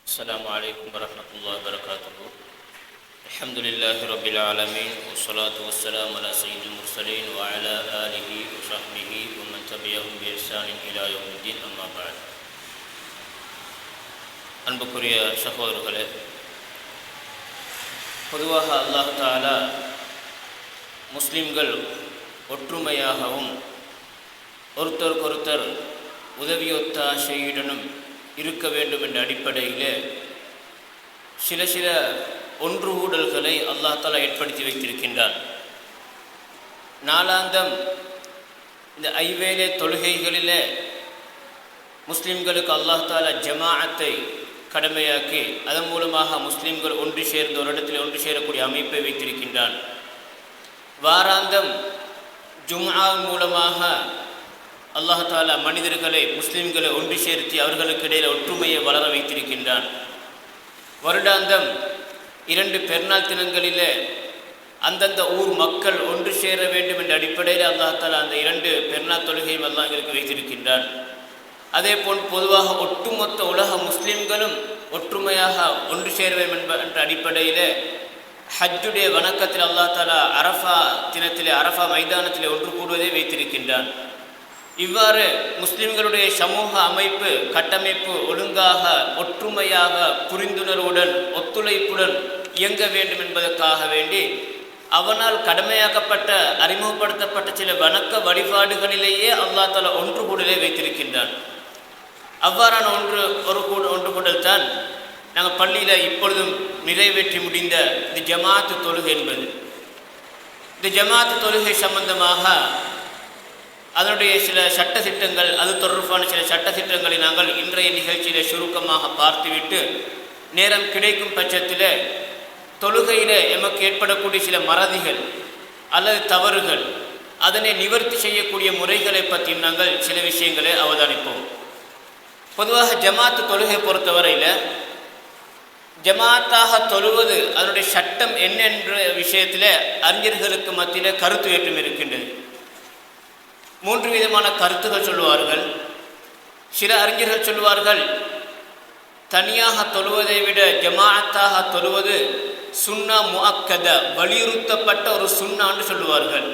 السلام عليكم ورحمة الله وبركاته. الحمد لله رب العالمين والصلاة والسلام على سيد المرسلين وعلى آله وصحبه ومن تبعهم بإحسان إلى يوم الدين. أما بعد. அன்புக்குரிய சகோதரர்களே, பொதுவாக அல்லாஹ் தஆலா முஸ்லிம்கள் ஒற்றுமையாகவும் ஒருத்தருக்கொருத்தர் உதவியொத்தாசையுடனும் இருக்க வேண்டும் என்ற அடிப்படையில் சில ஒன்றுகூடல்களை அல்லாஹ் தஆலா ஏற்படுத்தி வைத்திருக்கின்றான். நாளாந்தம் இந்த ஐவேளை தொழுகைகளில் முஸ்லிம்களுக்கு அல்லாஹ் தஆலா ஜமாஅத்தை கடமையாக்கி அதன் மூலமாக முஸ்லிம்கள் ஒன்று சேர்ந்து ஒரு இடத்தில் ஒன்று சேரக்கூடிய அமைப்பை வைத்திருக்கின்றான். வாராந்தம் ஜும்ஆ மூலமாக அல்லாஹ் தஆலா மனிதர்களை முஸ்லிம்களை ஒன்று சேர்த்து அவர்களுக்கு இடையில் ஒற்றுமையை வளர வைத்திருக்கின்றான். வருடாந்தம் 2 பெருநாள் தினங்களில் அந்தந்த ஊர் மக்கள் ஒன்று சேர வேண்டும் என்ற அடிப்படையில் அல்லாஹ் தஆலா அந்த 2 பெருநாள் தொழுகையும் அல்லாஹ் எங்களுக்கு வைத்திருக்கின்றான். அதே போல் பொதுவாக ஒட்டுமொத்த உலக முஸ்லிம்களும் ஒற்றுமையாக ஒன்று சேர வேண்டும் என்ற அடிப்படையில் ஹஜ்ஜுடைய வணக்கத்தில் அல்லாஹ் தஆலா அரஃபா தினத்திலே அரஃபா மைதானத்திலே ஒன்று கூடுவதை வைத்திருக்கின்றான். இவ்வாறு முஸ்லிம்களுடைய சமூக அமைப்பு கட்டமைப்பு ஒழுங்காக ஒற்றுமையாக புரிந்துணர்வுடன் ஒத்துழைப்புடன் இயங்க வேண்டும் என்பதற்காக வேண்டி அவனால் கடமையாக்கப்பட்ட அறிமுகப்படுத்தப்பட்ட சில வணக்க வழிபாடுகளிலேயே அல்லாஹ் தஆலா ஒன்று கூடலை வைத்திருக்கின்றான். அவ்வாறான ஒன்று கூடல் தான் நாங்கள் பள்ளியில் இப்பொழுதும் நிறைவேற்றி முடிந்த இந்த ஜமாத்து தொழுகை என்பது. இந்த ஜமாத்து தொழுகை சம்பந்தமாக அதனுடைய சில சட்டத்திட்டங்கள் அது தொடர்பான சில சட்டத்திட்டங்களை நாங்கள் இன்றைய நிகழ்ச்சியில் சுருக்கமாக பார்த்துவிட்டு நேரம் கிடைக்கும் பட்சத்தில் தொழுகையில் எமக்கு ஏற்படக்கூடிய சில மறதிகள் அல்லது தவறுகள் அதனை நிவர்த்தி செய்யக்கூடிய முறைகளை பற்றி நாங்கள் சில விஷயங்களை அவதானிப்போம். பொதுவாக ஜமாத்து தொழுகை பொறுத்தவரையில் ஜமாத்தாக தொழுவது அதனுடைய சட்டம் என்ன என்ற விஷயத்தில் அறிஞர்களுக்கு மத்தியில் கருத்து வேற்றுமை இருக்கின்றது. 3 விதமான கருத்துகள் சொல்லுவார்கள். சில அறிஞர்கள் சொல்லுவார்கள், தனியாக தொழுவதை விட ஜமாஅத்தாக தொழுவது சுன்னா முஅக்கத வலியுறுத்தப்பட்ட ஒரு சுன்னான்னு சொல்லுவார்கள்.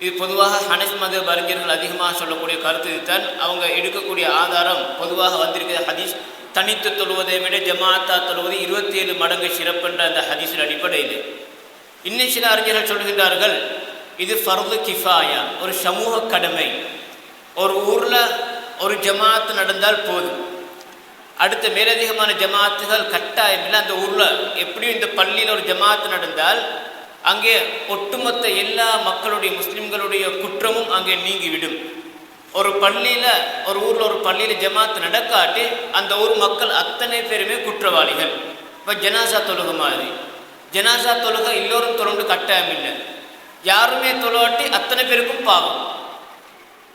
இது பொதுவாக ஹனஃபி மذஹப் அறிஞர்கள் அதிகமாக சொல்லக்கூடிய கருத்து இதுதான். அவங்க எடுக்கக்கூடிய ஆதாரம் பொதுவாக வந்திருக்கிற ஹதீஸ், தனித்து தொழுவதை விட ஜமாஅத்தா தொழுவது 27 மடங்கு சிறப்புன்ற அந்த ஹதீஸின் அடிப்படையில். இன்னும் சில அறிஞர்கள் சொல்கின்றார்கள், இது ஃபர்து கிஃபாயா, ஒரு சமூக கடமை. ஒரு ஊரில் ஒரு ஜமாத்து நடந்தால் போதும், அடுத்த மேலதிகமான ஜமாத்துகள் கட்டாயம் இல்லை. அந்த ஊரில் எப்படியும் இந்த பள்ளியில் ஒரு ஜமாத்து நடந்தால் அங்கே ஒட்டுமொத்த எல்லா மக்களுடைய முஸ்லிம்களுடைய குற்றமும் அங்கே நீங்கிவிடும். ஒரு பள்ளியில் ஒரு ஊரில் ஒரு பள்ளியில் ஜமாத்து நடக்காட்டி அந்த ஊர் மக்கள் அத்தனை பேருமே குற்றவாளிகள். இப்போ ஜனாசா தொழுகை மாதிரி, ஜனாசா தொழுகை எல்லோரும் தொடர்ந்து கட்டாயம் இல்லை. யாருமே தொழாட்டி அத்தனை பேருக்கும் பாவம்,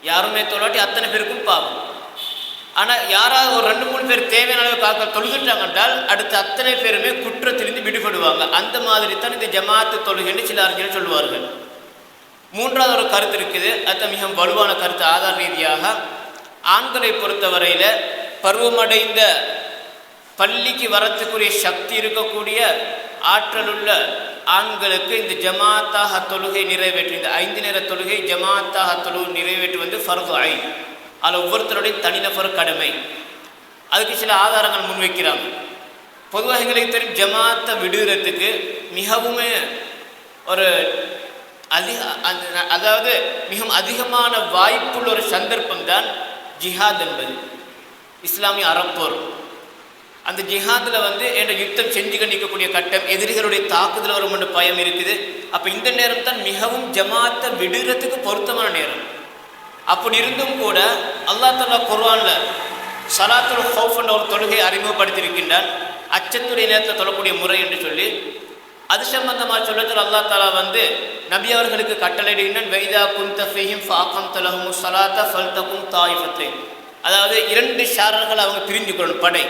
யாருமே தொழாட்டி அத்தனை பேருக்கும் பாவம். ஆனால் யாராவது ஒரு 2-3 பேர் தேவையான அளவு காக்க தொழுதுட்டாங்க என்றால் அடுத்த அத்தனை பேருமே குற்றத்திலிருந்து விடுபடுவாங்க. அந்த மாதிரி தான் இந்த ஜமாத்து தொழுகைன்னு சில அறிஞர்கள் சொல்லுவார்கள். 3வது ஒரு கருத்து இருக்குது, அது மிக வலுவான கருத்து. ஆதார ரீதியாக ஆண்களை பொறுத்தவரையில் பருவமடைந்த பள்ளிக்கு வரத்துக்குரிய சக்தி இருக்கக்கூடிய ஆற்றலுள்ள ஆண்களுக்கு இந்த ஜமாத்தாக தொழுகை நிறைவேற்றி, இந்த 5 நேர தொழுகை ஜமாத்தாக தொழுகை நிறைவேற்றி வந்து ஃபர்து ஐன், அதில் ஒவ்வொருத்தருடைய தனிநபர் கடமை. அதுக்கு சில ஆதாரங்கள் முன்வைக்கிறாங்க. பொதுவாக எங்களுக்கு தெரியும், ஜமாத்தை விடுறதுக்கு மிகவும் ஒரு அதாவது மிகவும் அதிகமான வாய்ப்புள்ள ஒரு சந்தர்ப்பம் தான் ஜிஹாத் என்பது, இஸ்லாமிய அறப்போர். அந்த ஜிஹாதில் வந்து என்ற யுத்தம் செஞ்சு கண்டிக்கக்கூடிய கட்டம், எதிரிகளுடைய தாக்குதல் வரும் என்ற பயம் இருக்குது. அப்போ இந்த நேரம் தான் மிகவும் ஜமாத்தை விடுறதுக்கு பொருத்தமான நேரம். அப்படி இருந்தும் கூட அல்லாஹ் தஆலா குர்ஆனில் ஸலாத்துல் ஹௌஃப் என்ற ஒரு தொழுகை அறிமுகப்படுத்தியிருக்கின்றான். அச்சத்துடைய நேரத்தில் தொழக்கூடிய முறை என்று சொல்லி அது சம்பந்தமாக சொல்லத்தில் அல்லாஹ் தஆலா வந்து நபி அவர்களுக்கு கட்டளையிடுகின்றான், வைதா குன்த ஃபீஹிம் ஃபஅகம்த லஹுமுஸ் ஸலாத ஃபல்தகும் தாயிஃபத்தைன். அதாவது 2 ஷாரர்கள் அவங்க பிரிஞ்சு கொள்ளணும், படை.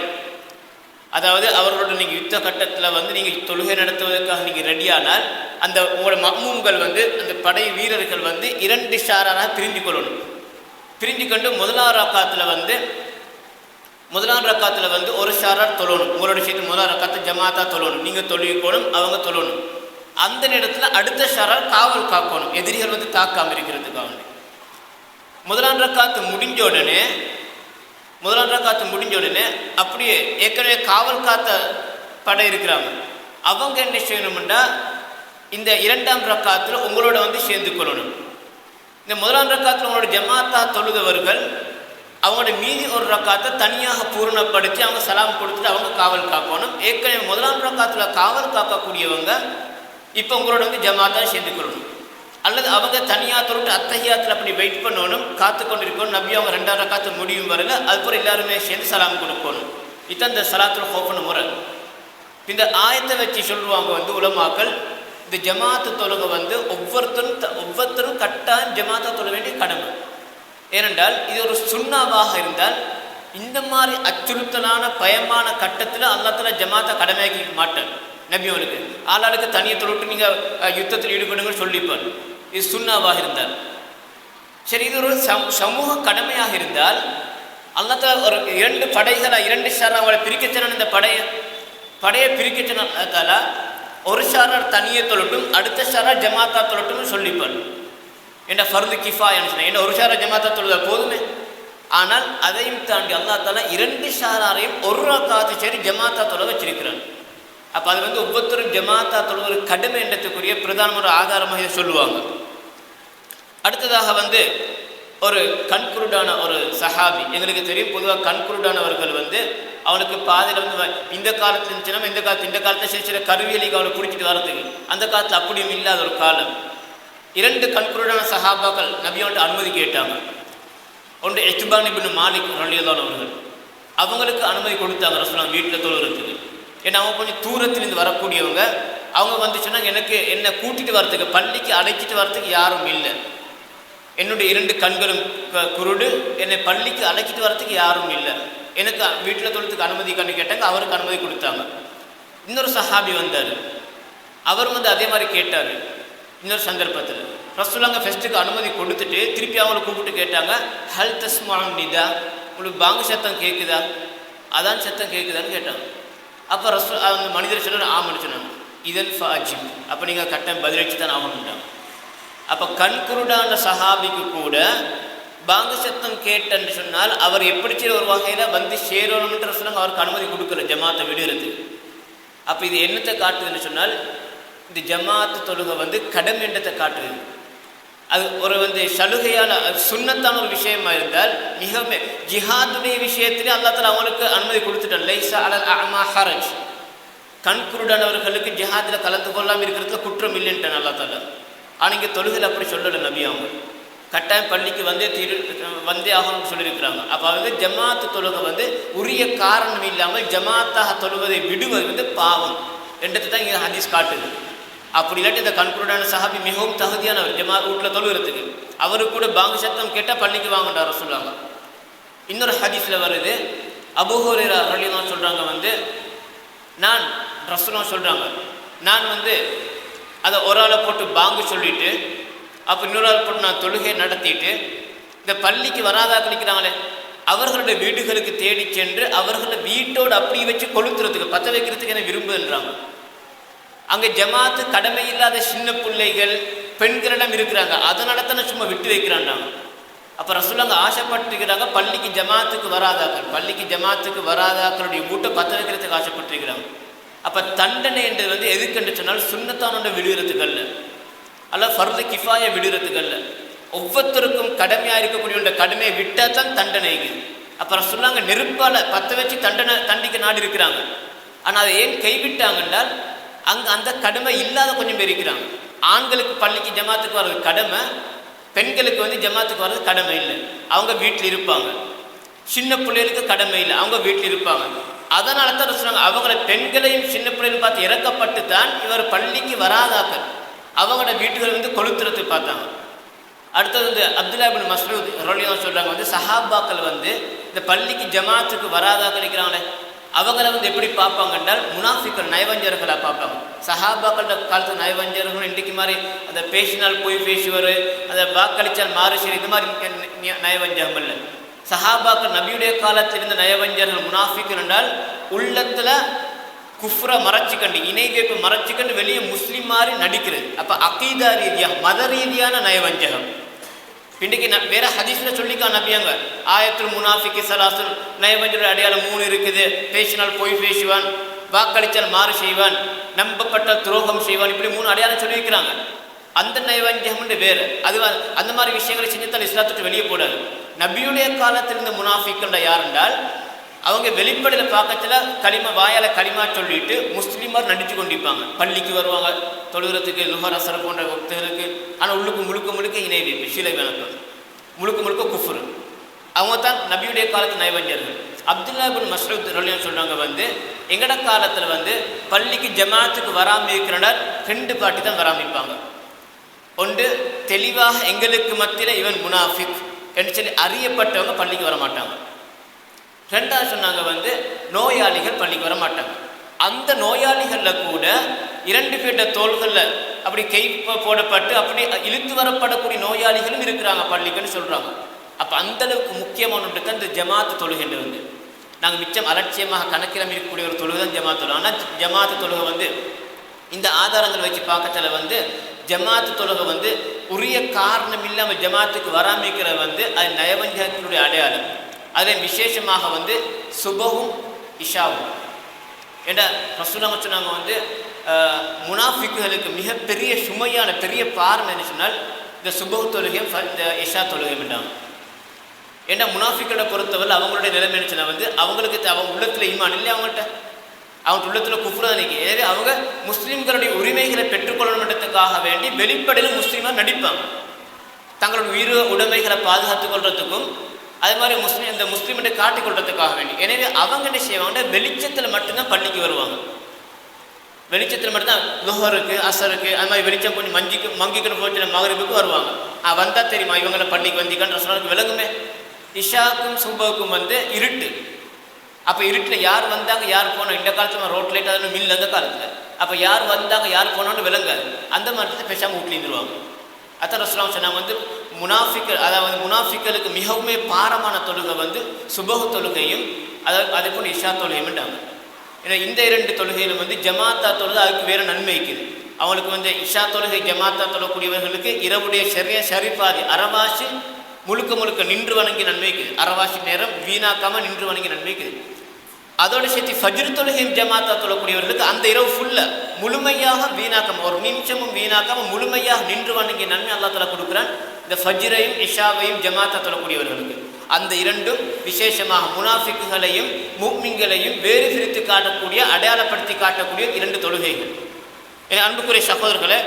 அதாவது அவர்களோட நீங்கள் யுத்த கட்டத்தில் வந்து நீங்கள் தொழுகை நடத்துவதற்காக நீங்கள் ரெடியானால் அந்த உங்களோட மக்மூம்கள் வந்து அந்த படை வீரர்கள் வந்து 2 ஷாராக பிரிஞ்சு கொள்ளணும். பிரிஞ்சு கொண்டு முதலாவது ரக்காத்தில் வந்து முதலாம் ரக்காத்தில் வந்து ஒரு ஷாரார் தொழணும். உங்களோட விஷயத்துக்கு முதலாம் ரக்காத்தை ஜமாத்தா தொழணும், நீங்கள் தொழுவிக்கணும், அவங்க தொழணும். அந்த நேரத்தில் அடுத்த ஷாரார் காவல் காக்கணும், எதிரிகள் வந்து தாக்காமல் இருக்கிறதுக்காக. முதலாம் ரக்காத்து முடிஞ்ச உடனே அப்படியே ஏற்கனவே காவல் காத்த படை இருக்கிறாங்க, அவங்க என்ன செய்யணும்னா இந்த இரண்டாம் ரக்காத்தில் உங்களோட வந்து சேர்ந்து கொள்ளணும். இந்த முதலாம் ரக்காத்தில் உங்களோட ஜமாத்தா தொழுதவர்கள் அவங்களோட மீதி ஒரு ரக்காத்தை தனியாக பூரணப்படுத்தி அவங்க சலாம் கொடுத்துட்டு அவங்க காவல் காக்கணும். ஏற்கனவே முதலாம் ரக்காத்தில் காவல் காக்கக்கூடியவங்க இப்போ உங்களோட வந்து ஜமாத்தா சேர்ந்து கொள்ளணும். அல்லது அவங்க தனியாக தொழுட்டு அத்தஹியாத்தில் அப்படி வெயிட் பண்ணணும், காத்து கொண்டு இருக்கணும். நபி அவங்க ரெண்டாம் ரக்காத்து முடியும் வரல, அதுக்கப்புறம் எல்லாருமே சேர்ந்து சலாம் கொடுக்கணும். இதுதான் இந்த சலாத்துல் ஹௌஃப்னு முறை. இந்த ஆயத்தை வச்சு சொல்லுவாங்க வந்து உலமாக்கள், இந்த ஜமாத்து தொழுகை வந்து ஒவ்வொருத்தரும் கட்டாயம் ஜமாத்தா தொழ வேண்டிய கடமை. ஏனென்றால் இது ஒரு சுண்ணாவாக இருந்தால் இந்த மாதிரி அச்சுறுத்தலான பயமான கட்டத்தில் அல்லாஹ் தஆலா ஜமாத்தா கடமையாக்கி மாட்டார். நபி அவருக்கு ஆளாளுக்கு தனியை தொழுட்டு நீங்கள் யுத்தத்தில் ஈடுபடுங்க சொல்லிப்பார். இது சுண்ணாவாக இருந்தால் சரி. இது ஒரு சமூக கடமையாக இருந்தால் அல்லாஹ் தஆலா ஒரு இரண்டு படைகளை இரண்டு ஷாரா அவளை பிரிக்கச்சன இந்த படையை பிரிக்கச்சனால ஒரு ஷாரார் தனியை தொழட்டும், அடுத்த ஷாரார் ஜமாத்தா தொழட்டும்னு சொல்லிப்பார். என்ன ஃபர்து கிஃபாயான்னு சொன்ன என்ன ஒரு ஷாரா ஜமாத்தா தொழுதால் போதுமே. ஆனால் அதையும் தாண்டி அல்லாஹ் தஆலா இரண்டு ஷாராரையும் ஒரு ரக்காத்து சரி ஜமாத்தா தொழ வச்சிருக்கிறான். அப்போ அது வந்து ஒவ்வொருத்தரும் ஜமாத்தா தொழுவது கடுமை என்றதுக்குரிய பிரதான ஆதாரமாக இதை சொல்லுவாங்க. அடுத்ததாக வந்து ஒரு கண்குருடான ஒரு சஹாபி, எங்களுக்கு தெரியும் பொதுவாக கண்குருடானவர்கள் வந்து அவனுக்கு பாதையில் வந்து இந்த காலத்தில் இருந்துச்சுன்னா இந்த காலத்தில் சில சில கருவியலைக்கு அவனை பிடிச்சிட்டு வரதுக்கு, அந்த காலத்தில் அப்படியும் இல்லாத ஒரு காலம். இரண்டு கண்குருடான சஹாபாக்கள் நபியோட அனுமதி கேட்டாங்க. ஒன்று இத்பான் இப்னு மாலிக் ரலியல்லாஹு அவர்கள், அவங்களுக்கு அனுமதி கொடுத்தாங்க ரசூலுல்லாஹ் வீட்டில் தொழுகிறதுக்கு. ஏன்னா அவங்க கொஞ்சம் தூரத்திலிருந்து வரக்கூடியவங்க, அவங்க வந்து சொன்னாங்க எனக்கு என்னை கூட்டிகிட்டு வரத்துக்கு பள்ளிக்கு அழைச்சிட்டு வரத்துக்கு யாரும் இல்லை, என்னுடைய இரண்டு கண்களும் குருடு, என்னை பள்ளிக்கு அழைச்சிட்டு வரத்துக்கு யாரும் இல்லை, எனக்கு வீட்டில் தொழுறதுக்கு அனுமதி கண்டு கேட்டாங்க. அவருக்கு அனுமதி கொடுத்தாங்க. இன்னொரு சஹாபி வந்தார், அவர் வந்து அதே மாதிரி கேட்டார். இன்னொரு சந்தர்ப்பத்தில் ரசூலுல்லாஹ் ஃபெஸ்ட்டுக்கு அனுமதி கொடுத்துட்டு திருப்பி அவங்களை கூப்பிட்டு கேட்டாங்க, ஹல் தஸ்மஉன் நிதா, உங்களுக்கு பாங்கு சத்தம் கேட்குதா, அதான் சத்தம் கேட்குதான்னு கேட்டாங்க. அப்போ அந்த மனிதர் சொன்னார் ஆமான்னு சொன்னாங்க. இதன் ஃபாஜிப், அப்போ நீங்கள் கட்டம் பதிலளிச்சு தான் ஆகணுன்றாங்க. அப்போ கண்குருடான சஹாபிக்கு கூட பாங்கு சத்தம் கேட்டன்னு சொன்னால் அவர் எப்படி ஒரு வகையில் வந்து சேரணும்ன்ற சொன்னாங்க, அவருக்கு அனுமதி கொடுக்கல ஜமாத்தை விடுறது. அப்போ இது என்னத்தை காட்டுதுன்னு சொன்னால் இந்த ஜமாத்து தொழுகை வந்து கடமை என்றத்தை காட்டுது. அது ஒரு வந்து சலுகையான சுன்னத்தான ஒரு விஷயமா இருந்தால் மிக ஜிஹாதுடைய விஷயத்திலே அல்லாஹ் தஆலா அவங்களுக்கு அனுமதி கொடுத்துட்டான். லைஸா அலல் அஅமா ஹரஜ், கண்குருடானவர்களுக்கு ஜிஹாதில் கலந்து கொள்ளாமல் இருக்கிறதுல குற்றம் இல்லைன்ட்டான் அல்லாஹ் தஆலா. ஆனால் இங்கே தொழுகையில் அப்படி சொல்லலை நபி அவங்க, கட்டாயம் பள்ளிக்கு வந்தே ஆகணும்னு சொல்லியிருக்கிறாங்க. அப்போ வந்து ஜமாத்து தொழுகை வந்து உரிய காரணம் இல்லாமல் ஜமாத்தாக தொழுவதை விடுவது வந்து பாவம் என்றது தான் இங்கே ஹதீஸ் காட்டுது. அப்படி இல்லாட்டி இந்த கண்குருடான சஹாபி மிகவும் தகுதியானவர் ஜமாத் வீட்டில் தொழுகிறதுக்கு. அவருக்கு கூட பாங்கு சத்தம் கேட்டால் பள்ளிக்கு வாங்கண்டார சொல்லுவாங்க. இன்னொரு ஹதீஸில் வருது, அபூ ஹுரைரா ரலியல்லாஹு சொல்கிறாங்க வந்து நான் ரசூலுல்லாஹ் சொல்கிறாங்க நான் வந்து அதை ஒரு ஆளை போட்டு பாங்கு சொல்லிவிட்டு அப்போ இன்னொரு ஆள் போட்டு நான் தொழுகை நடத்திட்டு இந்த பள்ளிக்கு வராதாக நிற்கிறாங்களே அவர்களுடைய வீடுகளுக்கு தேடி சென்று அவர்களோட வீட்டோடு அப்படி வச்சு கொளுத்துறதுக்கு பற்ற வைக்கிறதுக்கு என்ன விரும்புன்றாங்க. அங்கே ஜமாத்து கடமை இல்லாத சின்ன பிள்ளைகள் பெண்களிடம் இருக்கிறாங்க, அதனால தானே சும்மா விட்டு வைக்கிறான்றாங்க. அப்போ ரசூலுல்லாஹ் ஆசைப்பட்டிருக்கிறாங்க பள்ளிக்கு ஜமாத்துக்கு வராதாக்களுடைய வீட்டை பற்ற வைக்கிறதுக்கு ஆசைப்பட்டிருக்கிறாங்க. அப்போ தண்டனை என்றது வந்து எதுக்கென்று சொன்னால் சுன்னத்தானோட விடுகிறதுக்கு அல்ல, அல்ல ஃபர்து கிஃபாயை விடுகிறதுக்கு அல்ல, ஒவ்வொருத்தருக்கும் கடமையாக இருக்கக்கூடிய கடமையை விட்டால் தான் தண்டனைக்கு. அப்போ ரசூலுல்லாஹ் நெருப்பால் பற்ற வச்சு தண்டிக்க நாடு இருக்கிறாங்க. ஆனால் அதை ஏன் கைவிட்டாங்கன்றால் அங்கே அந்த கடமை இல்லாத கொஞ்சம் பேர் இருக்கிறாங்க. ஆண்களுக்கு பள்ளிக்கு ஜமாத்துக்கு வர்றது கடமை, பெண்களுக்கு வந்து ஜமாத்துக்கு வர்றது கடமை இல்லை, அவங்க வீட்டில் இருப்பாங்க. சின்ன பிள்ளைகளுக்கு கடமை இல்லை, அவங்க வீட்டில் இருப்பாங்க. அதனால தான் சொல்கிறாங்க அவங்கள பெண்களையும் சின்ன பிள்ளைகளும் பார்த்து இறக்கப்பட்டு தான் இவர் பள்ளிக்கு வராதாக்கள் அவங்களோட வீட்டுகள் வந்து கொளுத்துறது பார்த்தாங்க. அடுத்தது வந்து அப்துல்லா இப்னு மஸ்ஊத் ரலியல்லாஹு சொல்கிறாங்க வந்து சஹாபாக்கள் வந்து இந்த பள்ளிக்கு ஜமாத்துக்கு வராதாக்கள் இருக்கிறாங்களே அவங்கள வந்து எப்படி பார்ப்பாங்க என்றால் முனாஃபிக்கள் நயவஞ்சர்களாக பார்ப்பாங்க. சஹாபாக்களோட காலத்து நயவஞ்சர்கள் இன்றைக்கு மாதிரி அந்த பேசினால் போய் பேசுவார், அந்த வாக்களித்தால் மாறு சரி, இது மாதிரி நயவஞ்சகம் இல்லை. சஹாபாக்கள் நபியுடைய காலத்தில் இருந்த நயவஞ்சர்கள் முனாஃபிக்கள் என்றால் உள்ளத்தில் குஃப்ரை மறைச்சிக்கண்டு இணை வைப்பு மறைச்சிக்கண்டு வெளியே முஸ்லீம் மாதிரி நடிக்கிறது. அப்போ அகீதா ரீதியாக மத ரீதியான நயவஞ்சகம். இன்றைக்கு வேற ஹதீஸ்ல சொல்லிக்கா நபியாங்க ஆயத்துல் முனாஃபிக்கு சலாசுல் நயவஞ்சருடைய அடையாளம் 3 இருக்குது. பேசினால் பொய் பேசுவான், வாக்களித்தால் மாறு செய்வான், நம்பப்பட்ட துரோகம் செய்வான், இப்படி 3 அடையாளம் சொல்லி வைக்கிறாங்க. அந்த நயவஞ்சகம் வேறு. அது அந்த மாதிரி விஷயங்களை செஞ்சுத்தான் இஸ்லாத்துக்கு வெளியே போடாது. நபியுடைய காலத்தில் இருந்த முனாஃபிக்கள் யார் என்றால் அவங்க வெளிப்படையில் பார்க்கறதுல களிமா வாயால் களிமா சொல்லிட்டு முஸ்லீமார் நடித்து கொண்டிருப்பாங்க. பள்ளிக்கு வருவாங்க, தொழுகிறதுக்கு லுஹர் அசர் போன்ற வக்துகளுக்கு. ஆனால் உள்ளுக்கு முழுக்க முழுக்க இணை வைப்பு, சிலை வணக்கம், முழுக்க முழுக்க குஃபுரு. அவங்க தான் நபியுடைய காலத்து நயவஞ்சர்கள். அப்துல்லா இப்னு மஸ்ஊத் ரலியல்லாஹு சொல்றாங்க எங்கட காலத்தில் பள்ளிக்கு ஜமாத்துக்கு வராமல் இருக்கிறனால 2 பாட்டி தான் வராமிப்பாங்க. ஒன்று தெளிவாக எங்களுக்கு மத்தியில் இவன் முனாஃபிக் என்று சொல்லி அறியப்பட்டவங்க பள்ளிக்கு வரமாட்டாங்க. 2வது சொன்னாங்க நோயாளிகள் பள்ளிக்கு வர மாட்டாங்க. அந்த நோயாளிகளில் கூட 2 பேர்ட தோள்களில் அப்படி கை போடப்பட்டு அப்படி இழுத்து வரப்படக்கூடிய நோயாளிகளும் இருக்கிறாங்க பள்ளிக்குன்னு சொல்கிறாங்க. அப்போ அந்தளவுக்கு முக்கியமான ஒன்றுக்கு அந்த ஜமாத்து தொழுகின்றது. நாங்கள் மிச்சம் அலட்சியமாக கணக்கில் இருக்கக்கூடிய ஒரு தொழுகை தான் ஜமாத்து தொழுகை. ஆனால் ஜமாத்து தொழுகை இந்த ஆதாரங்கள் வச்சு பார்க்கறதுல ஜமாத்து தொழுகை உரிய காரணம் இல்லாமல் ஜமாத்துக்கு வராமிக்கிறது அது நயவஞ்சகத்தினுடைய அடையாளம். அதில் விசேஷமாக சுபஹும் இஷாவும் என்ற ரசூலுல்லாஹ் சொன்னாங்க முனாஃபிக்குகளுக்கு மிகப்பெரிய சுமையான பெரிய பாரம் என்ன சொன்னால் இந்த சுபஹ் தொழுகை இந்த இஷா தொழுகை என்றாங்க. ஏன்னா முனாஃபிக்களை பொறுத்தவரை அவங்களுடைய நிலைமை என்ன சொன்னால் அவங்களுக்கு அவங்க உள்ளத்தில் ஈமான் இல்லை, அவங்க உள்ளத்தில் குஃப்ரா நினைக்க. எனவே அவங்க முஸ்லீம்களுடைய உரிமைகளை பெற்றுக்கொள்ளணுன்றதுக்காக வேண்டி வெளிப்படையில் முஸ்லீமாக நடிப்பாங்க. தங்களுடைய உயிர் உடைமைகளை பாதுகாத்துக் கொள்றதுக்கும் அது மாதிரி இந்த முஸ்லீம்கிட்ட காட்டிக் கொள்றதுக்காக வேண்டி. எனவே அவங்க என்ன செய்வாங்க, வெளிச்சத்தில் மட்டும்தான் பள்ளிக்கு வருவாங்க. வெளிச்சத்தில் மட்டும்தான் லுஹருக்கு அசருக்கு அது மாதிரி வெளிச்சம் கொஞ்சம் மங்கிக்கணும் போச்சு மகரிபுக்கு வருவாங்க. வந்தால் தெரியுமா இவங்களை பள்ளிக்கு வந்திக்கான்னு ரசூலுல்லாஹ்க்கு விளங்குமே. இஷாவுக்கும் சுபவுக்கும் இருட்டு. அப்போ இருட்டில் யார் வந்தாங்க யார் போனோம். இந்த காலத்தில் ரோட் லைட் அதில் மில் அந்த காலத்தில் அப்போ யார் வந்தாங்க யார் போனோன்னு விளங்காது. அந்த மாதிரி பேசாமல் வீட்டிலிருந்துருவாங்க. அதான் ரசூலுல்லாஹ் சொன்னாங்க முனாஃபிக்கள் அதாவது முனாஃபிக்களுக்கு மிகவுமே பாரமான தொழுகை சுபஹ் தொழுகையும் அதே போல் இஷா தொழுகையும்ட்டாங்க. ஏன்னா இந்த 2 தொழுகையிலும் ஜமாத்தா தொழுகை அதுக்கு வேறு நன்மை இருக்குது. அவங்களுக்கு இஷா தொழுகை ஜமாத்தா தொழக்கூடியவர்களுக்கு இரவுடைய ஷரிஃபாதி அரவாசி முழுக்க முழுக்க நின்று வணங்கி நன்மைக்குது. அரவாசி நேரம் வீணாக்காமல் நின்று வணங்கி நன்மைக்குது. அதோட சேர்த்து ஃபஜ்ர் தொழுகையும் ஜமாத்தா தொழக்கூடியவர்களுக்கு அந்த இரவு ஃபுல்லாக முழுமையாக வீணாக்காமல் ஒரு நிமிஷமும் வீணாக்காமல் முழுமையாக நின்று வணங்கி நன்மை அல்லாஹ் தஆலா கொடுக்குறான். இந்த ஃபஜ்ரையும் இஷாவையும் ஜமாத்தா தொழக்கூடியவர்களுக்கு அந்த 2ம் விசேஷமாக முனாஃபிக்குகளையும் முஃமின்களையும் வேறு பிரித்து காட்டக்கூடிய அடையாளப்படுத்தி காட்டக்கூடிய 2 தொழுகைகள். அன்புக்குரிய சகோதரர்களே,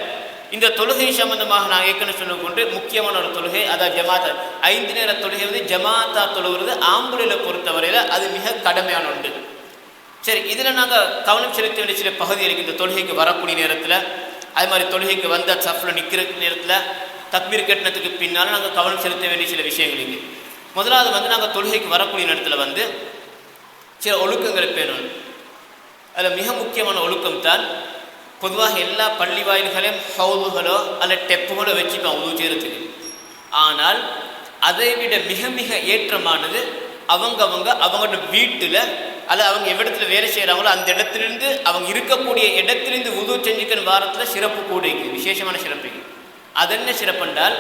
இந்த தொழுகை சம்பந்தமாக நான் ஏற்கனவே சொன்னது முக்கியமான ஒரு தொழுகை அதாவது ஜமாத்தா 5 நேர தொழுகை ஜமாத்தா தொழுகிறது ஆம்புலையில பொறுத்தவரையில் அது மிக கடமையான ஒன்று. சரி, இதில் நாங்கள் கவனம் செலுத்த வேண்டிய சில பகுதிகளுக்கு இந்த தொழுகைக்கு வரக்கூடிய நேரத்தில் அது மாதிரி தொழுகைக்கு வந்த சஃப்ல நிற்கிற நேரத்தில் தக்பீர் கட்டினத்துக்கு பின்னால் நாங்கள் கவனம் செலுத்த வேண்டிய சில விஷயங்களுக்கு முதலாவது நாங்கள் தொழுகைக்கு வரக்கூடிய நேரத்தில் சில ஒழுக்கங்கள் பேணும். அதில் மிக முக்கியமான ஒழுக்கம் தான் பொதுவாக எல்லா பள்ளி வாயில்களையும் ஹவுதுகளோ அல்ல டெப்புகளோ வச்சுப்போம் உதவு செய்கிறதுக்கு. ஆனால் அதை விட மிக மிக ஏற்றமானது அவங்களோட வீட்டில் அல்ல அவங்க எவ்விடத்துல வேலை செய்கிறாங்களோ அந்த இடத்துலேருந்து அவங்க இருக்கக்கூடிய இடத்துலேருந்து உதவு செஞ்சுக்கிற வாரத்தில் சிறப்பு கூடைக்கு விசேஷமான சிறப்பு. அது என்ன சிறப்புண்டால்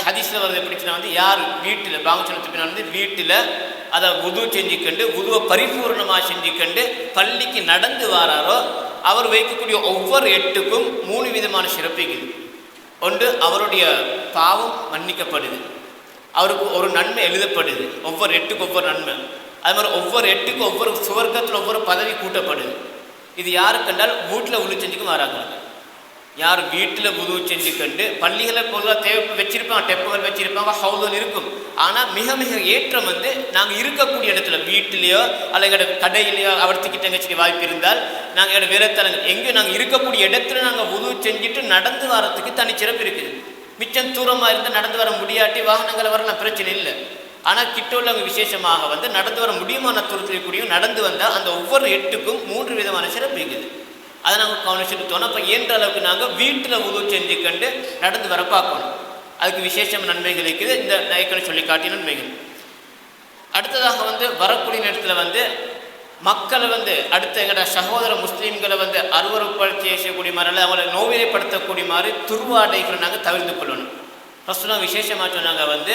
ஹதீஸில் வருது எப்படின்னா யார் வீட்டில் பாங்கச்சனத்துக்கு வீட்டில் அதை உதவு செஞ்சுக்கண்டு உதுவை பரிபூர்ணமாக செஞ்சுக்கண்டு பள்ளிக்கு நடந்து வாராரோ அவர் வைக்கக்கூடிய ஒவ்வொரு எட்டுக்கும் 3 விதமான சிறப்புகள். ஒன்று, அவருடைய பாவம் மன்னிக்கப்படுது, அவருக்கு ஒரு நன்மை எழுதப்படுது, ஒவ்வொரு எட்டுக்கும் ஒவ்வொரு நன்மை. அது மாதிரி ஒவ்வொரு எட்டுக்கும் ஒவ்வொரு சுவர்க்கத்தில் ஒவ்வொரு பதவி கூட்டப்படுது. இது யாருக்கு கண்டால் வீட்டில் உள்ள செஞ்சுக்கும் வராங்க. யார் வீட்டில் உதவு செஞ்சுக்கண்டு பள்ளிகளை பொதுவாக தேவை வச்சிருப்பாங்க, டெப்புகள் வச்சிருப்பாங்க, ஹவுதுகள் இருக்கும். ஆனால் மிக மிக ஏற்றம் நாங்கள் இருக்கக்கூடிய இடத்துல வீட்டிலையோ அல்ல எங்களோட கடையிலையோ அவர்த்திக்கிட்ட எங்கேயும் வாய்ப்பு இருந்தால் நாங்கள் எங்களோட வேலைத்தலங்கள் எங்கே நாங்கள் இருக்கக்கூடிய இடத்துல நாங்கள் உதவு செஞ்சுட்டு நடந்து வரத்துக்கு தனிச்சிறப்பு இருக்குது. மிச்சம் தூரமாக இருந்தால் நடந்து வர முடியாட்டி வாகனங்களை வரலாம், பிரச்சனை இல்லை. ஆனால் கிட்ட உள்ளவங்க விசேஷமாக நடந்து வர முடியுமான தூரத்தில் கூடியும் நடந்து வந்தால் அந்த ஒவ்வொரு எட்டுக்கும் 3 விதமான சிறப்பு இருக்குது. அதை நாங்கள் கவனம் செலுத்தோம். அப்போ இயன்ற அளவுக்கு நாங்கள் வீட்டில் உதவு செஞ்சுக்கண்டு நடந்து வர பார்க்கணும். அதுக்கு விசேஷம் நன்மைகள் இருக்குது. இந்த நாயக்கனை சொல்லி காட்டிய நன்மைகள். அடுத்ததாக வந்து வரக்கூடிய நேரத்தில் வந்து மக்களை வந்து அடுத்த எங்களோட சகோதர முஸ்லீம்களை வந்து அருவறுப்படுத்தி செய்யக்கூடிய மாதிரி அவங்களை நோவினைப்படுத்தக்கூடிய மாதிரி துருவாடைகளை நாங்கள் தவிர்த்து கொள்ளணும். ஃபஸ்ட்டு விசேஷமாக சொன்னாங்க வந்து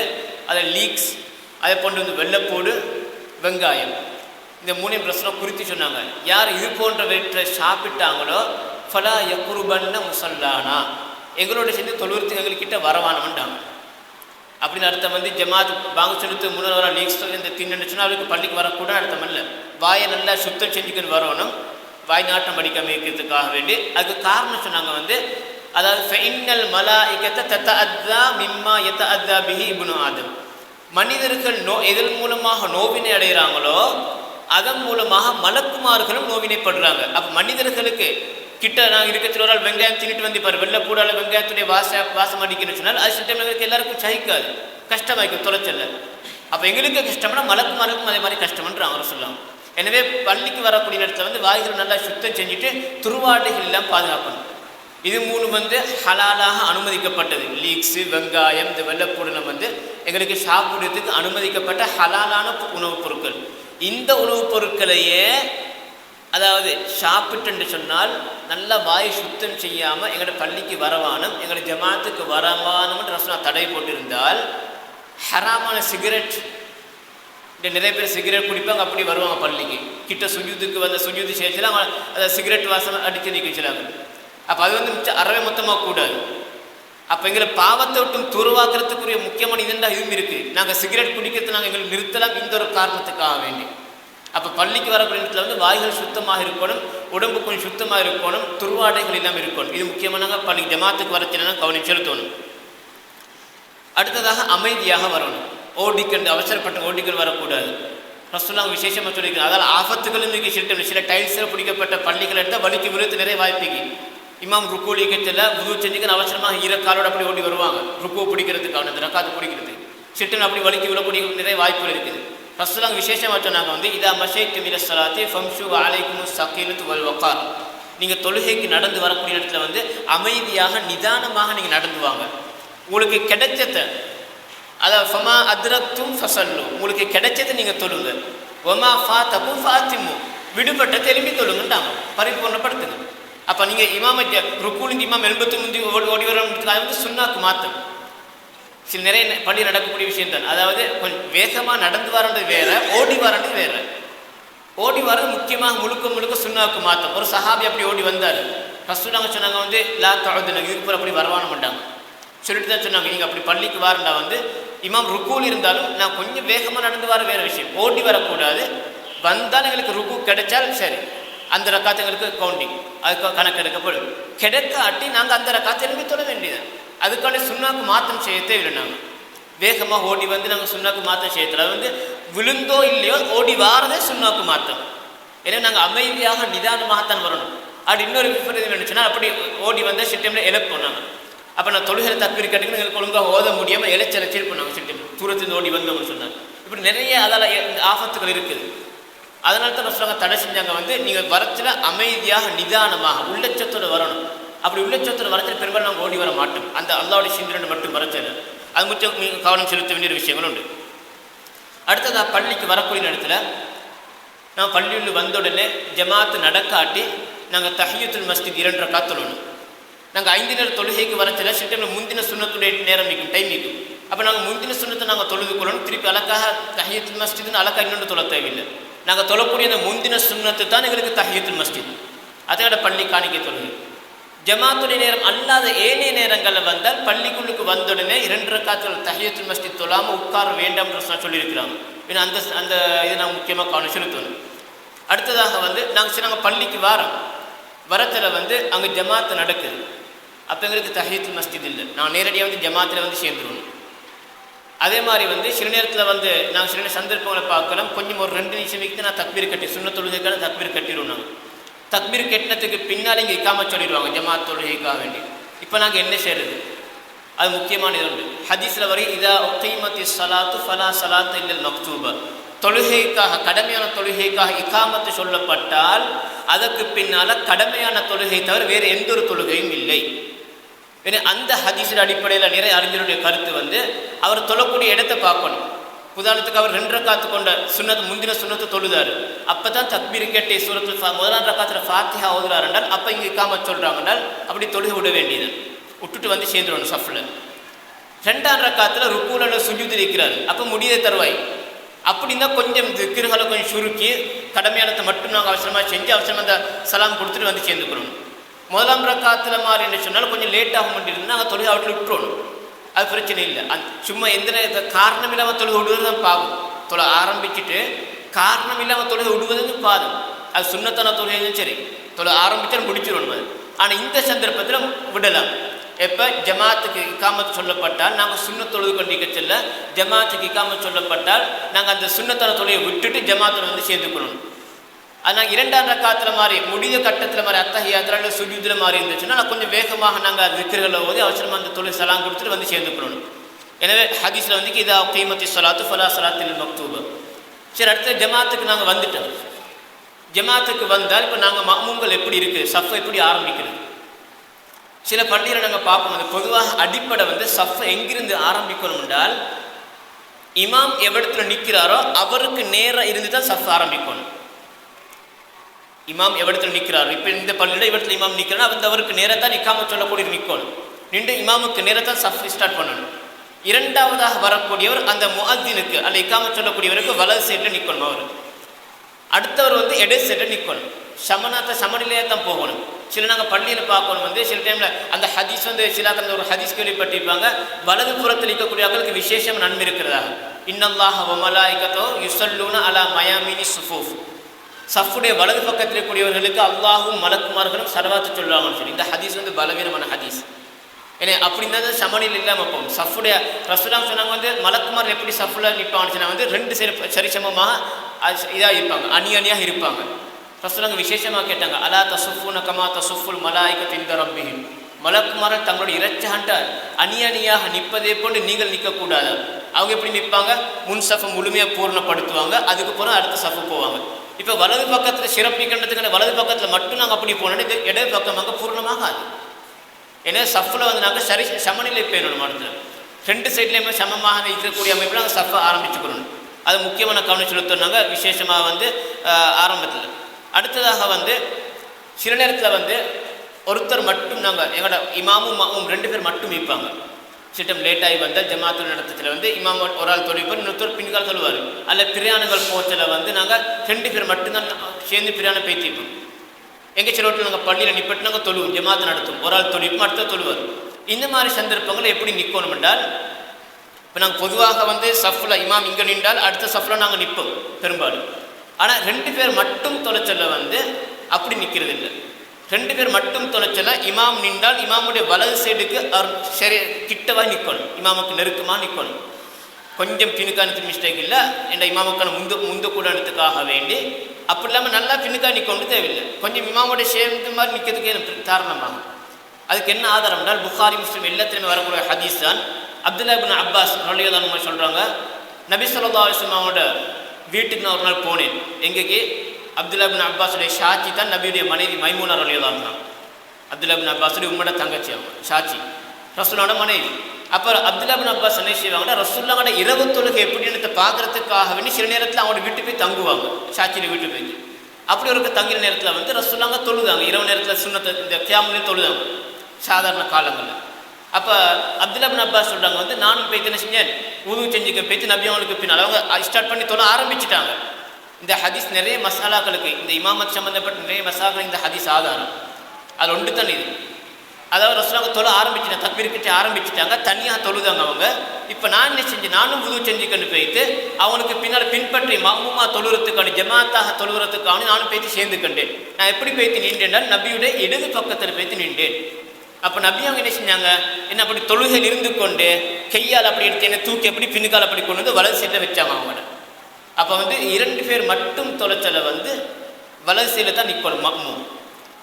அதை லீக்ஸ், அதை கொண்டு வந்து வெள்ளைப்பூடு, வெங்காயம், இந்த மூணையும் பிரச்சனை குறித்து சொன்னாங்க. யார் இது போன்ற வீட்டை சாப்பிட்டாங்களோ ஃபலா யக்குருபன்ன முசல்லானா, எங்களோட சேர்ந்து தொழுவத்துக்கு எங்கள்கிட்ட வரவானவன்டாங்க. அப்படின்னு அர்த்தம் வந்து ஜமாத் வாங்க சொல்லிட்டு முன்னர் வர லீக்ஸ் இந்த தின்னு சொன்னால் அவருக்கு பள்ளிக்கு வரக்கூட அர்த்தம் இல்லை. வாயை நல்லா சுத்தம் செஞ்சுக்கின்னு வரணும், வாய் நாட்டம் படிக்காமல் இருக்கிறதுக்காக வேண்டி. அதுக்கு காரணம் சொன்னாங்க வந்து அதாவது ஃபைனல் மலாயிகத்தை தத்த அத்தா மிம்மா எத்த அத்தா பிஹி இப்னு ஆதம், மனிதர்கள் எதன் மூலமாக நோவினை அடைகிறாங்களோ அதன் மூலமாக மலக்குமார்களும் நோவினைப்படுறாங்க. அப்போ மனிதர்களுக்கு கிட்ட நாங்கள் இருக்கிற ஒரு ஆள் வெங்காயம் தின்னுட்டு வந்து பாரு, வெள்ளைப்பூடால வெங்காயத்துடைய வாசம் அடிக்கணும்னு சொன்னால் அது சில டைம் எல்லாருக்கும் சகிக்காது, கஷ்டமாயிக்கும் தொலைச்சல்ல. அப்போ எங்களுக்கு கஷ்டம்னா மலக்குமாருக்கும் அதே மாதிரி கஷ்டம்ன்றாங்க சொல்லுவாங்க. எனவே பள்ளிக்கு வரக்கூடிய இடத்துல வந்து வாய்கள் நல்லா சுத்தம் செஞ்சுட்டு துருவாடைகள் எல்லாம் பாதுகாக்கணும். இது மூணு வந்து ஹலாலாக அனுமதிக்கப்பட்டது. லீக்ஸு, வெங்காயம், இந்த வெள்ளைப்பூடலம் வந்து எங்களுக்கு சாப்பிடுறதுக்கு அனுமதிக்கப்பட்ட ஹலாலான உணவுப் பொருட்கள். இந்த உணவுப் பொருட்களையே அதாவது சாப்பிட்டுன்னு சொன்னால் நல்லா வாய் சுத்தம் செய்யாமல் எங்களோட பள்ளிக்கு வரவானம், எங்களோட ஜமாத்துக்கு வரவானம்னு ரசனா தடை போட்டிருந்தால் ஹராமான சிகரெட், நிறைய பேர் சிகரெட் குடிப்பாங்க, அப்படி வருவாங்க பள்ளிக்கு கிட்ட சுஜூதுக்கு வந்து சுஜூது சேர்த்துல அவங்க அதை சிகரெட் வாசம் அடித்து நிற்கிறாங்க. அப்போ அது வந்து மிச்சம் அறவே மொத்தமாக கூடாது. அப்போ எங்களை பாவத்தை விட்டும் துருவாக்குறதுக்குரிய முக்கியமான இதுண்டா இதுவும் இருக்குது. நாங்கள் சிகரெட் குடிக்கிறது நாங்கள் எங்களுக்கு நிறுத்தலாம் இந்த ஒரு காரணத்துக்காக வேண்டி. அப்போ பள்ளிக்கு வரக்கூடிய இடத்துல வந்து வாய்கள் சுத்தமாக இருக்கணும், உடம்பு கொஞ்சம் சுத்தமாக இருக்கணும், துருவாடைகள் எல்லாம் இருக்கணும். இது முக்கியமாக நாங்கள் பள்ளிக்கு ஜமாத்துக்கு வரச்சுன்னா கவனம் செலுத்தணும். அடுத்ததாக அமைதியாக வரணும். ஓடிக்கண்டு அவசரப்பட்டு ஓடிக்கண்டு வரக்கூடாது. ரசூலுல்லாஹ் விசேஷமாக சொல்லியிருக்காங்க. அதால் ஆபத்துகளும் இங்கே சில டைல்ஸில் பிடிக்கப்பட்ட பள்ளிகள் எடுத்தால் வலிக்கு விழுத்து நிறைய வாய்ப்புக்கு. இமாம் ருக்கூலிக்கத்தில் உது செஞ்சுக்கிற அவசரமாக ஈரக்காலோடு அப்படி ஓடி வருவாங்க ருக்கு பிடிக்கிறதுக்கான இந்த ரக்காத்து பிடிக்கிறதுக்கு. சிட்டன் அப்படி வலிக்கு விழக்கூடிய நிறைய வாய்ப்புகள் இருக்குது. ரசூலுல்லாஹ் விசேஷமாக சொன்னாங்க வந்து இதா மஷைத்து மின ஸலாத்தி ஃபம்ஷு அலைக்கும் ஸகீனத்து வல் வகார், நீங்கள் தொழுகைக்கு நடந்து வரக்கூடிய இடத்துல வந்து அமைதியாக நிதானமாக நீங்கள் நடந்து வாங்க. உங்களுக்கு கிடைச்சதை அதாவது ஃபமா அத்ரக்தும் ஃபஸல்லு, உங்களுக்கு கிடைச்சதை நீங்கள் தொழுங்க. ஒமா ஃபாத்தகும் ஃபாத்திமு, விடுபட்ட திரும்பி தொழுங்கன்றாங்க, பரிபூர்ணப்படுத்துங்க. அப்போ நீங்கள் இமாம ருக்கூலிங்க இமாம் எலும்பத்து முந்தி ஓடி வரணுன்றதுக்கு அது வந்து சுன்னாக்கு மாற்றம். சில நிறைய பள்ளி நடக்கக்கூடிய விஷயம் தான். அதாவது கொஞ்சம் வேகமாக நடந்து வரது வேற, ஓடி வரது வேற. ஓடி வரது முக்கியமாக முழுக்க சுன்னாக்கு மாற்றம். ஒரு சஹாபி அப்படி ஓடி வந்தார். ரசூலுல்லாஹ் சொன்னாங்க வந்து லா தஅதுன, இதுக்கு அப்படி வரவான மாட்டாங்க சொல்லிட்டு தான் சொன்னாங்க. நீங்கள் அப்படி பள்ளிக்கு வரண்டா வந்து இமாம் ருக்கூல் இருந்தாலும் நான் கொஞ்சம் வேகமாக நடந்து வர வேறு விஷயம், ஓடி வரக்கூடாது. வந்தால் எங்களுக்கு ருக்கு கிடைச்சால் சரி, அந்த ரக்காத்து எங்களுக்கு கவுண்டிங் அதுக்கு கணக்கு எடுக்கப்படும். கிடைக்காட்டி நாங்கள் அந்த ரக்காத்து எழுப்பி தொட வேண்டியது. அதுக்கான சுண்ணாக்கு மாற்றம் செய்ய தேவையில்லை. நாங்கள் வேகமாக ஓடி வந்து நாங்கள் சுண்ணாக்கு மாற்றம் செய்யத்தில் அது வந்து விழுந்தோ இல்லையோ ஓடி வாரதே சுண்ணாக்கு மாற்றம். ஏன்னா நாங்கள் அமைதியாக நிதானமாகத்தான் வரணும். அது இன்னொரு விபரீதம் நினைச்சுன்னா அப்படி ஓடி வந்தால் சிட்டமில் இழப்போம். நாங்கள் அப்போ நான் தொழுகிற தப்பீர் கட்டுக்கு எங்களுக்கு ஒழுங்காக ஓத முடியாமல் இழைச்சரிச்சிருப்போம். நாங்கள் சிட்டம் தூரத்தில் ஓடி வந்தோம்னு சொன்னாங்க. இப்படி நிறைய அதால் ஆபத்துகள் இருக்குது. அதனால தான் ரசூலுல்லாஹ் தடை செஞ்சாங்க வந்து நீங்கள் வரத்தில் அமைதியாக நிதானமாக உள்ளச்சத்தோடு வரணும். அப்படி உள்ளச்சத்தோடு வரத்தில் பெரும்பாலும் நாங்கள் ஓடி வர மாட்டோம். அந்த அல்லாஹ்வுடைய சிந்தனை மட்டும் வரச்சல அது முக்கியம் கவனம் செலுத்த வேண்டிய விஷயங்கள் உண்டு. அடுத்ததாக பள்ளிக்கு வரக்கூடிய இடத்துல நான் பள்ளியில் வந்த உடனே ஜமாத்து நடக்காட்டி நாங்கள் தஹியத்துல் மஸ்ஜித் 2 ரக்காத் தொழணும். நாங்கள் 5 நேர தொழுகைக்கு வரச்சில சில டைமில் முந்தின சுன்னத்துடைய நேரம் இருக்கும், டைம் இருக்கும். அப்போ நாங்கள் முந்தின சுன்னத்தை நாங்கள் தொழுது கொள்ளணும். திருப்பி அழகாக தஹியத்துல் மஸ்ஜித்னு அழகாக இன்னொன்று தொழ தேவையில்லை. நாங்கள் தொழக்கூடிய அந்த முந்தின சுன்னத்து தான் எங்களுக்கு தஹியத்துல் மஸ்ஜித், அதோட பள்ளி காணிக்கை தொழுகை. ஜமாத்துடைய நேரம் அல்லாத ஏனைய நேரங்களில் வந்தால் பள்ளிக்குள்ளுக்கு வந்தவுடனே 2 ரக்காத்துகள் தஹியத்துல் மஸ்ஜித் தொழாமல் உட்கார வேண்டாம் சொல்லியிருக்கிறாங்க. ஏன்னா அந்த இதை நாங்கள் முக்கியமாக கவனம் செலுத்தணும். அடுத்ததாக வந்து நாங்கள் பள்ளிக்கு வரத்தில் வந்து அங்கே ஜமாத்து நடக்குது. அப்போ எங்களுக்கு தஹியத்துல் மஸ்ஜித் இல்லை, நான் நேரடியாக வந்து ஜமாத்தில் வந்து சேர்ந்துருவோம். அதே மாதிரி வந்து சில நேரத்தில் வந்து நாங்கள் சில சந்தர்ப்பங்களை பார்க்கலாம், கொஞ்சம் ஒரு 2 நிமிஷம் வைத்து நான் தக்பீர் கட்டி சுன்ன தொழுகைக்கான தக்பீர் கட்டிடுவோம். நாங்கள் தக்பீர் கட்டினத்துக்கு பின்னால் இங்கே இக்காம சொல்லிடுவாங்க ஜமாத் தொழுகைக்காக வேண்டி. இப்போ நாங்கள் என்ன செய்கிறது? அது முக்கியமான இது உண்டு. ஹதீஸில் வரை இதா உக்கீமத்தி ஸலாத்து ஃபலா ஸலாத்த இல்லல் மக்தூபா, தொழுகைக்காக கடமையான தொழுகைக்காக இக்காமத்து சொல்லப்பட்டால் அதற்கு பின்னால் கடமையான தொழுகை தவிர வேறு எந்த ஒரு தொழுகையும் இல்லை. ஏன்னா அந்த ஹதீஸின் அடிப்படையில் நிறைய அறிஞருடைய கருத்து வந்து அவர் தொழக்கூடிய இடத்தை பார்க்கணும். உதாரணத்துக்கு அவர் 2 ரக்காத்து கொண்ட சுன்னத்து முந்தின சுன்னத்து தொழுதாரு, அப்போ தான் தக்பீர் கேட்டே சூரத்து முதலாம் ரக்காத்தில் ஃபாத்திஹா ஓதுறாரு என்றால் அப்போ இங்கே இக்காமத் சொல்கிறாங்க என்றால் அப்படி தொழுக விட வேண்டியது, விட்டுட்டு வந்து சேர்ந்துடணும் சஃபில். 2ஆம் ரக்காத்தில் ருக்கூல சுஜூதில் இருக்கிறார், அப்போ முடிய தருவாய். அப்படின்னா கொஞ்சம் திக்ருகளை கொஞ்சம் சுருக்கி கடமையானத்தை மட்டும் நாங்கள் அவசரமாக செஞ்சு அவசரமாக அந்த சலாம் கொடுத்துட்டு வந்து சேர்ந்துக்கிறோம். முதலாம் ரக்காத்தில் மாதிரி என்ன சொன்னாலும் கொஞ்சம் லேட்டாக முடியிருந்தால் நாங்கள் தொழுகை அவற்றில் விட்டுறணும், அது பிரச்சனை இல்லை. சும்மா எந்த காரணம் இல்லாமல் தொழுகை விடுவது தான் பாவம். தொலை ஆரம்பிச்சுட்டு காரணம் இல்லாமல் தொழுகை விடுவது பாதம், அது சுன்னத்தான தொழுகையும் சரி, தொலை ஆரம்பித்தா முடிச்சிடணும் அது. ஆனால் இந்த சந்தர்ப்பத்தில் விடலாம். எப்போ ஜமாத்துக்கு இக்காமத் சொல்லப்பட்டால் நாங்கள் சுன்னத் தொழுது கொண்டிருக்க செல்ல, ஜமாத்துக்கு இக்காமத் சொல்லப்பட்டால் நாங்கள் அந்த சுன்னத்தான தொழுகையை விட்டுட்டு ஜமாத்தில் வந்து சேர்ந்துக்கணும். அதனால் 2ஆம் ரக்காத்தில் மாதிரி முடிய கட்டத்தில் மாதிரி அத்தஹியாத்தில் சுஜூதில் மாதிரி இருந்துச்சுன்னா கொஞ்சம் வேகமாக நாங்கள் திக்ருகளை ஓதி அவசரமாக அந்த தொழில் சலாம் கொடுத்துட்டு வந்து சேர்ந்துக்கணும். எனவே ஹதீஸில் வந்து இதா கீமத்தி ஸலாத்து ஃபலா ஸலாத்தில் மக்தூபா. சரி, அடுத்த ஜமாத்துக்கு நாங்கள் வந்துட்டோம். ஜமாத்துக்கு வந்தால் இப்போ நாங்கள் மஅ்மூம்கள் எப்படி இருக்குது, சஃப் எப்படி ஆரம்பிக்கிறது? சில பள்ளியில் நாங்கள் பார்ப்போம், அது பொதுவாக அடிப்படை வந்து சஃப் எங்கிருந்து ஆரம்பிக்கணும் என்றால் இமாம் எவ்விடத்தில் நிற்கிறாரோ அவருக்கு நேராக இருந்து தான் சஃப் ஆரம்பிக்கணும். இமாம் எவ்விடத்தில் நிற்கிறாரோ, இப்போ இந்த பள்ளியில் இவ்விடத்தில் இமாம் நிற்கிறாரோ அந்த அவருக்கு நேராக தான் இக்காமத் சொல்லக்கூடிய நிற்கணும். நின்று இமாமுக்கு நேராக தான் சஃப் ஸ்டார்ட் பண்ணணும். 2ஆவதாக வரக்கூடியவர் அந்த முஅத்தினுக்கு அல்ல இக்காமத் சொல்லக்கூடியவருக்கு வலது சைடில் நிற்கணும். அவர் அடுத்தவர் வந்து இடது சைடில் நிற்கணும். சமநிலையாக தான் போகணும். சில நாங்கள் பள்ளியில் பார்க்கணும் வந்து சில டைமில் அந்த ஹதீஸ் வந்து சில ஒரு ஹதீஸ் கேள்விப்பட்டிருப்பாங்க, வலது புறத்தில் இருக்கக்கூடியவர்களுக்கு விசேஷம் நன்மை இருக்கிறதா, இன்னல்லாஹ வ மலாயிகத்தோ யுஸல்லூன அலா மயாமினி சுஃபூஃப், சஃபுடைய வலது பக்கத்தில் இருக்கக்கூடியவர்களுக்கு அல்லாஹும் மலக்குமார்களும் சலவாத்து சொல்லுவாங்கன்னு சொல்லி இந்த ஹதீஸ் வந்து பலவீனமான ஹதீஸ். ஏன்னா அப்படின்னா சமநிலை இல்லாமல் போகும். சஃபுடைய ரசூலுல்லாஹ் சொன்னாங்க வந்து மலக்குமார் எப்படி சஃபுல நிற்பாங்கன்னு சொன்னால் வந்து 2 சரிசமமாக இதாக இருப்பாங்க, அணியாக இருப்பாங்க. ரசூலுல்லாஹ் விசேஷமாக கேட்டாங்க, அலா தசுஃபுன கமா தசுஃபுல் மலாயிகத்து இன்த ரப்பிஹிம், மலக்குமார்கள் தங்களுடைய இறைச்சாண்ட அணியாக நிற்பதே போன்று நீங்கள் நிற்கக்கூடாது. அவங்க எப்படி நிற்பாங்க, முன் சஃபை முழுமையாக பூர்ணப்படுத்துவாங்க, அதுக்கப்புறம் அடுத்த சஃபு போவாங்க. இப்போ வலது பக்கத்தில் சிறப்பிக்கின்றதுக்கான வலது பக்கத்தில் மட்டும் நாங்கள் அப்படி போனோன்னா இது இடது பக்கமாக பூர்ணமாகாது. ஏன்னா சஃபில் வந்து நாங்கள் சமநிலை பேணணும். அடுத்து 2 சைட்லேயுமே சமமாக இருக்கக்கூடிய அமைப்பில் நாங்கள் சஃபை ஆரம்பிச்சுக்கணும். அது முக்கியமான கவனம் செலுத்தினாங்க விசேஷமாக வந்து ஆரம்பத்தில். அடுத்ததாக வந்து சில நேரத்தில் வந்து ஒருத்தர் மட்டும் நாங்கள் எங்களோட இமாமும் 2 பேர் மட்டும் இருப்பாங்க. சிட்டம் லேட்டாகி வந்தால் ஜமாத்து நடத்தத்தில் வந்து இமாம் ஒரு ஆள் தொழில்பார், இன்னொருத்தர் பின்கால் சொல்லுவார். அல்ல பிரியாணங்கள் போச்சல வந்து நாங்கள் 2 பேர் மட்டும்தான் சேர்ந்து பிரியாணம் பேத்திப்போம். எங்கள் சில வீட்டில் நாங்கள் பள்ளியில் நிப்பட்டு நாங்கள் தொழுவோம், ஜமாத்து நடத்தும், ஒரு ஆள் தொழில்ப்போம், அடுத்த தொழுவார். இந்த மாதிரி சந்தர்ப்பங்களை எப்படி நிற்கணும் என்றால், இப்போ நாங்கள் பொதுவாக வந்து சஃபில் இமாம் இங்கே நின்றால் அடுத்த சஃபில் நாங்கள் நிற்போம் பெரும்பாலும். ஆனால் 2 பேர் மட்டும் தொலைச்சல வந்து அப்படி நிற்கிறது இல்லை. 2 பேர் மட்டும் தொலைச்சல இமாம் நின்றால் இமாமுடைய வலது சைடுக்கு சரி கிட்டவாக நிற்கணும், இமாமுக்கு நெருக்கமாக நிற்கணும். கொஞ்சம் பின்னுக்கானத்து மிஸ்டேக் இல்லை, என்ற இமாமுக்கான முந்த கூடத்துக்காக வேண்டி அப்படி இல்லாமல் நல்லா பின்னுக்காக நிற்கொண்டு தேவையில்லை, கொஞ்சம் இமாமுடைய சேர்ந்து மாதிரி நிற்கிறதுக்கு காரணமாகும். அதுக்கு என்ன ஆதாரம் என்றால் புகாரி முஸ்லிம் எல்லாத்திலுமே வரக்கூடிய ஹதீஸ் தான். அப்துல்லா இப்னு அப்பாஸ் ரலியல்லாஹு சொல்கிறாங்க, நபி ஸல்லல்லாஹு அலைஹி வஸல்லமோட வீட்டுக்கு நான் ஒரு நாள் போனேன். எங்கேக்கு? அப்துல்லா இப்னு அப்பாஸுடைய ஷாச்சி தான் நபியுடைய மனைவி மைமூனா ரலியல்லாஹு அன்ஹா. அப்துல்லா இப்னு அப்பாஸுடைய உம்மோட தங்கச்சி அவங்க ஷாச்சி, ரசூலோட மனைவி. அப்போ அப்துல்லா இப்னு அப்பாஸ் என்ன செய்வாங்கன்னா, ரசூலுல்லாஹோட இரவு தொழுகை எப்படின்னு பார்க்கறதுக்காக வேண்டி சில நேரத்தில் அவங்களோட வீட்டுக்கு போய் தங்குவாங்க, ஷாச்சியில் வீட்டு போய். அப்படி ஒரு தங்குற நேரத்தில் வந்து ரசூலுல்லாஹ் தொழுதாங்க, இரவு நேரத்தில் சுன்னத்தை இந்த கியாமுலையும் தொழுதாங்க சாதாரண காலங்களில். அப்போ அப்துல்லா இப்னு அப்பாஸ் சொல்கிறாங்க வந்து, நானும் போய்த்து என்ன செஞ்சேன், உது செஞ்சுக்க போய்த்து நபி அவங்களுக்கு பின்னால் அவங்க ஸ்டார்ட் பண்ணி தொழ ஆரம்பிச்சுட்டாங்க. இந்த ஹதீஸ் நிறைய மசாலாக்களுக்கு, இந்த இமாமத் சம்மந்தப்பட்ட நிறைய மசாலாக்கள் இந்த ஹதீஸ் ஆதாரம். அது ஒன்று தான் இது. அதாவது ரசூலுல்லாஹ் தொழ ஆரம்பிச்சுட்டாங்க, தக்பீர் கிட்ட ஆரம்பிச்சுட்டாங்க, தனியாக தொழுதாங்க அவங்க. இப்போ நான் என்ன செஞ்சேன், நானும் உது செஞ்சுக்கன்னு போய்த்து அவனுக்கு பின்னால் பின்பற்றி மஹ்மூமா தொழுறதுக்கான ஜமாத்தாக தொழுகிறதுக்கான நானும் போய்த்து சேர்ந்து கண்டேன். நான் எப்படி போய்த்து நின்றேன்னால் நபியுடைய இடது பக்கத்தில் போய்த்து நின்றேன். அப்போ நபி அவங்க என்ன செஞ்சாங்க, என்ன அப்படி தொழுகையில் இருந்து கொண்டு கையால் அப்படி எடுத்து என்ன தூக்கி அப்படி பின்னுக்கால் அப்படி கொண்டு வந்து வலது சைடில் வச்சாங்க அவங்கள. அப்போ வந்து 2 பேர் மட்டும் தொலைச்சலை வந்து வலது சைடில் தான் நிற்கணும். மஹ்மூம்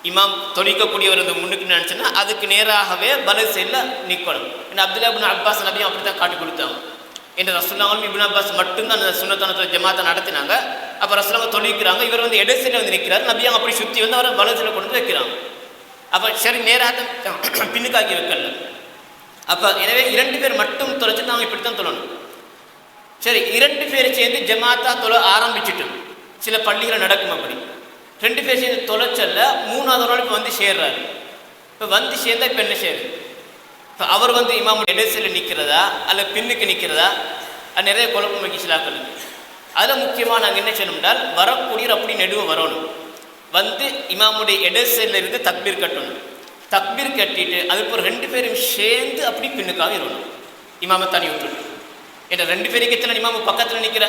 இமாம் தொழிக்கக்கூடியவர் வந்து முன்னுக்கு நினச்சுன்னா அதுக்கு நேராகவே வலது சைடில் நிற்கணும். ஏன்னா அப்துல்லா இப்னு அப்பாஸ் நபியும் அப்படி தான் காட்டி கொடுத்தாங்க. என்ற ரசூலுல்லாஹ் இப்னு அப்பாஸ் மட்டும்தான் அந்த சுன்னத்தான ஜமாத்தை நடத்தினாங்க. அப்போ ரசூலுல்லாஹ் தொழிக்கிறாங்க, இவர் வந்து இடது சைடில் வந்து நிற்கிறார், நபியும் அப்படி சுற்றி வந்து அவரை வலது சைடில் கொண்டு வந்து வைக்கிறாங்க. அப்போ சரி நேராக பின்னுக்காக்கி வைக்கல. அப்போ எனவே 2 பேர் மட்டும் தொலைச்சு நாங்கள் இப்படி தான் தொழணும். சரி, 2 பேர் சேர்ந்து ஜமாத்தா தொலை ஆரம்பிச்சுட்டு சில பள்ளிகளை நடக்கும். அப்படி 2 பேர் சேர்ந்து தொலைச்சல்ல 3வது நாள் இப்போ வந்து சேர்றாரு. இப்போ வந்து சேர்ந்தா இப்போ என்ன செய்யுது? இப்போ அவர் வந்து இமாம் இடைசில் நிற்கிறதா அல்ல பின்னுக்கு நிற்கிறதா? அது நிறைய குழப்பம் வைக்கலாக்கள். அதில் முக்கியமாக நாங்கள் என்ன செய்யணும்னால், வரக்கூடியவர் அப்படி நெடுவ வரணும். வந்து இமாமுடைய இடைசில் இருந்து தக்பீர் கட்டணும். தக்பீர் கட்டிட்டு அதுக்கு 2 பேரும் சேர்ந்து அப்படி பின்னுக்காக இருக்கணும். இமாமை தனி விட்டுட்டு ஏன்னா 2 பேருக்கு எத்தனை இமாமு பக்கத்தில் நிற்கிற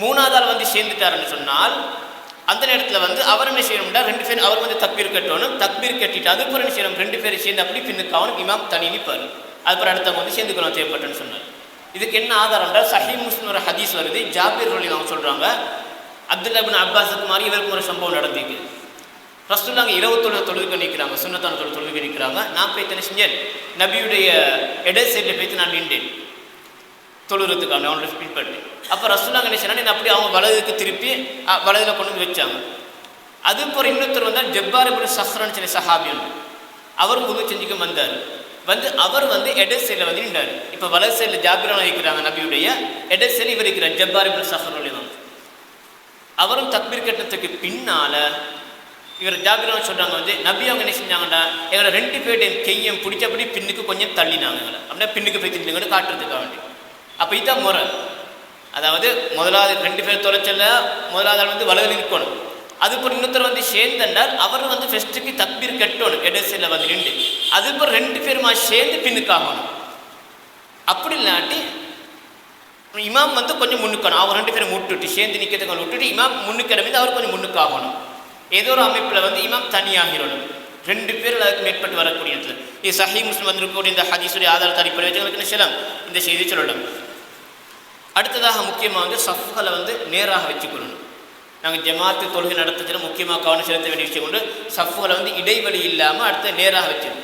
3வது ஆள் வந்து சேர்ந்துட்டாருன்னு சொன்னால் அந்த நேரத்தில் வந்து அவர் என்ன செய்யணும்னா 2 பேர் அவர் வந்து தக்பீர் கட்டணும். தக்பீர் கட்டிட்டு அதுக்கு என்ன செய்யணும், 2 பேரும் சேர்ந்து அப்படி பின்னுக்காகணும். இமாம் தனி நிற்பார். அதுக்கப்புறம் அடுத்தவங்க வந்து சேர்ந்துக்கணும் தேவைப்பட்டேன்னு சொன்னார். இதுக்கு என்ன ஆதாரம்னா, சஹீஹ் முஸ்லிம் ஒரு ஹதீஸ் வருது. ஜாபீர் ரலியல்லாஹு அன்ஹு சொல்கிறாங்க, அப்துல்லா இப்னு அப்பாஸுக்கு மாதிரி இவருக்கும் ஒரு சம்பவம் நடந்திருக்கு. ரசூலுல்லாஹ் இரவு தொழுகை நிற்கிறாங்க, சுன்னத்தான தொழுகை நிற்கிறாங்க. நான் போய் என்ன செஞ்சேன், நபியுடைய இடை சைடில் போய்த்து நான் நின்றேன் தொழுகிறதுக்காக அவனோட பின்பற்றி. அப்போ ரசூலுல்லாஹ் என்ன செய்யறாங்க, அப்படி அவங்க வலதுக்கு திருப்பி வலதில் கொண்டு வந்து வச்சாங்க. அதுக்கு ஒரு இன்னொருத்தர் வந்தால் ஜப்பார் இப்னு சஹ்ரான்னு சொல்லி சஹாபி உண்டு. அவரும் உதவி செஞ்சுக்க வந்தார். வந்து அவர் வந்து இடை சைடில் வந்து நின்றார். இப்போ வலது சைடில் ஜாபிரான இருக்கிறாங்க நபியுடைய, இடை சைடில் இவர் இருக்கிறார் ஜப்பார் இப்னு சஹ்ர். அவரும் தக்பீர் கட்டத்துக்கு பின்னால் இவர் ஜாபிரான சொல்கிறாங்க வந்து நபி அவங்க என்ன செஞ்சாங்கன்னா, எங்களை 2 பேர்டையும் கையும் பிடிச்சபடி பின்னுக்கு கொஞ்சம் தள்ளினாங்க. எங்களை அப்படின்னா பின்னுக்கு போய் தின்னு காட்டுறதுக்காக வேண்டி. அப்போ இதுதான் முறை. அதாவது முதலாவது 2 பேர் தொலைச்சல முதலாவது ஆள் வந்து வலது நிற்கணும். அதுக்கு இன்னொருத்தர் வந்து சேர்ந்தால் அவர் வந்து ஃபஸ்ட்டுக்கு தக்பீர் கட்டணும் எடசில் வந்து நின்று. அதுக்கு 2 பேருமா சேர்ந்து பின்னுக்காகணும். அப்படி இல்லாட்டி இமாம் வந்து கொஞ்சம் முன்னுக்கணும். அவர் 2 பேரும் விட்டுட்டு சேர்ந்து நிற்கிறதுக்கு விட்டுட்டு இமாம் முன்னுக்கிடமே அவர் கொஞ்சம் முன்னுக்காகணும். ஏதோ ஒரு அமைப்பில் வந்து இமாம் தனியாகிடணும். 2 பேர் அதுக்கு மேற்பட்டு வரக்கூடியது. இது சஹீஹ் முஸ்லிம் வந்திருக்கக்கூடிய இந்த ஹதீஸுடைய ஆதாரத்தை அடிப்படை வச்சு செல்லம் இந்த செய்தி சொல்லலாம். அடுத்ததாக முக்கியமாக வந்து சஃப்களை வந்து நேராக வச்சுக்கொள்ளணும். நாங்கள் ஜமாத்து தொழுகை நடத்துறதுல முக்கியமாக கவனம் செலுத்த வேண்டிய விஷயம் கொண்டு சஃப்களை வந்து இடைவெளி இல்லாமல் அடுத்து நேராக வச்சிடும்.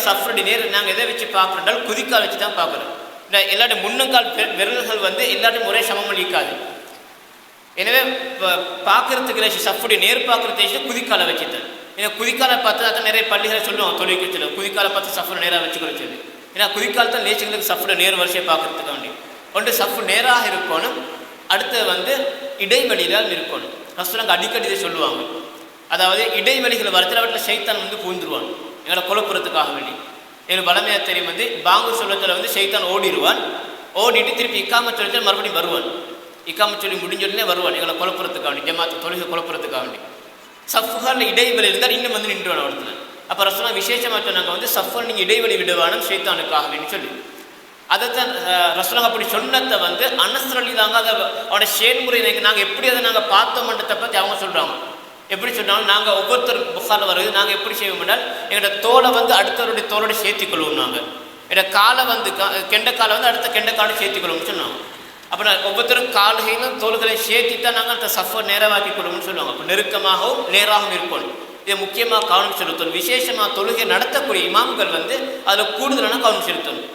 சஃப்ரடி நாங்கள் எதை வச்சு பார்க்குறோம், குதிக்கால் வச்சு தான் பார்க்குறோம். இந்த எல்லாருடைய முன்னங்கால் விரல்கள் வந்து எல்லாருடையும் ஒரே சமம் அளிக்காது. எனவே பார்க்குறதுக்கு சஃப்டி நேர் பார்க்குறது குதிக்காலை வச்சுது. ஏன்னா குதிக்காலை பார்த்து அதான் நிறைய பள்ளிகளை சொல்லுவோம் தொழிற்கட்சியில் குதிக்காலை பார்த்து சஃப்ரை நேராக வச்சு கொடுத்தது. ஏன்னா குதிக்கால் தான் லேச்சுங்களுக்கு சஃப்ரை நேர் வரிசையை பார்க்குறதுக்கு வேண்டி ஒன்று சஃப் நேராக இருக்கணும். அடுத்து வந்து இடைவெளியில் இருக்கணும். ரசூலுல்லாஹ் அடிக்கடி இதை சொல்லுவாங்க. அதாவது இடைவெளிகள் வரத்தில் அவற்றில் ஷைத்தான் வந்து பூந்துருவான் எங்களை குழப்புறதுக்காக வேண்டி. எங்களுக்கு பலமையாக தெரியும் வந்து பாங்கு சொல்லத்தில் வந்து ஷைத்தான் ஓடிடுவான். ஓடிட்டு திருப்பி இக்காம சொல்லத்தில் மறுபடியும் வருவான். இக்காம சொல்லி முடிஞ்ச உடனே வருவான் எங்களை குழப்புறதுக்காக வேண்டி, ஜமாத்து தொழுகை குழப்புறதுக்காக வேண்டி. சஃப்களில் இடைவெளி இருந்தால் இன்னும் வந்து நின்றுவான் இடத்துல. அப்போ ரசூலுல்லாஹ் விசேஷமாக சொன்னாங்க வந்து சஃப்கள் நீங்கள் இடைவெளி விடுவானும் ஷைத்தானுக்காக வேண்டி சொல்லி. அதைத்தான் ரசூலுல்லாஹ் அப்படி சொன்னதை வந்து அனஸ் ரலியல்லாஹு அன்ஹு அதை அவனோட செயல்முறை நாங்கள் எப்படி அதை நாங்கள் பார்த்தோம்ன்றதை பற்றி அவங்க சொல்கிறாங்க. எப்படி சொன்னாலும் நாங்கள் ஒவ்வொருத்தர் புகாரில் வருது நாங்கள் எப்படி செய்வோம்னால் எங்களோட தோலை வந்து அடுத்தவருடைய தோலோடு சேர்த்திக்கொள்வோம். நாங்கள் என்னோட காலை வந்து கெண்ட காலை வந்து அடுத்த கெண்ட காலை சேர்த்திக்கொள்வோம்னு சொன்னாங்க. அப்போ நான் ஒவ்வொருத்தரும் கால்கையிலும் தோள்களை சேர்த்தி தான் நாங்கள் அந்த சஃபை நேரமாக்கி கொள்வோம்னு சொல்லுவாங்க. அப்போ நெருக்கமாகவும் நேராகவும் இருக்கணும். இதை முக்கியமாக கவனம் செலுத்தணும். விசேஷமாக தொழுகை நடத்தக்கூடிய இமாம்கள் வந்து அதில் கூடுதலான கவனம் செலுத்தணும்.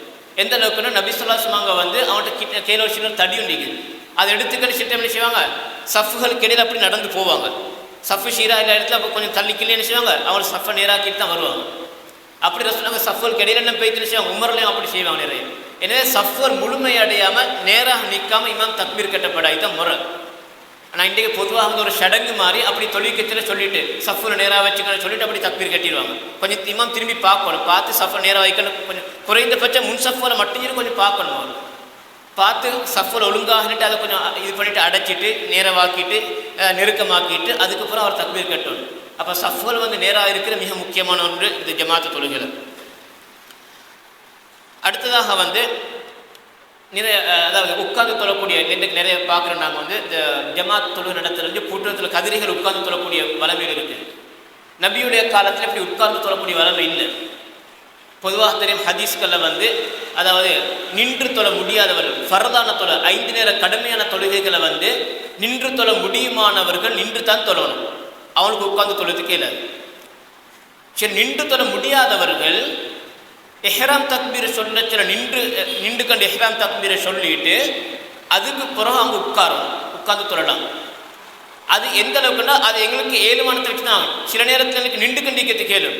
எந்த அளவுக்குன்னா நபி ஸல்லல்லாஹு அலைஹி வஸல்லம் வந்து அவன்கிட்ட கையில் ஒரு சின்ன தடி உண்டிக்குது. அதை எடுத்துக்கிட்டு சிட்ட என்ன செய்வாங்க, சஃப்களுக்கு இடையில் அப்படி நடந்து போவாங்க. சஃபு ஷீரா இல்லை இடத்துல அப்போ கொஞ்சம் தள்ளிக்கிள்ளே என்ன செய்வாங்க, அவங்க சஃபை நேராக்கிட்டு தான் வருவாங்க. அப்படி ரசூலுல்லாஹ் சஃப்களுக்கு இடையில என்ன போய்த்து செய்வாங்க, உமர்லையும் அப்படி செய்வாங்க நிறைய. எனவே சஃபர் முழுமையடையாமல் நேராக நிற்காமல் இமாம் தக்பீர் கட்டப்படாது தான் முறை. ஆனால் இன்றைக்கு பொதுவாக வந்து ஒரு சடங்கு மாதிரி அப்படி தொழிற்கத்தில் சொல்லிட்டு சஃபரை நேராக வச்சுக்கணும் சொல்லிட்டு அப்படி தக்பீர் கட்டிடுவாங்க. கொஞ்சம் இமாம் திரும்பி பார்க்கணும், பார்த்து சஃபர் நேராக வைக்கணும். கொஞ்சம் குறைந்தபட்சம் முன் சஃபரை மட்டும் கொஞ்சம் பார்க்கணும். அவர் பார்த்து சஃபர் ஒழுங்காகிட்டு அதை கொஞ்சம் இது பண்ணிவிட்டு அடைச்சிட்டு நேரவாக்கிட்டு நெருக்கமாக்கிட்டு அதுக்கப்புறம் அவர் தக்பீர் கட்டணும். அப்போ சஃபர் வந்து நேராக இருக்கிற மிக முக்கியமான ஒன்று இந்த ஜமாத்து தொழுகையில். அடுத்ததாக வந்து நிறைய அதாவது உட்கார்ந்து தொழக்கூடிய இன்றைக்கு நிறைய பார்க்குறோம். நாங்கள் வந்து இந்த ஜமாத் தொழுகை நடத்துறது கூட்டத்தில் கதிரிகள் உட்கார்ந்து தொழக்கூடிய வளமையில் இருக்குது. நபியுடைய காலத்தில் இப்படி உட்கார்ந்து தொழக்கூடிய வளமை இல்லை. பொதுவாக தெரியும் ஹதீஸ்களில் வந்து அதாவது நின்று தொழ முடியாதவர்கள் ஃபர்தான தொழ 5 நேர கடுமையான தொழுகைகளை வந்து நின்று தொழ முடியுமானவர்கள் நின்று தான் தொழணும். அவங்களுக்கு உட்கார்ந்து தொழுதுக்கே இல்லை. சரி, நின்று தொழ முடியாதவர்கள் எஹ்ராம் தக்பீரை சொல்ல சில நின்று கண்டு எஹ்ராம் தக்பீரை சொல்லிட்டு அதுக்கு பிறகு அவங்க உட்கார்ந்து தொழலாம். அது எந்த அளவுக்குன்னா அது எங்களுக்கு ஏழுமானத்தை வச்சு தான். சில நேரத்தில் எனக்கு நின்று கண்டிக்கிறது கேளும்,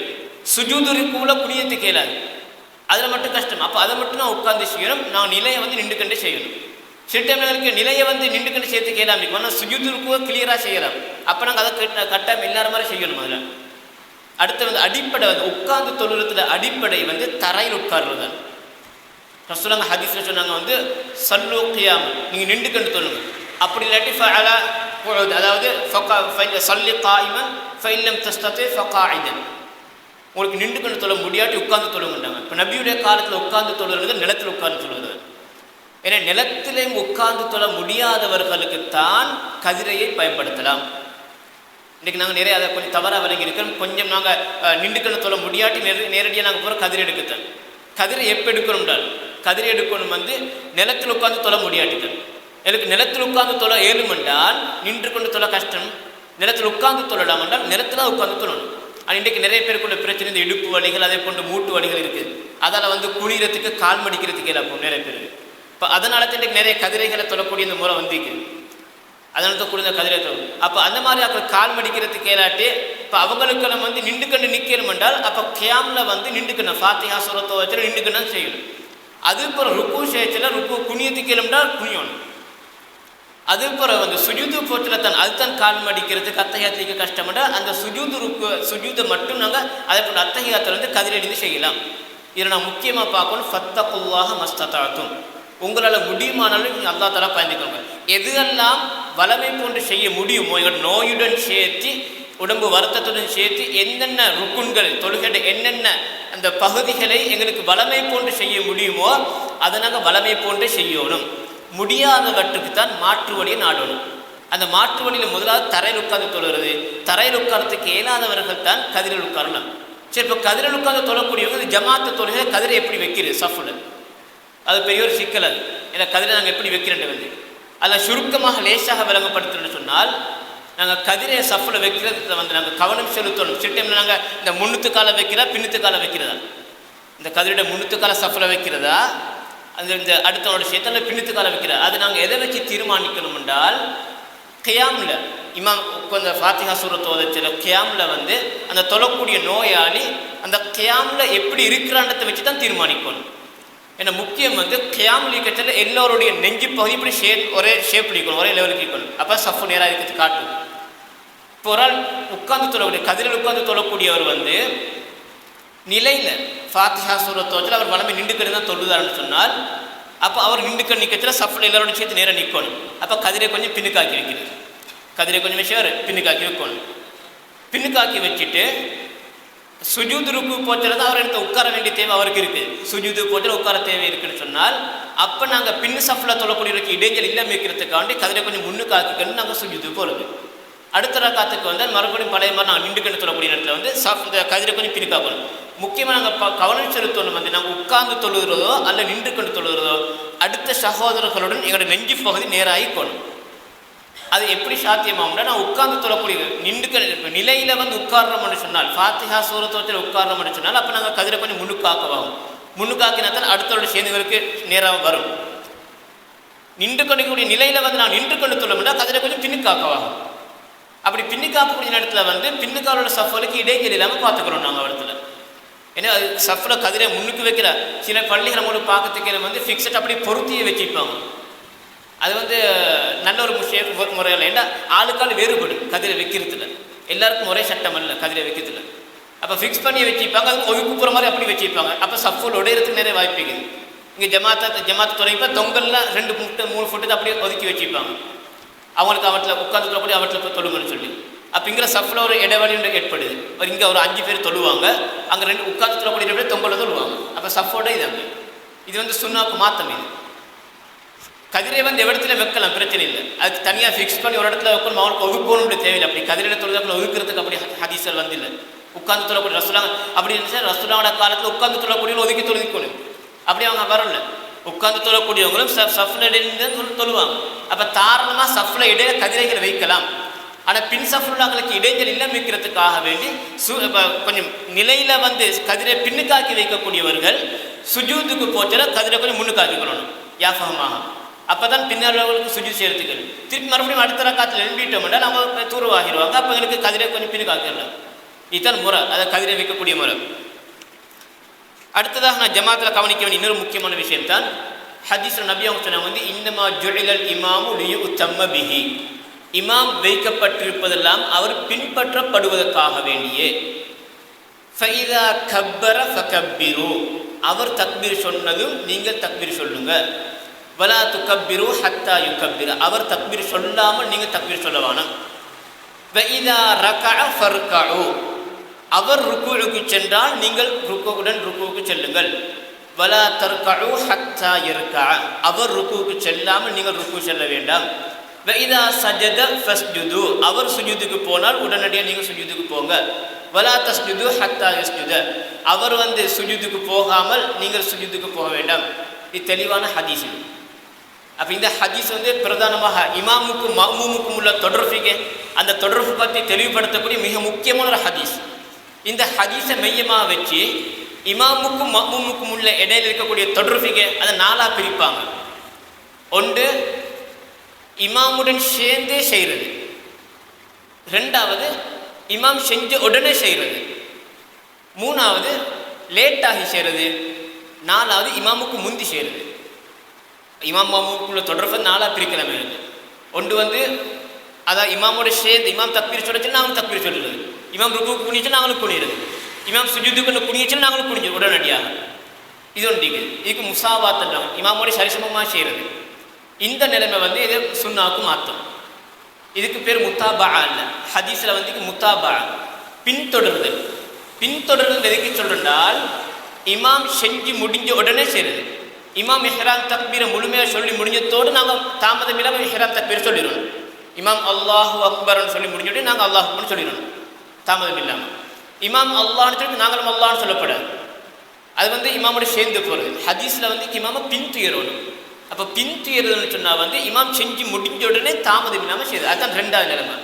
சுஜூதுரிக்குள்ள குடியத்து கேளாது, அதில் மட்டும் கஷ்டம். அப்போ அதை மட்டும் நான் உட்கார்ந்து செய்யணும். நான் நிலையை வந்து நின்று கண்டே செய்யணும். சில டைம்களுக்கு நிலையை வந்து நின்றுக்கிட்டு சேர்த்து கேளாம ஆனால் சுஜூதுக்கு கிளியராக செய்யலாம். அப்போ நாங்கள் அதை கட்டாயம் எல்லாரும் மாதிரி செய்யணும். அதில் அடுத்து வந்து அடிப்படை வந்து உட்கார்ந்து தொழுறதுல அடிப்படை வந்து தரையில் உட்கார்றது தான். ரசூலுல்லாஹ் ஹதீஸ்ல சொன்னாங்க வந்து சல்லு கியாம், நீங்கள் நின்றுக்கிட்டு தொழுங்க. அப்படி இல்லாட்டி ஃபஅலா குஊத், அதாவது சல்லி காயிமன் ஃபஇல்லம் தஸ்ததி ஃபகாயிதன், உங்களுக்கு நின்றுக்கிட்டு தொழ முடியாட்டி உட்கார்ந்து தொழுங்கட்டாங்க. இப்போ நபியுடைய காலத்தில் உட்கார்ந்து தொழுறது நிலத்தில் உட்கார்ந்து தொழுகிறது. ஏன்னா நிலத்திலே உட்கார்ந்து தொழ முடியாதவர்களுக்கு தான் கதிரையை பயன்படுத்தலாம். இன்றைக்கி நாங்கள் நிறைய அதை கொஞ்சம் தவறாக விளங்கி இருக்கிறோம். கொஞ்சம் நாங்கள் நின்றுக்கிட்டு தொழ முடியாட்டி நேரடியாக நாங்கள் போகிற கதிரை எடுக்கத்தான். கதிரை எப்போ எடுக்கணும்ன்றால் கதிரை எடுக்கணும் வந்து நிலத்தில் உட்கார்ந்து தொழ முடியாட்டிகள். எனக்கு நிலத்தில் உட்கார்ந்து தொழ ஏழும் என்றால் நின்று கொண்டு தொழ கஷ்டம். நிலத்தில் உட்கார்ந்து தொழலாம் என்றால் நிலத்தில் உட்கார்ந்து தொழணும். ஆனால் இன்றைக்கு நிறைய பேருக்குள்ள பிரச்சனை இந்த இடுப்பு வலிகள், அதே போன்ற மூட்டு வலிகள் இருக்குது. அதால் வந்து குளிரத்துக்கு கால் மடிக்கிறதுக்கு இல்லாப்போம் நிறைய பேருக்கு. இப்போ அதனால தான் இன்றைக்கு நிறைய கதிரைகளை தொழக்கூடிய இந்த முறை வந்திருக்கு. அதனால தான் குளிர்ந்த கதிரை தொழும். அப்போ அந்த மாதிரி அப்புறம் கால் மடிக்கிறதுக்கு கேளாட்டி இப்போ அவங்களுக்கு நம்ம வந்து நின்றுக்கண்டு நிற்கணும் என்றால் அப்போ கியாமில் வந்து நின்றுக்கணும், ஃபாத்திஹா சூரத்தை வச்சு நின்றுக்கணும் செய்யணும். அதுக்கப்புறம் ருக்கு செய்யத்தில் ருக்கு குனியத்துக்கு என்றால் குனியணும். அதுக்கப்புறம் வந்து சுஜூது போட்டில் தான் அதுதான் கால் மடிக்கிறதுக்கு அத்தஹியாத்துக்கு கஷ்டம்னா அந்த சுஜூதை மட்டும் நாங்கள் அதே போல் அத்தஹியாத்தில் வந்து கதிரடிந்து செய்யலாம். இதில் நான் முக்கியமாக பார்க்கணும், ஃபத்தகுல்லாஹ மஸ்ததாத்தும், உங்களால் முடியுமானாலும் நீங்கள் அல்லா தஆலா பயந்துக்கோங்க. எதுவெல்லாம் வளமை போன்று செய்ய முடியுமோ எங்களோட நோயுடன் சேர்த்து உடம்பு வருத்தத்துடன் சேர்த்து என்னென்ன ருக்குன்கள் தொழுகை என்னென்ன அந்த பகுதிகளை எங்களுக்கு வளமை போன்று செய்ய முடியுமோ அதை நாங்கள் வளமை போன்று செய்யணும். முடியாதவற்றுக்கு தான் மாற்று வழியை நாடணும். அந்த மாற்று வழியில் முதலாவது தரையில் உட்கார்ந்து தொழுகிறது. தரையில் உட்காரத்துக்கு இயலாதவர்கள் தான் கதிரில் உட்காரலாம். சரி, இப்போ கதிரில் உட்கார்ந்து தொழக்கூடியவங்க ஜமாத்து தொழுகை கதிரை எப்படி வைக்கிறது சஃபுல, அது பெரிய ஒரு சிக்கல். அது ஏன்னா கதிரை நாங்கள் எப்படி வைக்கிறேன் வந்து அதில் சுருக்கமாக லேசாக விளங்கப்படுத்துறோன்னு சொன்னால் நாங்கள் கதிரை சஃபில் வைக்கிறதுல வந்து நாங்கள் கவனம் செலுத்தணும். சில டைமில் நாங்கள் இந்த முன்னுத்து காலை வைக்கிறதா பின்னுத்து காலை வைக்கிறதா, இந்த கதிரோட முன்னுத்து காலை சஃபில் வைக்கிறதா இந்த அடுத்தவனோட சேர்த்தால பின்னுத்து காலை வைக்கிறதா, அது நாங்கள் எதை வச்சு தீர்மானிக்கணும் என்றால் கியாமில் இமாம் கொஞ்சம் ஃபாத்திஹா சூரத் ஓதச்சில கியாமில் வந்து அந்த தொழக்கூடிய நோயாளி அந்த கியாமில் எப்படி இருக்கிறான்றதை வச்சு தான் தீர்மானிக்கணும். ஏன்னா முக்கியம் வந்து கியாம் லீக்கத்தில் எல்லோருடைய நெஞ்சு பகுதி இப்படி ஒரே ஷேப் இருக்கணும், ஒரே லெவலுக்கு இருக்கணும். அப்போ சஃபு நேராக இருக்கிறது காட்டும். இப்போ ஒரு ஆள் உட்கார்ந்து தொழக்கூடிய கதிரில் உட்கார்ந்து தொழக்கூடியவர் வந்து நிலையில் ஃபாத்திஹா சூரத் ஓதச்சில் அவர் வளமை நின்றுக்கிட்டு தான் தொழுதாருன்னு சொன்னால் அப்போ அவர் நின்றுக்கிட்டு நிற்கத்தில் சஃபில் எல்லாரோட சேர்த்து நேராக நிற்கணும். அப்போ கதிரை கொஞ்சம் பின்னுக்காக்கி வைக்கிறது, கதிரை கொஞ்சம் விஷயம் பின்னுக்காக்கி வைக்கணும். பின்னுக்காக்கி வச்சுட்டு சுஜூது ருக்கு போச்சுறது அவர் எனக்கு உட்கார வேண்டிய தேவை அவருக்கு இருக்குது. சுஜூது போச்சு உட்கார தேவை இருக்குன்னு சொன்னால் அப்போ நாங்கள் பின்னு சஃபில் தொழக்கூடியவருக்கு இடைஞ்சல் இல்லாமல் இருக்கிறதுக்காண்டி கதிரை கொஞ்சம் முன்னுக்கு ஆக்கிக்கணும். நாங்கள் சுஜூது போகிறது. அடுத்த ரக்காத்துக்கு வந்து மறுபடியும் பழைய மாதிரி நாங்கள் நின்றுக்கண்டு தொழக்கூடிய இடத்துல வந்து இந்த கதிரை கொஞ்சம் பின்னுக்காக்கணும். முக்கியமாக நாங்கள் கவனம் செலுத்தணும் வந்து நாங்கள் உட்கார்ந்து தொழுகிறதோ அல்ல நின்று கொண்டு தொழுகிறதோ அடுத்த சகோதரர்களுடன் எங்களோட நெஞ்சு பகுதி நேராகிக்கணும். அது எப்படி சாத்தியமாகும்னா நான் உட்கார்ந்து தொழக்கூடிய நின்றுக்க நிலையில் வந்து உட்கார்றோம்னு சொன்னால் ஃபாத்திஹா சூரத்தில் உட்கார்றோம்னு சொன்னால் அப்போ நாங்கள் கதிரை கொஞ்சம் முன்னுக்காக்குவாகும். முன்னுக்காக்கினாத்தான் அடுத்தவரோட சேர்ந்தவருக்கு நேராக வரும். நின்று கொண்டிருக்கக்கூடிய நிலையில் வந்து நான் நின்று கொண்டு தொழும்னா கதிரை கொஞ்சம் பின்னுக்காக்குவாகும். அப்படி பின்னுக்காக்கக்கூடிய இடத்துல வந்து பின்னுக்காலோட சஃபலுக்கு இடைவெளி இல்லாமல் பார்த்துக்கிறோம் நாங்கள் இடத்துல. ஏன்னா அது சஃபில் கதிரை முன்னுக்கு வைக்கிற சில பள்ளிகளை நம்மளுக்கு பார்க்கறதுக்கு வந்து ஃபிக்ஸட் அப்படி பொருத்தியே வச்சுப்பாங்க. அது வந்து நல்ல ஒரு முறையில் ஏன்னா ஆளுக்கால் வேறுபடும் கதிரை வைக்கிறதுல, எல்லாருக்கும் ஒரே சட்டம் அல்ல கதிரை வைக்கிறதுல. அப்போ ஃபிக்ஸ் பண்ணி வச்சுப்பாங்க, அது ஒதுக்கு போகிற மாதிரி அப்படி வச்சுப்பாங்க. அப்போ சஃபுல் உடையிறதுக்கு நிறைய வாய்ப்பு இருக்குது. இங்கே ஜமாத்து துறைப்போ தொங்கல்லாம் 2 ஃபுட்டு 3 ஃபுட்டு அப்படியே ஒதுக்கி வச்சுப்பாங்க. அவங்களுக்கு அவற்றில் உட்காந்து தொழக்கூடிய அவற்றில் போய் தொழுங்கன்னு சொல்லி அப்போ இங்கே சஃபில் ஒரு இடைவெளி ஏற்படுது. இங்கே ஒரு 5 பேர் தொழுவாங்க, அங்கே 2 உட்காந்து தொழக்கூடிய பேர் தொங்கல தொழுவாங்க. அப்போ சஃபோட இது வந்து சுன்னாக்கு மாற்றம். இது கதிரை வந்து இடத்துல வைக்கலாம், பிரச்சனை இல்லை. அதுக்கு தனியாக ஃபிக்ஸ் பண்ணி ஒரு இடத்துல வைக்கணும், அவங்களுக்கு ஒதுக்கணும்னு தேவையில்லை. அப்படி கதிரையில் தொழுதாப்பில் ஒதுக்கிறதுக்கு அப்படி ஹதீஸில் வந்து இல்லை. உட்காந்து தொழக்கூடிய ரசூலுல்லாஹ் அப்படி இருந்துச்சு. ரசூலுல்லாஹோட காலத்தில் உட்காந்து தொழக்கூடியவங்க ஒதுக்கி தொழுதிக்கணும். அப்படி அவங்க வரல. உட்காந்து தொழக்கூடியவங்களும் சஃபில் இடையில தொழுவாங்க. அப்போ தாராளமாக சஃபில் இடையில கதிரைகளை வைக்கலாம். ஆனால் பின் சஃபுல்லாக்களுக்கு இடைஞ்சல் இல்லாமல் வைக்கிறதுக்காக வேண்டி கொஞ்சம் நிலையில் வந்து கதிரை பின்னுக்காக்கி வைக்கக்கூடியவர்கள் சுஜூதுக்கு போச்சுல கதிரை கொஞ்சம் முன்னுக்காக்கிக்கணும் யாஃபகமாக. அப்போ தான் பின்னர்களுக்கு சுஜூத் செய்யறதுக்கு திருப்பி மறுபடியும் அடுத்த ரக்காத்தில் எழுப்பிட்டோம்னா நம்ம தூர்வாகிடுவாங்க. அப்போ எங்களுக்கு கதிரை கொஞ்சம் பின்னுக்காக்கிடலாம். இதுதான் முறை, அதை கதிரை வைக்கக்கூடிய முறை. அடுத்ததாக நான் ஜமாத்தில் கவனிக்க வேண்டிய இன்னொரு முக்கியமான விஷயம் தான் ஹதீஸ்ல நபி அவங்க சொன்னாங்க வந்து இன்னமா ஜுஇலல் இமாமு லியுத்தம்ம பிஹி, இமாம் வைக்கப்பட்டிருப்பதெல்லாம் அவர் பின்பற்றப்படுவதற்காக வேண்டியே. ஃபைதா கப்பர ஃபகப்பிரு, அவர் தக்பீர் சொன்னதும் நீங்கள் தக்பீர் சொல்லுங்க. வலா துகப்பிரு ஹத்தா யுகப்பிர, அவர் தக்பீர் சொல்லாமல் நீங்கள் தக்பீர் சொல்ல வேணாம். வஇதா ரகஅ ஃபர்கஉ, அவர் ருக்குவுக்கு சென்றால் நீங்கள் ருக்குவுக்கு செல்லுங்கள். வலா தர்கஉ ஹத்தா யர்கஅ, அவர் ருக்குவுக்கு செல்லாமல் நீங்கள் ருக்கு செல்ல வேண்டாம். வஇதா சஜத ஃபஸ்ஜுது, அவர் சுஜூதுக்கு போனால் உடனடியாக நீங்கள் சுஜூதுக்கு போங்க. வலா தஸ்ஜுது ஹத்தா யஸ்ஜுத, அவர் வந்து சுஜூதுக்கு போகாமல் நீங்கள் சுஜூதுக்கு போக வேண்டாம். இது தெளிவான ஹதீஸ். அப்போ இந்த ஹதீஸ் வந்து பிரதானமாக இமாமுக்கும் மஅமூமுக்கும் உள்ள தொடர்புக்கு, அந்த தொடர்பு பற்றி தெளிவுபடுத்தக்கூடிய மிக முக்கியமான ஒரு ஹதீஸ். இந்த ஹதீஸை மையமாக வச்சு இமாமுக்கும் மஅமூமுக்கும் உள்ள இடையில் இருக்கக்கூடிய தொடர்புக்கு அதை நாளாக பிரிப்பாங்க. ஒன்று இமாமுடன் சேர்ந்தே செய்கிறது, ரெண்டாவது இமாம் செஞ்ச உடனே செய்கிறது, மூணாவது லேட்டாகி செய்கிறது, நாலாவது இமாமுக்கு முந்தி செய்கிறது. இமாம் மாமுக்குள்ள தொடர்பு நாளாக பிரிக்கலாமே. ஒன்று வந்து அதான் இமாமோட சேர்ந்து இமாம் தக்பீர் சொல்லிச்சுன்னா நாங்களும் தக்பீர் சொல்லுறது, இமாம் ருக்குவுக்கு குனிச்சு நாங்களும் குனிகிறது, இமாம் சுஜூதுக்கு குனிச்சுன்னா நாங்களும் குனிஞ்சு உடனடியாக. இது ஒன்று இதுக்கு முசாவாத்தான் இமாமோட சரிசமமாக செய்கிறது. இந்த நிலைமை வந்து இது சுன்னாவுக்கு மாற்றம். இதுக்கு பேர் முத்தாபா இல்லை, ஹதீஸில் வந்து முத்தாபா பின்தொடருதல். பின்தொடருதல் எதுக்கு சொல்றால் இமாம் செஞ்சு முடிஞ்ச உடனே செய்கிறது. இமாம் இஹ்ராம் தக்பீரை முழுமையாக சொல்லி முடிஞ்சதோடு நாங்கள் தாமதம் இல்லாமல் இஹ்ராம் தக்பீர் சொல்லிடணும். இமாம் அல்லாஹு அக்பர்னு சொல்லி முடிஞ்சுட்டு நாங்கள் அல்லாஹ் அக்பர்னு சொல்லிடணும் தாமதம் இல்லாமல். இமாம் அல்லாஹ்னு சொல்லி நாங்களும் அல்லாஹ்னு சொல்லப்படாது, அது வந்து இமாமோட சேர்ந்து போகிறது. ஹதீஸில் வந்து இமாமை பின்துயரணும். அப்போ பின்துயர்றதுன்னு சொன்னால் வந்து இமாம் செஞ்சு முடிஞ்ச உடனே தாமதம் இல்லாமல் செய்யுது. அதுதான் ரெண்டாவது நிலைமை.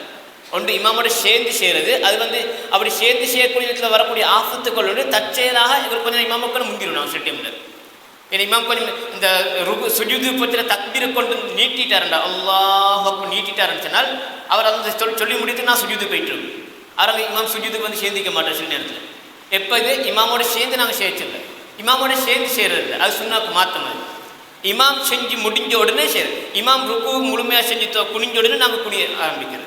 ஒன்று இமாமோட சேர்ந்து செய்கிறது, அது வந்து அப்படி சேர்ந்து செய்யக்கூடிய இடத்துல வரக்கூடிய ஆபத்துக்கள் வந்து தற்செயலாக இவர் கொஞ்சம் இமாமுக்கு முந்திடும். நான் சொல்லிட்டேன் ஏன்னா இமாம் கொஞ்சம் இந்த சுஜூது பற்றின தக்பீரை கொண்டு நீட்டிட்டாருண்டா அல்லாஹ் நீட்டிட்டாருன்னு சொன்னால் அவர் அந்த சொல்லி முடித்து நான் சுஜூது போயிட்டுருவோம். ஆனால் இமாம் சுஜூதுக்கு வந்து சேர்ந்திக்க மாட்டேன் சில நேரத்தில். எப்போ இது இமாமோட சேர்ந்து நாங்கள் செய்யச்சில்லை, இமாமோட சேர்ந்து செய்கிறது இல்லை, அது சுன்னாக்கு மாற்றம். அது இமாம் செஞ்சு முடிஞ்ச உடனே செய்யுது. இமாம் ருக்கு முழுமையாக செஞ்சு குனிஞ்ச உடனே நாங்கள் குனிய ஆரம்பிக்கிறது.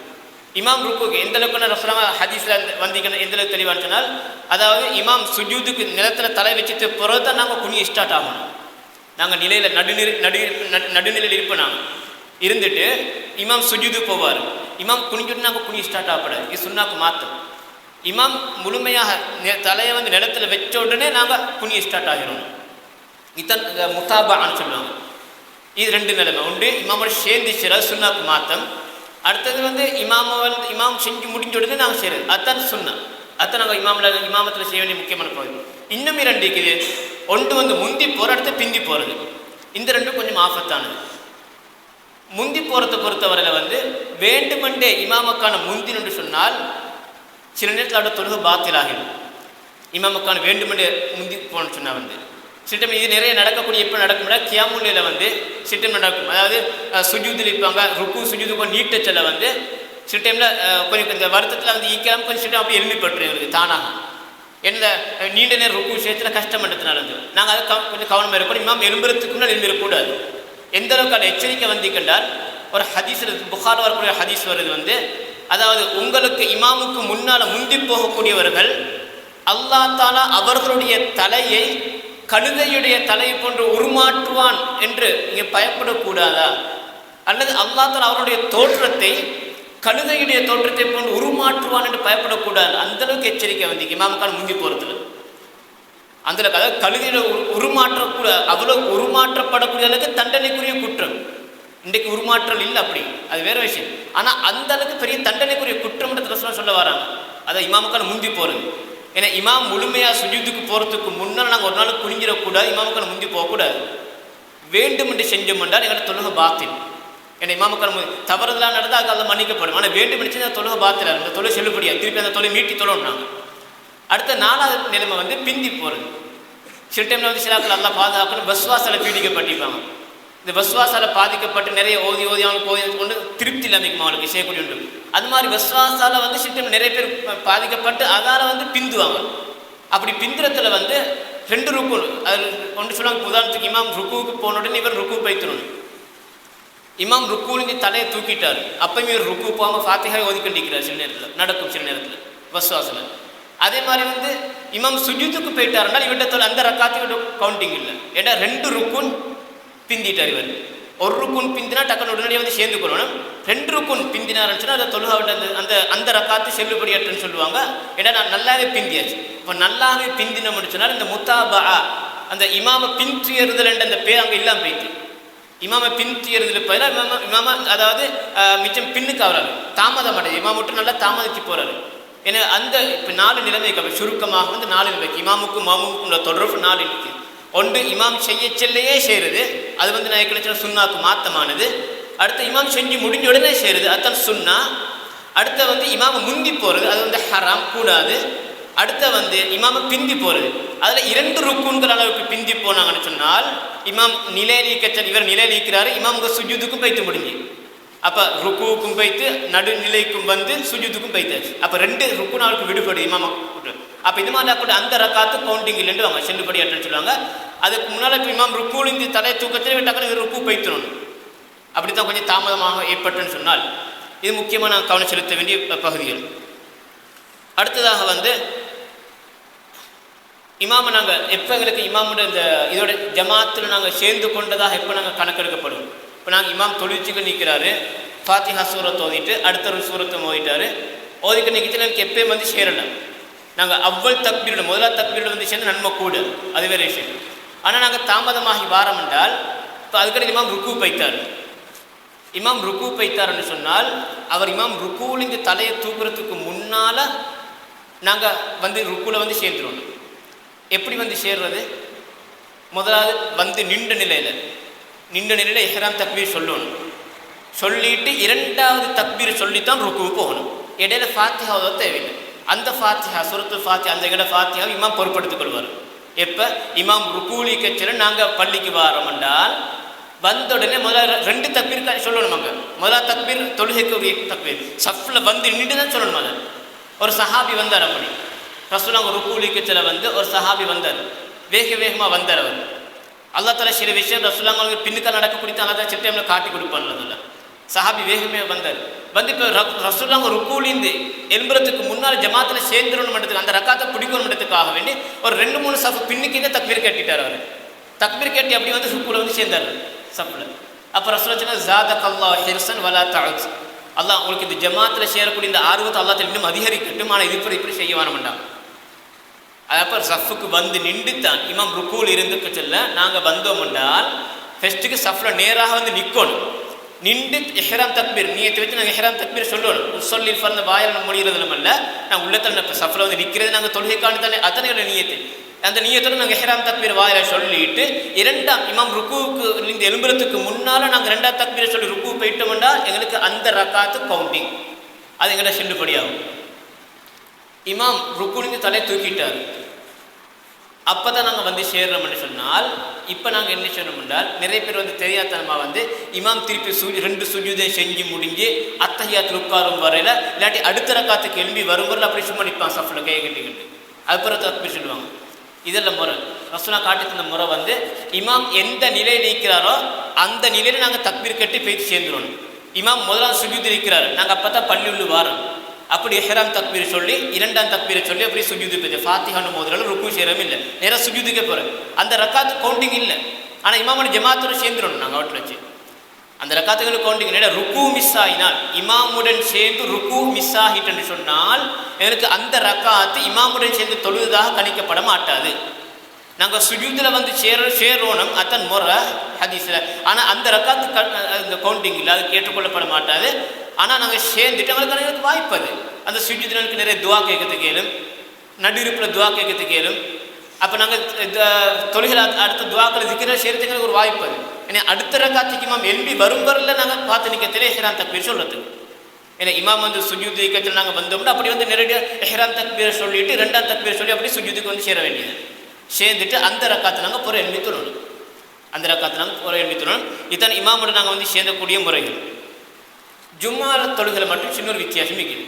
இமாம் ருக்குக்கு எந்த அளவுக்கு ரசூலுல்லாஹ் ஹதீஸ்ல வந்திக்கணும் எந்த அளவுக்கு தெளிவான்னு சொன்னால், அதாவது இமாம் சுஜூதுக்கு நிலத்தில் தலை வச்சுட்டு பிறகு தான் நாங்கள் குனிய ஸ்டார்ட் ஆகணும். நாங்கள் நிலையில் நடுநிலையில் இருப்போம். நாங்கள் இருந்துட்டு இமாம் சுஜூது போவார், இமாம் குனிஞ்சுட்டு நாங்கள் குனிய ஸ்டார்ட் ஆகப்படாது. இது சுன்னாக்கு மாற்றம். இமாம் முழுமையாக தலையை வந்து நிலத்தில் வச்ச உடனே நாங்கள் குனிய ஸ்டார்ட் ஆகிடணும். இத்தன் முத்தாபான்னு சொல்லுவாங்க. இது ரெண்டு நிலைமை. ஒன்று இமாமோட சேர்ந்து செய்கிறது சுன்னாக்கு மாற்றம். அடுத்தது வந்து இமாம் செஞ்சு முடிஞ்ச உடனே நாங்கள் செய்கிறது, அதுதான் சுன்னா. அதுதான் நாங்கள் இமாமத்தில் செய்ய வேண்டிய முக்கியமான பகுதி. இன்னும் இரண்டு இருக்குது. ஒன்று வந்து முந்தி போகிற அடுத்து பிந்தி போகிறது. இந்த ரெண்டும் கொஞ்சம் ஆபத்தானது. முந்தி போகிறத பொறுத்தவரையில் வந்து வேண்டுமென்றே இமாமுக்கான முந்தின்னு சொன்னால் சில நேரத்தில் அவரோட தொழுகை பாத்திலாகிடும். இமாமுக்கான வேண்டுமென்றே முந்தி போகணும்னு சொன்னால் வந்து சிட்டம் இது நிறைய நடக்கக்கூடிய எப்போ நடக்கும்னா கியாமுல்லையில் வந்து சிட்டம் நடக்கும். அதாவது சுஜூதில் இருப்பாங்க, ருக்கு சுஜூதுக்கு நீட்ட செல்ல வந்து சில டைமில் கொஞ்சம் இந்த வருத்தத்தில் வந்து ஈக்கலாம் கொஞ்சம் சிட்டம் அப்படி எளிமைப்பட்டுரும் எங்களுக்கு தானாக. என்ன நீண்ட நேரம் ருக்கு விஷயத்தில் கஷ்டம் பண்ணுறதுனால வந்து நாங்கள் அதை கொஞ்சம் கவனமாக இருக்கணும். இமாம் எலும்புறதுக்கு முன்னாடி எழுந்திடக்கூடாது. எந்த அளவுக்கு அந்த எச்சரிக்கை வந்து கண்டால் ஒரு ஹதீஸில் புகார் வரக்கூடிய ஹதீஸ் வருது வந்து, அதாவது உங்களுக்கு இமாமுக்கு முன்னால் முந்தி போகக்கூடியவர்கள் அல்லாஹ் தஆலா அவர்களுடைய தலையை கழுதையுடைய தலையை போன்று உருமாற்றுவான் என்று இங்கே பயப்படக்கூடாதா? அல்லது அல்லாஹ் தஆலா அவருடைய தோற்றத்தை கழுதையுடைய தோற்றத்தை போன்று உருமாற்றுவான் என்று பயப்படக்கூடாது. அந்தளவுக்கு எச்சரிக்கை வந்து இமாமுக்கான முந்தி போகிறதுல அந்தளவுக்கு, அதாவது கழுதையில உருமாற்றக்கூட அவ்வளோ உருமாற்றப்படக்கூடிய அளவுக்கு தண்டனைக்குரிய குற்றம். இன்றைக்கு உருமாற்றல் இல்லை, அப்படி அது வேற விஷயம். ஆனால் அந்த அளவுக்கு பெரிய தண்டனைக்குரிய குற்றம் ரசூலுல்லாஹ் சொல்ல வராங்க. அதை இமாமுக்கான முந்தி போகிறது. ஏன்னா இமாம் முழுமையாக சுஜூதுக்கு போகிறதுக்கு முன்னால் நாங்கள் ஒரு நாள் குனிஞ்சிடக்கூடாது, இமாமுக்கான முந்தி போகக்கூடாது. வேண்டும் என்று செஞ்சோம் என்றால் எங்களோட தொழுகை பாத்தில். ஏன்னா இமாமுக்கான தவறுதலாக நடந்தால் அது மன்னிக்கப்படும். ஆனால் வேண்டும் என்று செஞ்சால் தொழுகை பாத்தில், அந்த தொழில் செல்லுபடியா திருப்பி அந்த தொழில் மீட்டி தொழணும். நாங்கள் அடுத்த நாலாவது நிலைமை வந்து பிந்தி போகிறது. சில டைமில் வந்து சிலாக்கள் எல்லாம் பாதுகாக்கணும், வஸ்வாசால பீடிக்கப்பட்டிருப்பாங்க. இந்த வஸ்வாசால பாதிக்கப்பட்டு நிறைய ஓதி அவங்க கொண்டு திருப்தி இல்லாமல் அவங்களுக்கு செய்யக்கூடிய உண்டு. அது மாதிரி வஸ்வாசால வந்து சில டைம் நிறைய பேர் பாதிக்கப்பட்டு அதால் வந்து பிந்துவாங்க. அப்படி பிந்துறத்துல வந்து 2 ருக்கு. அது ஒன்று சொல்லுவாங்க, உதாரணத்துக்கு இமாம் ருக்குவுக்கு போன உடனே இவர் ருக்கு பைத்தணும். இமாம் ருக்குலேருந்து தலையை தூக்கிட்டார், அப்பயும் இவர் ருக்கு போகாமல் ஃபாத்திஹாவை ஒதுக்கிட்டிருக்கிறார். சில நேரத்தில் நடக்கும், சில நேரத்தில் வஸ்வாசில். அதே மாதிரி இமாம் சுஜூதுக்கு போயிட்டாருன்னா இவர்கிட்ட அந்த ரக்காத்து கவுண்டிங் இல்லை. ஏன்னா 2 ருக்குன் பிந்திட்டார் இவர். 1 ருக்குன் பிந்தினா டக்குன்னு உடனடியாக சேர்ந்து கொள்ளணும். 2 ருக்குன் பிந்தினாருன்னு சொன்னால் அதை தொழுகாவிட்ட அந்த அந்த ரக்காத்து செல்லுபடியாற்றுன்னு சொல்லுவாங்க. ஏன்னா நான் நல்லாவே பிந்தியாச்சு. இப்போ நல்லாவே பிந்தினோம்னு சொன்னால் இந்த முத்தாபா, அந்த இமாம பின்துயறுதல் என்ற அந்த பேர் அங்கே இல்லாமல் போயிட்டு, இமாம பின்துயறுதல் பதிலாக இமாமா அதாவது மிச்சம் பின்னுக்கு ஆகிறாரு, தாமதம் அடையுது. இமாம் மட்டும் நல்லா தாமதிச்சு போகிறாரு. ஏன்னா அந்த இப்போ 4 நிலைமைக்கு சுருக்கமாக 4 நிலைமைக்கு இமாமுக்கும் மாமுக்கும் உள்ள தொடர்பு 4 இருக்குது. ஒன்று இமாம் செய்ய செல்லையே செய்கிறது, அது நான் ஏற்கனவே சுன்னாக்கு மாற்றமானது. அடுத்து இமாம் செஞ்சு முடிஞ்ச உடனே செய்கிறது, அதுதான் சுன்னா. அடுத்த இமாம முந்தி போகிறது, அது ஹராம், கூடாது. அடுத்த இமாம பிந்தி போகிறது, அதில் 2 ருக்குங்கிற அளவுக்கு பிந்தி போனாங்கன்னு சொன்னால் இமாம் நிலை நீக்கச்சல், இவர் நிலை நீக்கிறாரு, இமாமுங்க சுஜூதுக்கும் பைத்து முடிஞ்சு. அப்போ ருக்குவுக்கும் பைத்து நடுநிலைக்கும் சுஜூதுக்கும் பைத்தாச்சு. அப்போ 2 ருக்கு நாளுக்கு விடுபடு இமாமா. அப்போ இது மாதிரி கூட அந்த ரக்காத்து கவுண்டிங் இல்லைன்னு அவங்க செல்லுபடி அட்டுன்னு சொல்லுவாங்க. அதுக்கு முன்னால் இப்போ இமாம் ருக்குலிந்து தலை தூக்கத்தில் டக்குனு ருக்கு பைத்தணும். அப்படி தான் கொஞ்சம் தாமதமாக ஏற்பட்டுன்னு சொன்னால் இது முக்கியமாக நாங்கள் கவனம் செலுத்த வேண்டிய பகுதிகள். அடுத்ததாக இமாமை நாங்கள் எப்போ எங்களுக்கு இமாமுடைய இந்த இதோட ஜமாத்தில் நாங்கள் சேர்ந்து கொண்டதாக எப்போ நாங்கள் கணக்கெடுக்கப்படும். இப்போ நாங்கள் இமாம் தொழிற்சிக்கு நிற்கிறாரு, ஃபாத்திஹா சூரத்தை ஓதிட்டு அடுத்த ஒரு சூரத்தை ஓதிட்டார், ஓதிக்க நிற்கிச்சு எனக்கு எப்பயும் சேரலாம். நாங்கள் அவ்வளவு தக்பீரோட முதலாவது தக்பீரோட சேர்ந்து நன்மை கூட, அது வேறு விஷயம். ஆனால் நாங்கள் தாமதமாகி வாரம் என்றால் இப்போ அதுக்கடுத்து இமாம் ருக்கு பைத்தார். இமாம் ருக்கு பைத்தார்ன்னு சொன்னால் அவர் இமாம் ருக்குவிலிருந்து தலையை தூக்குறதுக்கு முன்னால் நாங்கள் ருக்குவில் சேர்ந்துருவோம். எப்படி சேர்றது? முதலாவது நின்ற நிலையில் இஹ்ராம் தக்பீர் சொல்லணும். சொல்லிட்டு 2வது தக்பீர் சொல்லித்தான் ருக்கு போகணும். இடையில ஃபாத்திஹாவை தேவையில்லை. அந்த ஃபாத்திஹா சூரத்துல் ஃபாத்திஹா அந்த இட ஃபாத்திஹாவை இமாம் பொறுப்படுத்திக் கொள்வார். எப்போ இமாம் ருக்குலி கட்சியில் நாங்கள் பள்ளிக்கு வாரோம் என்றால் வந்த உடனே முதல்ல 2 தக்பீர் சொல்லணும். அங்கே முதலாவது தக்பீர் தொழுகைக்கு தக்பீர் சஃப்ல நின்று தான் சொல்லணும். அதை ஒரு சஹாபி வந்தார். அப்படி ரசூலுல்லாஹ் ருக்குலி கட்சியில் ஒரு சஹாபி வந்தார், வேகமாக வந்தார். அவர் அல்லா தஆலா சில விஷயம் ரசூலுல்லாஹ் பின்னுக்காக நடக்கக்கூடிய அல்லா சில டைமில் காட்டி கொடுப்பான்ல. சஹாபி வேகமே வந்தார். இப்போ ரசூலுல்லாஹ் ருக்குலிந்து எழும்புறதுக்கு முன்னால் ஜமாத்தில் சேர்ந்துடணும்ன்றதுக்கு அந்த ரக்காத்தை பிடிக்கணுன்றதுக்காக வேண்டி ஒரு 2-3 சஃப் பின்னுக்கு தக்பீர் கட்டிட்டார். அவர் தக்பீர் கட்டி அப்படி ருக்குல சேர்ந்தார் சஃப்ல. அப்போ ரசூலுல்லாஹ் சொன்னார், ஜாதகல்லாஹு ஹிர்ஸன் வலா தஅத், அல்லாஹ் உங்களுக்கு இந்த ஜமாத்தில் சேரக்கூடிய இந்த ஆர்வத்தை அல்லாஹ் இன்னும் அதிகரிக்கட்டும், ஆனால் இப்படி செய்ய வேணாம்ண்டாங்க. அப்போ சஃபுக்கு நின்று தான் இமாம் ருக்குவில் இருந்து சொல்ல நாங்கள் வந்தோம் என்றால் ஃபெஸ்ட்டுக்கு சஃப்ல நேராக நிற்கணும். நின்று இஹ்ராம் தக்பீர் நியத்தை வச்சு நாங்கள் இஹ்ராம் தக்பீர் சொல்லணும். சொல்லி ஃபர்ந்த வாயில் முடிகிறது நம்மல்ல, நாங்கள் உள்ளத்தில் சஃப்ல நிற்கிறது நாங்கள் தொழுகைக்கான தானே அத்தனை நியத்து. அந்த நியத்தோடு நாங்கள் இஹ்ராம் தக்பீர் வாயில சொல்லிட்டு 2ஆம் இமாம் ருக்குவுக்கு எழும்புறதுக்கு முன்னால் நாங்கள் 2ஆம் தக்பீரை சொல்லி ருக்கு போயிட்டோம்னா எங்களுக்கு அந்த ரக்காத்து கவுண்டிங் அது எங்களை செல்லுபடியாகும். இமாம் ருக்குலிருந்து தலை தூக்கிட்டார். அப்போ தான் நாங்கள் சேர்றோம்னு சொன்னால் இப்போ நாங்கள் என்ன செய்யணும் என்றால் நிறைய பேர் தெரியாதனமாக இமாம் திருப்பி 2 சுஜூதை செஞ்சு முடிஞ்சு அத்தஹியாத்தில் உட்காரும் வரையில் இல்லாட்டி அடுத்த ரக்காத்துக்கு எழும்பி வரும் வரையில் அப்படி சும்மா நிற்பான் சஃப்ல கையை கட்டிக்கிட்டு. அதுக்கப்புறம் தக்பீர் சொல்லுவாங்க. இதெல்லாம் முறை ரசூலுல்லாஹ் காட்டி தந்த முறை இமாம் எந்த நிலையில் இருக்கிறாரோ அந்த நிலையில் நாங்கள் தக்பீர் கட்டி போய் சேர்ந்துடணும். இமாம் முதலாவது சுஜூது இருக்கிறாரு, நாங்கள் அப்போ தான் பள்ளி உள்ள வாரோம். அப்படி இஹ்ராம் தக்பீர் சொல்லி 2ஆம் தக்பீரை சொல்லி அப்படி சுஜூது போய் ஃபாத்திஹான்னு முதல்ல ருக்கு சேரவும் இல்லை, நேராக சுஜூதுக்கே போகிறேன். அந்த ரக்காத்து கவுண்டிங் இல்லை. ஆனால் இமாமோட ஜமாத்தோடு சேர்ந்துடணும். நாங்கள் அவட்டில் வச்சு அந்த ரக்காத்துகளுக்கு கவுண்டிங் இல்லை. ருக்கு மிஸ் ஆகினால் இமாமுடன் சேர்ந்து ருக்கு மிஸ் ஆகிட்டுன்னு சொன்னால் எங்களுக்கு அந்த ரக்காத்து இமாமுடன் சேர்ந்து தொழுதாக கணிக்கப்பட மாட்டாது. நாங்கள் சுஜூதில் சேரோணும் அத்தன் முறை ஹதீஸில். ஆனால் அந்த ரக்காத்து அந்த கவுண்டிங் இல்லை, அது ஏற்றுக்கொள்ளப்பட மாட்டாது. ஆனால் நாங்கள் சேர்ந்துட்டு அவங்களுக்கு வாய்ப்பு அது அந்த சுஜூதினருக்கு நிறைய துவா கேட்கறதுக்கு கேளும், நடுவிருப்பில் துவா கேட்கறதுக்கு கேளும். அப்போ நாங்கள் தொழுகிற அடுத்த துவாக்களை திக்கிற சேர்த்துக்கு ஒரு வாய்ப்பு அது. ஏன்னா அடுத்த ரக்காத்துக்கு இமாம் எழும்பி வரும் வரல நாங்கள் பார்த்து நிற்கத்திலே இஹ்ராம் தக்பீர் சொல்கிறதுக்கு. ஏன்னா இமாம் சுஜூது இக்கத்தில் நாங்கள் வந்தோம்னா அப்படி நேரடியாக இஹ்ராம் தக்பீரை சொல்லிட்டு 2ஆம் தக்பீரை சொல்லி அப்படி சுஜூதுக்கு சேர வேண்டியது. சேர்ந்துட்டு அந்த ரக்காத்தை நாங்கள் புற எழுப்பி தொழணும். அந்த ரக்காத்தை நாங்கள் புற எழுப்பி தொழணும். இதுதான் இமாமோட நாங்கள் சேர்ந்தக்கூடிய முறைகள். ஜும்மா தொழுகளை மட்டும் சின்ன ஒரு வித்தியாசம் இருக்குது.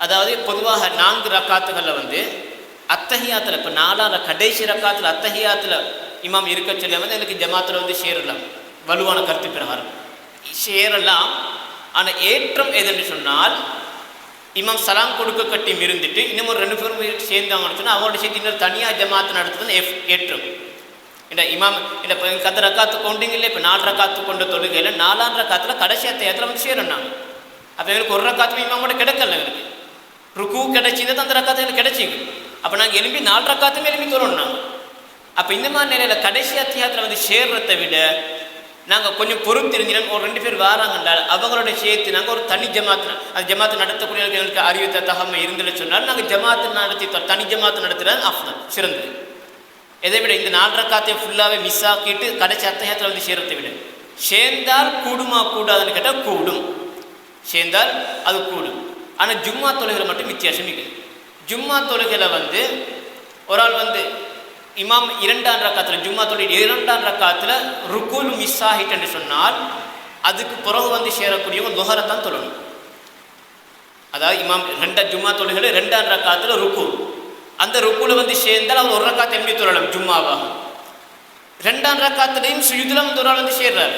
அதாவது பொதுவாக 4 ரக்காத்துகளில் அத்தஹியாத்தில் இப்போ நாலால கடைசி ரக்காத்தில் அத்தஹியாத்தில் இமாம் இருக்க சொல்ல வந்து எனக்கு ஜமாத்தில் வந்து சேரலாம், வலுவான கருத்து பிரகாரம் சேரலாம். ஆனால் ஏற்றம் எதுன்னு சொன்னால் இமாம் சலாம் கொடுக்க கட்டியும் இருந்துட்டு இன்னும் ஒரு 2 பேரும் சேர்ந்தாங்கன்னு சொன்னால் அவங்களோட சேர்த்து இன்னொரு தனியாக ஜமாத்து நடத்துறது ஏற்றம். இந்த இமாம் இல்லை இப்போ கத்த ரக்காத்து கொண்டீங்க இல்லை, இப்போ 4 ரக்காத்து கொண்ட தொழுகையில் 4ஆம் ரக்காத்தில் கடைசி அத்தையத்தில் வந்து சேரணும். அப்போ எங்களுக்கு ஒரு ரக்காத்துமே இமாம் கூட கிடைக்கல, எங்களுக்கு ருக்கு கிடைச்சிருந்தது அந்த ரக்காத்து எங்களுக்கு கிடைச்சிது. அப்போ நாங்கள் எலும்பி 4 ரக்காத்துமே எலும்பி தொழணும். அப்போ இந்த மாதிரி நிலையில் கடைசி அத்தியாயத்தில் வந்து சேர்றதை விட நாங்கள் கொஞ்சம் பொறுத்திருந்தோம். ஒரு 2 பேர் வராங்கன்றால் அவங்களோட சேர்த்து நாங்கள் ஒரு தனி ஜமாத்து, அந்த ஜமாத்து நடத்தக்கூடியவர்களுக்கு எங்களுக்கு அறிவித்த தகமை இருந்துன்னு சொன்னால் நாங்கள் ஜமாத்து நடத்தி தனி ஜமாத்து நடத்துகிறது அஃதல் சிறந்தது. எதை விட இந்த 4 ரக்காத்தை ஃபுல்லாகவே மிஸ் ஆக்கிட்டு கடைசி அத்தியாயத்தில் வந்து சேர்றதை விட சேர்ந்தால் கூடுமா கூடாதுன்னு கேட்டால் கூடும், சேர்ந்தால் அது கூடும். ஆனால் ஜும்மா தொழுகையில் மட்டும் வித்தியாசம் இருக்குது. ஜும்மா தொழுகையில் வந்து ஒரு ஆள் வந்து இமாம் 2ஆம் ரக்காத்தில் ஜும்மா தொழுகை 2ஆம் ரக்காத்தில் ருக்குல் மிஸ் ஆகிட்டுன்னு சொன்னால் அதுக்கு பிறகு வந்து சேரக்கூடியவங்க லுஹரை தான் தொழணும். அதாவது இமாம் ஜும்மா தொழுகையில் 2ஆம் ரக்காத்தில் ருக்கு, அந்த ருக்குல வந்து சேர்ந்தால் அவர் ஒரு ரக்காத்தை எப்படி தொழலாம் ஜும்மாவாக. 2ஆம் ரக்காத்துலையும் சுயுதில் வந்து ஒரு ஆள் வந்து சேர்றாரு.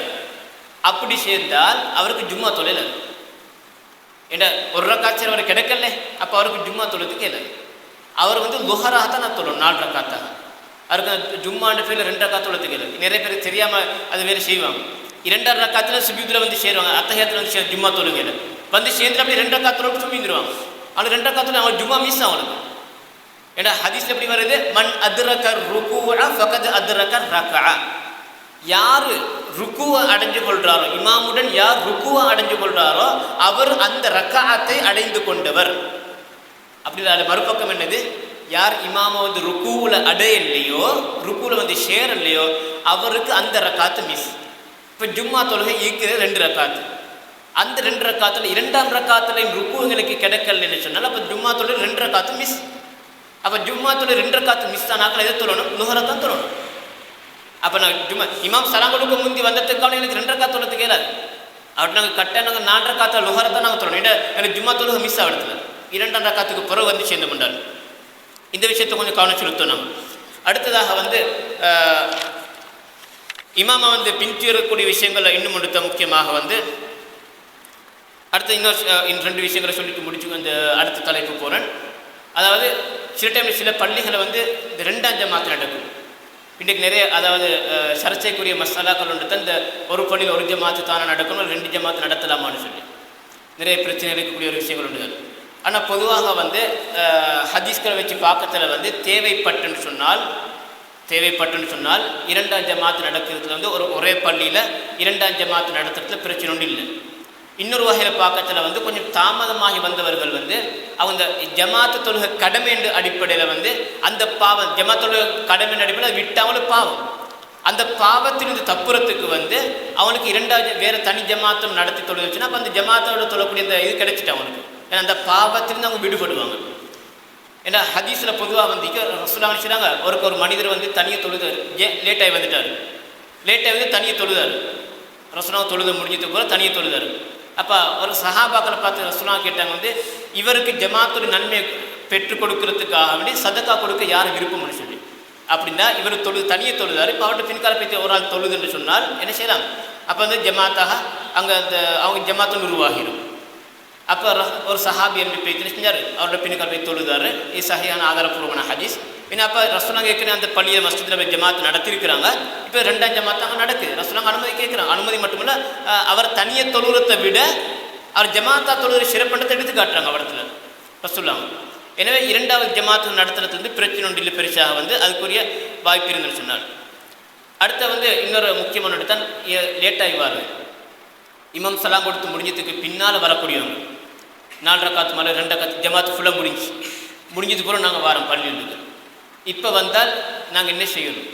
அப்படி சேர்ந்தால் அவருக்கு ஜும்மா தொழில் ஏன்னா ஒரு ரக்காச்சு அவர் கிடைக்கல, அப்போ அவருக்கு ஜும்மா தொழுதுக்கு இல்லை. அவர் வந்து லுஹராக தான் நான் தொழணும் 4 ரக்காத்தாக. அவருக்கு ஜும்மாண்டு பேரில் 2 ரக்காத்து தொழுதுக்கு இல்லை. நிறைய பேருக்கு தெரியாமல் அது வேறு செய்வாங்க. 2ஆம் ரக்காத்தில் சுஜூதில் வந்து சேருவாங்க, அத்தஹியாத்தில் வந்து ஜும்மா தொழுகையில் வந்து சேர்ந்து அப்படி 2 ரக்காத்து தொழுது சுமிந்துருவாங்க. ஆனால் 2 ரக்காத்துல அவன் ஜும்மா மிஸ் ஆகணும். ஏன்னா ஹதீஸ்ல எப்படி வருது, மன் அத்ரக ருக்குஅ ஃபகத் அத்ரக ரக்அ. யார் ருக்குவை அடைஞ்சு கொள்றாரோ, இமாமுடன் யார் ருக்குவை அடைஞ்சு கொள்றாரோ அவர் அந்த ரக்அத்தை அடைந்து கொண்டவர். அப்படி மறுபக்கம் என்னது, யார் இமாமை வந்து ருக்குவில் அடையலையோ, ருக்குவில் வந்து சேரலையோ அவருக்கு அந்த ரக்காத்து மிஸ். இப்போ ஜும்மா தொழுகை இருக்கிறது 2 ரக்காத்து. அந்த 2 ரக்காத்தில் 2ஆம் ரக்காத்துலையும் ருக்குங்களுக்கு கிடைக்கலன்னு சொன்னால் அப்போ ஜும்மா தொழுகை 2 ரக்காத்து மிஸ். அப்போ ஜும்மா தொழுகை 2 ரக்காத்து மிஸ் ஆனாக்கள் எதை தொழணும், லுஹரை தான் தொழணும். அப்போ நாங்கள் ஜும்மா இமாம் சலாம் கொடுக்க முந்தி வந்ததுக்கான எனக்கு 2 ரக்காத்து தொழுறதுக்கு இயலாது. அப்படி நாங்கள் கரெக்டாக நாங்கள் 4 ரக்காத்தில் லுஹரை தான் நாங்கள் தொழணும். எனக்கு ஜும்மா தொழுகை மிஸ் ஆகிடுது, 2ஆம் ரக்காத்துக்கு பிறகு வந்து சேர்ந்து கொண்டாரு. இந்த விஷயத்தை கொஞ்சம் கவனம் செலுத்தணும். அடுத்ததாக வந்து இமாமா வந்து பின்தொடரக்கூடிய விஷயங்கள் இன்னும் எடுத்த முக்கியமாக வந்து அடுத்து இன்னும் 2 விஷயங்களை சொல்லிட்டு முடிச்சு அந்த அடுத்த தலைப்பு போகிறேன். அதாவது சில டைமில் சில பள்ளிகளை வந்து இந்த 2ஆம் ஜமாத்து நடக்கும். இன்றைக்கு நிறைய அதாவது சர்ச்சைக்குரிய மசாலாக்கள் ஒன்று தான் இந்த ஒரு பள்ளியில் 1 ஜமாத்து தானே நடக்கணும், 2 ஜமாத்து நடத்தலாமான்னு சொல்லி நிறைய பிரச்சனை இருக்கக்கூடிய ஒரு விஷயங்கள் ஒன்று தான். ஆனால் பொதுவாக வந்து ஹதீஸ்களை வச்சு பார்க்கறதுல வந்து தேவைப்பட்டுன்னு சொன்னால் 2ஆம் ஜமாத்து நடக்கிறதுல வந்து ஒரே பள்ளியில் 2ஆம் ஜமாத்து நடத்துறதுல பிரச்சனை ஒன்றும் இல்லை. இன்னொரு வகையில் பார்க்கறதுல வந்து கொஞ்சம் தாமதமாகி வந்தவர்கள் வந்து அவங்க ஜமாத்து தொழுகை கடமை என்ற அடிப்படையில் வந்து அந்த பாவம் ஜமாத்து தொழுகை கடமை அடிப்படையில் விட்டாலும் பாவம், அந்த பாவத்திலிருந்து தப்புறத்துக்கு வந்து அவனுக்கு 2ஆவது வேறு தனி ஜமாத்தும் நடத்தி தொழுது வச்சுன்னா அப்போ அந்த ஜமாத்தோட தொழக்கூடிய அந்த இது கிடைச்சிட்டு அவனுக்கு, ஏன்னா அந்த பாவத்திலிருந்து அவங்க விடுபடுவாங்க. ஏன்னா ஹதீஸில் பொதுவாக வந்து ரசூலுல்லாஹ் நினைச்சாங்க ஒரு மனிதர் வந்து தனியாக தொழுதார், லேட்டாகி வந்துட்டார், லேட்டாகி வந்து தனியாக தொழுதார், ரசூலுல்லாஹ் தொழுது முடிஞ்சதுக்கு போல தனியாக தொழுதார். அப்போ ஒரு சஹாபாக்களை பார்த்து ரசூலுல்லாஹ் கேட்டாங்க வந்து இவருக்கு ஜமாத்தோட நன்மையை பெற்றுக் கொடுக்கறதுக்காக வேண்டி சதக்கா கொடுக்க யாரும் விருப்பம்னு சொல்லி. அப்படின்னா இவர் தனியை தொழுதார், இப்போ அவர்கிட்ட பின்கால பற்றி ஒரு ஆள் தொழுதுன்னு சொன்னால் என்ன செய்யலாம், அப்போ வந்து ஜமாத்தாக அங்கே அந்த அவங்க ஜமாத்து உருவாகிடும். அப்போ ஒரு சஹாபி என்று பேச்சு செஞ்சார், அவரோட பின்னுக்கால் போய் தொழுதார். இது சஹீஹான ஆதாரப்பூர்வமான ஹதீஸ். பின்ன அப்போ ரசூலுல்லாஹ் ஏற்கனவே அந்த பள்ளியை மஸ்ஜிதில் போய் ஜமாத்து நடத்திருக்கிறாங்க, இப்போ 2ஆம் ஜமாத்தாக நடக்குது. ரசூலுல்லாஹ் அனுமதி கேட்குறாங்க. அனுமதி மட்டுமில்ல, அவர் தனியை தொழுகிறத்தை விட அவர் ஜமாத்தா தொழுகிற சிறப்பண்டத்தை எடுத்து காட்டுறாங்க அவடத்துல ரசூலுல்லாஹ். எனவே 2ஆவது ஜமாத்து நடத்துறது வந்து பிரச்சனை ஒன்றில் பெருசாக வந்து அதுக்குரிய வாய்ப்பு இருந்துன்னு சொன்னார். அடுத்த வந்து இன்னொரு முக்கியமான தான் லேட்டாகி வாரு, இமாம் சலாம் கொடுத்து முடிஞ்சதுக்கு பின்னால் வரக்கூடியவங்க 4 ரக்காத்து மேலே 2 ரக்காத்து ஜமாத்து ஃபுல்லாக முடிஞ்சது போல நாங்கள் வாரோம் பள்ளிகளுக்கு. இப்போ வந்தால் நாங்கள் என்ன செய்யணும்,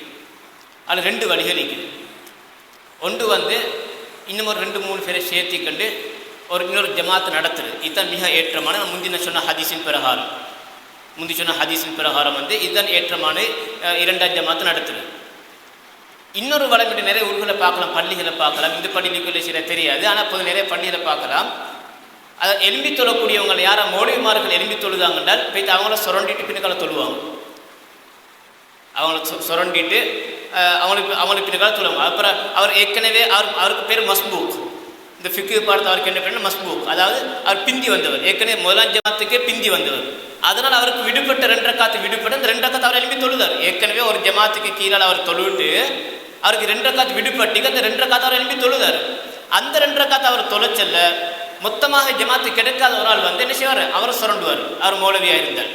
அதில் 2 வழிகள் இருக்குது. ஒன்று வந்து இன்னும் ஒரு 2-3 பேரை சேர்த்திக்கண்டு இன்னொரு ஜமாத்து நடத்துறது, இதுதான் மிக ஏற்றமான முந்தின சொன்ன ஹதீஸின் பிரகாரம் வந்து இதுதான் ஏற்றமான 2ஆம் ஜமாத்து நடத்துறது. இன்னொரு வளமிட்டு நிறைய ஊர்களை பார்க்கலாம், பள்ளிகளை பார்க்கலாம், இந்த பள்ளிகளுக்குள்ளே சில தெரியாது, ஆனால் பொது நிறைய பள்ளிகளை பார்க்கலாம். அதை எலும்பி தொழக்கூடியவங்க யாரா மௌலிமார்கள் எலும்பி தொழுதாங்க என்றால் போய்த்து அவங்கள சுரண்டிட்டு பின்னுக்கால தொழுவாங்க. அவங்களை சுரண்டிட்டு அவங்களுக்கு பின்னால் சொல்லுவாங்க. அப்புறம் அவர் ஏற்கனவே அவருக்கு பேர் மஸ்பூக். இந்த ஃபிக்கு பாடத்தை அவருக்கு என்ன பேர் மஸ்பூக், அதாவது அவர் பிந்தி வந்தவர், ஏற்கனவே முதலாம் ஜமாத்துக்கே பிந்தி வந்தவர். அதனால் அவருக்கு விடுபட்ட 2 ரக்காத்து விடுபட்டு அந்த 2 ரக்காத்து அவர் எழுப்பி தொழுதார். ஏற்கனவே ஒரு ஜமாத்துக்கு கீழே அவர் தொழுவிட்டு அவருக்கு 2 ரக்காத்து விடுபட்டு அந்த 2 ரக்காத்து அவர் எழுப்பி தொழுதார். அந்த 2 ரக்காத்து அவர் தொலைச்சல்ல மொத்தமாக ஜமாத்து கிடைக்காத ஒரு ஆள் வந்து என்ன செய்வார், அவர் சுரண்டுவார். அவர் மௌலவியாக இருந்தார்.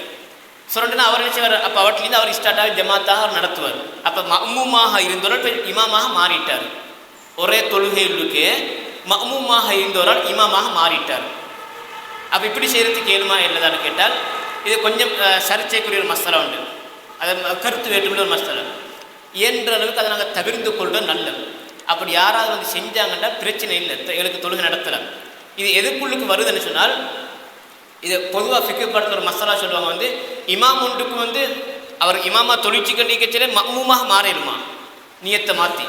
சுரண்டுனா அவர் என்ன செய்வார், அப்போ அவற்றிலேருந்து அவர் ஸ்டார்ட்டாக ஜமாத்தாக அவர் நடத்துவார். அப்போ மஅ்மூமாக இருந்தவரால் இமாமாக மாறிட்டார். ஒரே தொழுகைகளுக்கே மஅ்மூமாக இருந்தவரால் இமாமாக மாறிட்டார். அப்போ இப்படி செய்கிறதுக்கு ஏழுமா இல்லைதான்னு கேட்டால் இது கொஞ்சம் சர்ச்சைக்குரிய ஒரு மசாலா உண்டு. அது கருத்து வேற்றுமையுள்ள ஒரு மசாலா. இயன்ற அளவுக்கு அதை நாங்கள் தவிர்த்து கொள்வது நல்லது. அப்படி யாராவது வந்து செஞ்சாங்கன்னா பிரச்சனை இல்லை, எங்களுக்கு தொழுகை நடத்தலாம். இது எதுக்குள்ளுக்கு வருதுன்னு சொன்னால், இது பொதுவாக ஃபிக்கு படத்தில் ஒரு மசாலா சொல்லுவாங்க வந்து இமாம் ஒன்றுக்கு வந்து அவர் இமாமா தொழிற்சிக்க நீக்கச்சிலே மஅ்மூமாக மாறிடுமா நியத்தை மாற்றி.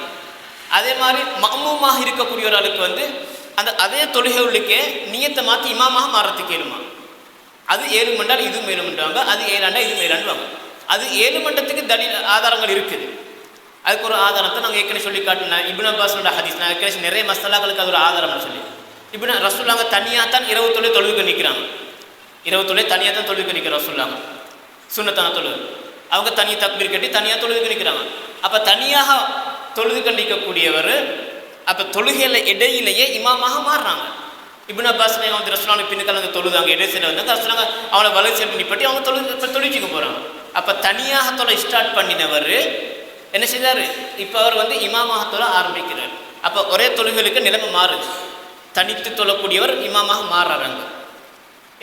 அதே மாதிரி மஅ்மூமாக இருக்கக்கூடிய ஒரு ஆளுக்கு வந்து அந்த அதே தொழுகை உள்ளுக்கே நியத்தை மாற்றி இமாமாக மாறத்துக்கு ஏழுமா. அது 7 மண்டால் இதுவும் 7 மண்டாங்க, அது 7 ஆண்டா இதுவும் 7 ஆண்டுவாங்க. அது 7 மண்டத்துக்கு ஆதாரங்கள் இருக்குது. அதுக்கு ஒரு ஆதாரத்தை நாங்கள் ஏற்கனவே சொல்லி காட்டினேன். இப்னு அப்பாஸோட ஹதீஸ் நான் ஏற்கனவே நிறைய மசாலாக்களுக்கு அது ஒரு ஆதாரம்னு சொல்லி இப்னு ரசூலுல்லாஹ் தனியாக தான் 20 தொழுகை தொழுகை நிற்கிறாங்க. 20 தொழுகை தனியாக தான் தொழுகை நிற்கிற ரசூலுல்லாஹ் சுன்னத்தான தொழுகை. அவங்க தனியாக தக்பீர் கட்டி தனியாக தொழுகை நிற்கிறாங்க. அப்போ தனியாக தொழுகை நிற்கக்கூடியவர் அப்போ தொழுகையில் இடையிலேயே இமாமாக மாறுறாங்க. இப்னு அப்பாஸ் வந்து ரசூலுல்லாஹ் பின்னுக்கால வந்து தொழுதாங்க, இடையில வந்து ரசூலுல்லாஹ் அவங்கள வலது சேர்ப்பு நிப்பட்டி அவங்க தொழுச்சிக்க போகிறாங்க. அப்போ தனியாக தொலை ஸ்டார்ட் பண்ணினவர் என்ன செய்தார், இப்போ அவர் வந்து இமாமாக தொலை ஆரம்பிக்கிறார். அப்போ ஒரே தொழுகைகளுக்கு நிலைமை மாறுது. தனித்து தொழக்கூடியவர் இமாமாக மாறுறாங்க.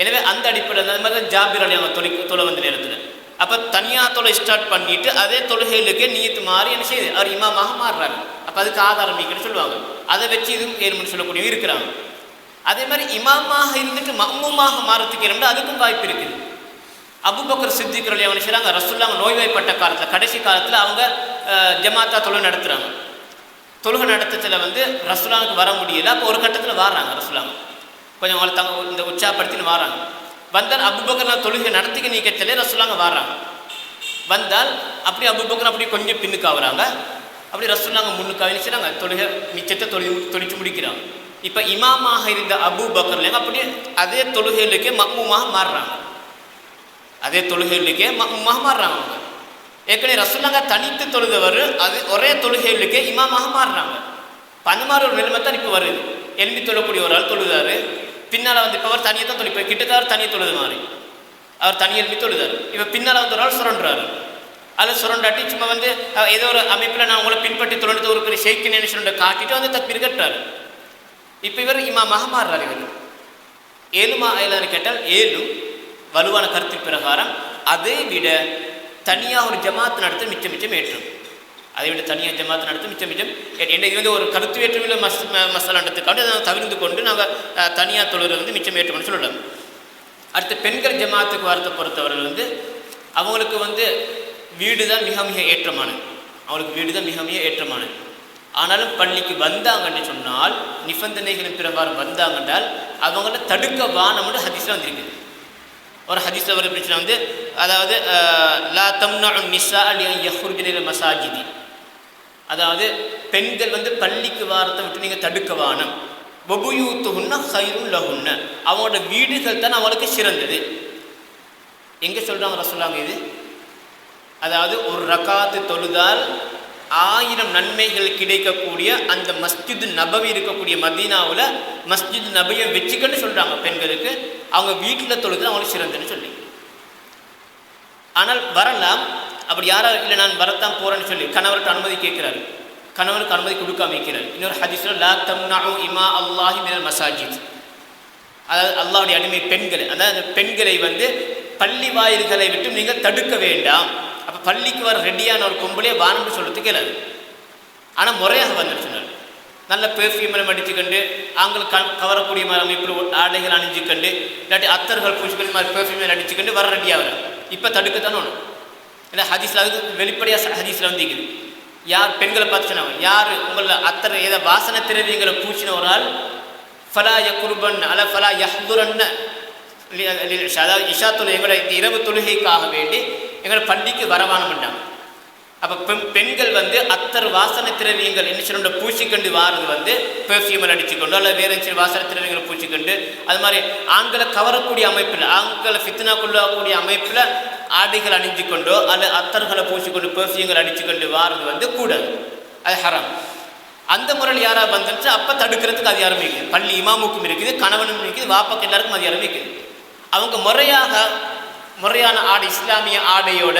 எனவே அந்த அடிப்படையில் அந்த மாதிரி தான் ஜாபிர் அலி அவங்க தொலை வந்த நேரத்தில் அப்போ தனியாக தொலை ஸ்டார்ட் பண்ணிவிட்டு அதே தொழுகைகளுக்கே நீத்து மாறி என்ன செய்யுது, அவர் இமாமாக மாறுறாங்க. அப்போ அதுக்கு ஆதாரம் நீக்குன்னு சொல்லுவாங்க. அதை வச்சு இதுவும் ஏழுமணி சொல்லக்கூடியவங்க இருக்கிறாங்க. அதே மாதிரி இமாமாக இருந்துட்டு மஅ்மூமாக மாறத்துக்கு ஏழுமணி அதுக்கும் வாய்ப்பு இருக்குது. அபூபக்கர் சித்திக் ரலி அவங்க செய்கிறாங்க, ரசூலுல்லாஹ் நோய்வாய்ப்பட்ட காலத்தில் கடைசி காலத்தில் அவங்க ஜமாத்தா தொழுகை நடத்துகிறாங்க. தொழுகை நடத்தத்தில் வந்து ரசூலுல்லாஹ்வுக்கு வர முடியல. அப்போ ஒரு கட்டத்தில் வாராங்க ரசூலுல்லாஹ் கொஞ்சம் அவங்களை தங்க இந்த உற்சாகப்படுத்தின்னு வாராங்க. வந்தால் அபூபக்கர் தொழுகை நடத்திக்க நீக்கத்திலே ரசூலுல்லாஹ் வாராங்க. வந்தால் அப்படி அபூபக்கர் அப்படி கொஞ்சம் பின்னுக்கு ஆகுறாங்க. அப்படி ரசூலுல்லாஹ் முன்னுக்கு ஆகிடுச்சுறாங்க. தொழுகை மிச்சத்தை தொழிச்சு முடிக்கிறாங்க. இப்போ இமாமாக இருந்த அபூபக்கர் அப்படியே அதே தொழுகைகளுக்கே மஅ்மூமாக மாறுறாங்க. அதே தொழுகைகளுக்கே மஅ்மூமாக மாறுறாங்க. அவங்க ஏற்கனவே ரசூலுல்லாஹ் தனித்து தொழுதவர் அது ஒரே தொழுகைகளுக்கே இமாமாக மாறுறாங்க. அந்த மாதிரி ஒரு நிலைமை தான் இப்போ வருது. எழுப்பி தொழக்கூடிய ஒரு ஆள் தொழுதாரு, பின்னால் வந்து இப்போ அவர் தனியாக தான் தொழில் கிட்டத்தட்ட அவர் தனியாக தொழுது மாதிரி அவர் தனி எழுப்பி தொழுதார். இப்போ பின்னால் வந்து ஒரு ஆள் சுரண்டுறாரு. அதில் சுரண்டாட்டி சும்மா வந்து ஏதோ ஒரு அமைப்பில் நான் உங்களை பின்பற்றி தொழுது ஒரு பெரிய ஷேக்கினேன்னு சுரண்டை காட்டிட்டு வந்து தக்பீர் கட்டுறாரு. இப்போ இவர் இமாமாக மாறுறாரு. இவர் ஏழுமா இல்லைன்னு கேட்டால் ஏழும் வலுவான கருத்து பிரகாரம் அதை விட தனியாக ஒரு ஜமாத் நடத்த மிச்சம் ஏற்றும். அதை விட தனியாக ஜமாத் நடத்த மிச்சம் என்ன இது வந்து ஒரு கருத்து வேற்றுமையில் மசாலான்றதுக்காண்டி அதை தவிர்த்து கொண்டு நாங்கள் தனியாக தொழுகிறது வந்து மிச்சம் ஏற்றுக்கொண்டு சொல்லலாம். அடுத்து பெண்கள் ஜமாத்துக்கு வரத்தை பொறுத்தவர்கள் வந்து அவங்களுக்கு வந்து வீடு தான் மிக மிக ஏற்றமானது. அவங்களுக்கு வீடு தான் மிக மிக ஏற்றமானது. ஆனாலும் பள்ளிக்கு வந்தாங்கன்னு சொன்னால் நிபந்தனைகளின் பிரகாரம் வந்தாங்கன்றால் அவங்கள தடுக்க வானம்னு ஹதீஸில் வந்திருக்குது. ஒரு ஹதீஸில் வர பிரச்சனை வந்து அதாவது லா தம்னஉ நிஸா அன் யஹ்ருஜ்ன இலல் மசாஜிதி, அதாவது பெண்கள் வந்து பள்ளிக்கு வாரத்தை விட்டு நீங்கள் தடுக்க வானம். வபுயூத்துஹுன்ன ഖൈറുன் லஹுன்ன, அவங்களோட வீடுகள் தான் அவளுக்கு சிறந்தது. எங்கே சொல்கிறாங்க ரசூலுல்லாஹ் இது? அதாவது ஒரு ரக்காத்து தொழுதால் 1000 நன்மைகள் கிடைக்கக்கூடிய அந்த மஸ்ஜித் நபவி இருக்கக்கூடிய மதீனாவில் மஸ்ஜித் நபியை வச்சுக்கன்னு சொல்கிறாங்க. பெண்களுக்கு அவங்க வீட்டில் தொழுது அவங்களுக்கு சிறந்ததுன்னு சொல்லி. ஆனால் வரலாம் அப்படி யாராவது இல்லை நான் வரத்தான் போகிறேன்னு சொல்லி கணவருக்கு அனுமதி கேட்குறாரு, கணவருக்கு அனுமதி கொடுக்காம இருக்கிறார். இன்னொரு ஹதீஸில் லா தம்னஉ இமா அல்லாஹி மினல் மசாஜித், அதாவது அல்லாஹ்வுடைய அடிமை பெண்களை, அதாவது பெண்களை வந்து பள்ளி வாயில்களை விட்டு நீங்கள் தடுக்க வேண்டாம். அப்போ பள்ளிக்கு வர ரெடியான ஒரு பொம்பளையே வானம்னு சொல்கிறதுக்கு இல்லாது. ஆனால் முறையாக வந்துட்டு சொன்னார். நல்ல பெர்ஃப்யூமெல்லாம் அடிச்சுக்கண்டு அவங்களுக்கு கவரக்கூடிய மாதிரி அமைப்பில் ஆடைகள் அணிஞ்சிக்கண்டு இல்லாட்டி அத்தர்கள் பூச்சிகள் மாதிரி பெர்ஃப்யூமெல்லாம் அடிச்சுக்கண்டு வர ரெடியாக வர. இப்போ தடுக்கத்தானே ஒன்று இல்லை ஹதீஸில் அதுக்கு வெளிப்படையாக ஹதீஸில் வந்துக்குது. யார் பெண்களை பார்த்து சொன்னாங்க, யார் உங்களை அத்தர் ஏதோ வாசனை திரவியங்களை பூச்சின ஒரு ஆள் ஃபலா யக்ருபன் அல ஃபலா யஹ்துரன்ன, அதாவது இஷா தொழுகை எங்களோட இந்த இரவு தொழுகைக்காக வேண்டி எங்களை பள்ளிக்கு வரவானம் பண்ணாங்க. அப்போ பெண்கள் வந்து அத்தர் வாசனை திரவியங்கள் என்ன சொல்ற பூச்சிக்கொண்டு வாரது வந்து பெர்ஃப்யூமல் அடிச்சுக்கொண்டு அல்லது வேறு சில வாசனை திரவியங்களை பூச்சிக்கொண்டு, அது மாதிரி ஆண்களை கவரக்கூடிய அமைப்பில், ஆண்களை ஃபித்னா கொள்ளக்கூடிய அமைப்பில் ஆடைகள் அணிஞ்சு கொண்டோ அல்லது அத்தர்களை பூச்சிக்கொண்டு பெர்ஃப்யூம்கள் அடிச்சுக்கொண்டு வாரது வந்து கூடாது, அது ஹராம். அந்த முறையில் யாராவது வந்துச்சு அப்போ தடுக்கிறதுக்கு அதிகாரம் இருக்குது. பள்ளி இமாமுக்கும் இருக்குது, கணவனும் இருக்குது, வாப்பாக்கு எல்லாருக்கும் அதிகாரம் இருக்குது. அவங்க முறையான ஆடை, இஸ்லாமிய ஆடையோட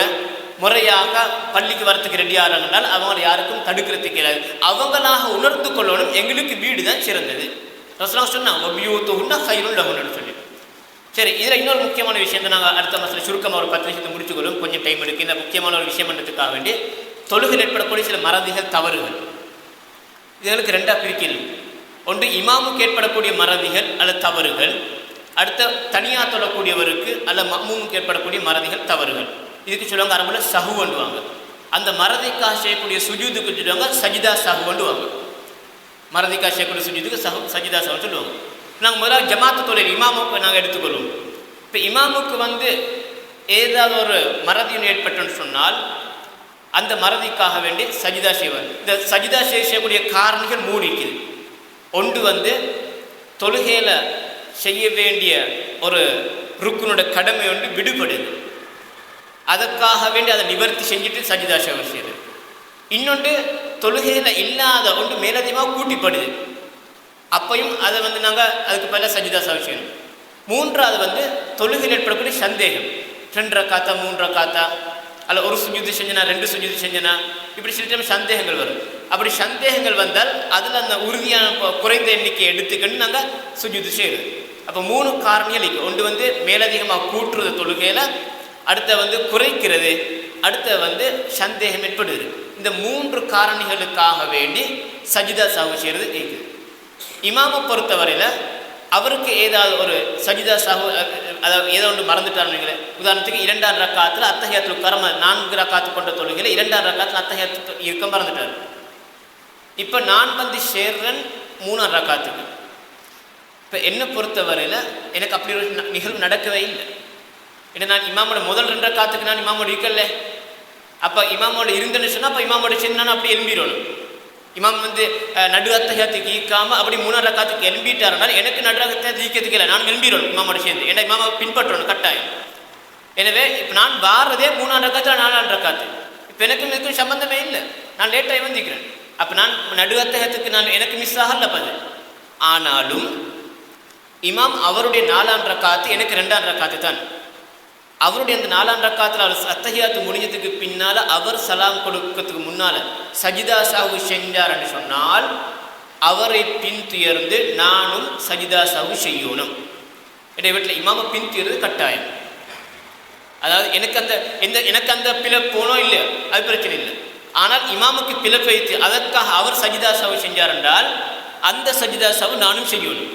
முறையாக பள்ளிக்கு வரத்துக்கு ரெடியாகிறாங்கனால் அவங்களை யாருக்கும் தடுக்கிறதுக்கு இல்லாது. அவங்களாக உணர்ந்து கொள்ளணும், எங்களுக்கு வீடு தான் சிறந்தது. ரசூலுல்லாஹ் சொன்னாங்க பியூத்துஹுன்ன கைருல் லஹுன்னு சொல்லி. சரி, இதில் இன்னொரு முக்கியமான விஷயத்தை நாங்கள் அடுத்த மாதத்தில் சுருக்கமாக ஒரு 10 நிமிஷத்தை முடிச்சுக்கொள்ளும், கொஞ்சம் டைம் எடுக்கு. இந்த முக்கியமான ஒரு விஷயம் பண்ணுறதுக்காக வேண்டி தொழுகையில் ஏற்படக்கூடிய சில மறதிகள், தவறுகள், இதுகளுக்கு 2ஆக பிரிக்கணும். ஒன்று இமாமுக்கு ஏற்படக்கூடிய மறதிகள் அல்லது தவறுகள், அடுத்த தனியாக தொழக்கூடியவருக்கு அல்ல மஅ்மூமுக்கு ஏற்படக்கூடிய மறதிகள், தவறுகள். இதுக்கு சொல்லுவாங்க அரபுல சஹுவண்டுவாங்க. அந்த மறதிக்காக செய்யக்கூடிய சுஜூதுக்கு சொல்லுவாங்க சஜிதா சஹுவண்டுவாங்க. மறதிக்காக செய்யக்கூடிய சுஜூதுக்கு சஜிதா சஹுன்னு சொல்லுவாங்க. நாங்கள் முதல்ல ஜமாத்து தொழில் இமாமுக்கு நாங்கள் எடுத்துக்கொள்வோம். இப்போ இமாமுக்கு வந்து ஏதாவது ஒரு மறதியும் ஏற்பட்டுன்னு சொன்னால் அந்த மறதிக்காக வேண்டி சஜிதா செய்வார். இந்த சஜிதா செய்யக்கூடிய காரணிகள் 3 இருக்குது. ஒன்று வந்து தொழுகையில் செய்ய வேண்டிய ஒரு ருக்குனோட கடமை ஒன்று விடுபடுது, அதற்காக வேண்டி அதை நிவர்த்தி செஞ்சுட்டு சஜிதா செய்வது. இன்னொன்று தொழுகையில் இல்லாத ஒன்று மேலதிகமாக கூட்டிப்படுது, அப்பையும் அதை வந்து நாங்கள் அதுக்கு பல சஜிதா செய்யணும். 3வது வந்து தொழுகையில் ஏற்படக்கூடிய சந்தேகம், 2 ரக்காத்தா 3 ரக்காத்தா அல்ல ஒரு சுஜூது செஞ்சனா 2 சுஜூது செஞ்சனா, இப்படி சில டைம் சந்தேகங்கள் வரும். அப்படி சந்தேகங்கள் வந்தால் அதில் அந்த உறுதியான குறைந்த எண்ணிக்கையை எடுத்துக்கிட்டு நாங்கள் சுஜூது செய்யறது. அப்போ 3 காரணிகள் இருக்குது. ஒன்று வந்து மேலதிகமாக கூட்டுறது தொழுகையில், அடுத்த வந்து குறைக்கிறது, அடுத்த வந்து சந்தேகம் ஏற்படுது. இந்த 3 காரணிகளுக்காக வேண்டி சஜிதா சாஹு செய்கிறது இருக்குது. இமாமை பொறுத்தவரையில் அவருக்கு ஏதாவது ஒரு சஜிதா சாஹு, அதாவது ஏதோ ஒன்று மறந்துட்டாருன்னு, உதாரணத்துக்கு 2ஆம் ரக்காத்தில் அத்தஹியாத்துல் உட்கார 4 ரக்காத்து கொண்ட தொழுகையில் 2ஆம் ரக்காத்தில் அத்தஹியாத்து இருக்க மறந்துட்டார். இப்போ நான் வந்து சேர்றேன் 3ஆம் ரக்காத்துக்கு. இப்போ என்னை பொறுத்தவரையில் எனக்கு அப்படி ஒரு நிகழ்வு நடக்கவே இல்லை. ஏன்னா நான் இமாமோட முதல் 2 ரக்காத்துக்கு நான் இமாமோட இருக்கல. அப்போ இமாமோட இருந்தேன்னு சொன்னால் அப்போ இமாமோட சின்ன அப்படி எழும்பிடணும். இமாம் வந்து நடு அத்தஹியாத்துக்கு ஈக்காமல் அப்படி 3ஆம் ரக்காத்துக்கு எழும்பிட்டாருனால் எனக்கு நடு அத்தஹியாத்து ஈக்கிறதுக்கு இல்லை, நான் எழும்பிடணும் இமாமோட சேர்ந்து. ஏன்னா இமாமை பின்பற்றணும் கட்டாயம். எனவே இப்போ நான் வாரதே 3ஆம் ரக்காத்தில் 4ஆம் ரக்காத்து. இப்போ எனக்கு இதுக்கும் சம்பந்தமே இல்லை, நான் லேட்டாகி வந்துக்கிறேன். அப்போ நான் நடு அத்தஹியாத்துக்கு நான் எனக்கு மிஸ் ஆகல பது. ஆனாலும் இமாம் அவருடைய 4ஆம் ரக்காத்து எனக்கு 2ஆம் ரக்காத்து தான். அவருடைய அந்த 4ஆம் ரக்காத்தில் அவர் அத்தஹியாத்து முடிஞ்சதுக்கு பின்னால் அவர் சலாம் கொடுக்கறதுக்கு முன்னால் சஜிதா சாஹு செஞ்சார்ன்னு சொன்னால் அவரை பின்துயர்ந்து நானும் சஜிதா சாஹு செய்யணும். என்னுடைய வீட்டில் இமாமை பின்துயர்றது கட்டாயம். அதாவது எனக்கு அந்த பிழப்போனோ இல்லை, அது பிரச்சனை இல்லை. ஆனால் இமாமுக்கு பிழப்பைத்து அதற்காக அவர் சஜிதா சாஹு செஞ்சார் என்றால் அந்த சஜிதா சாஹு நானும் செய்யணும்,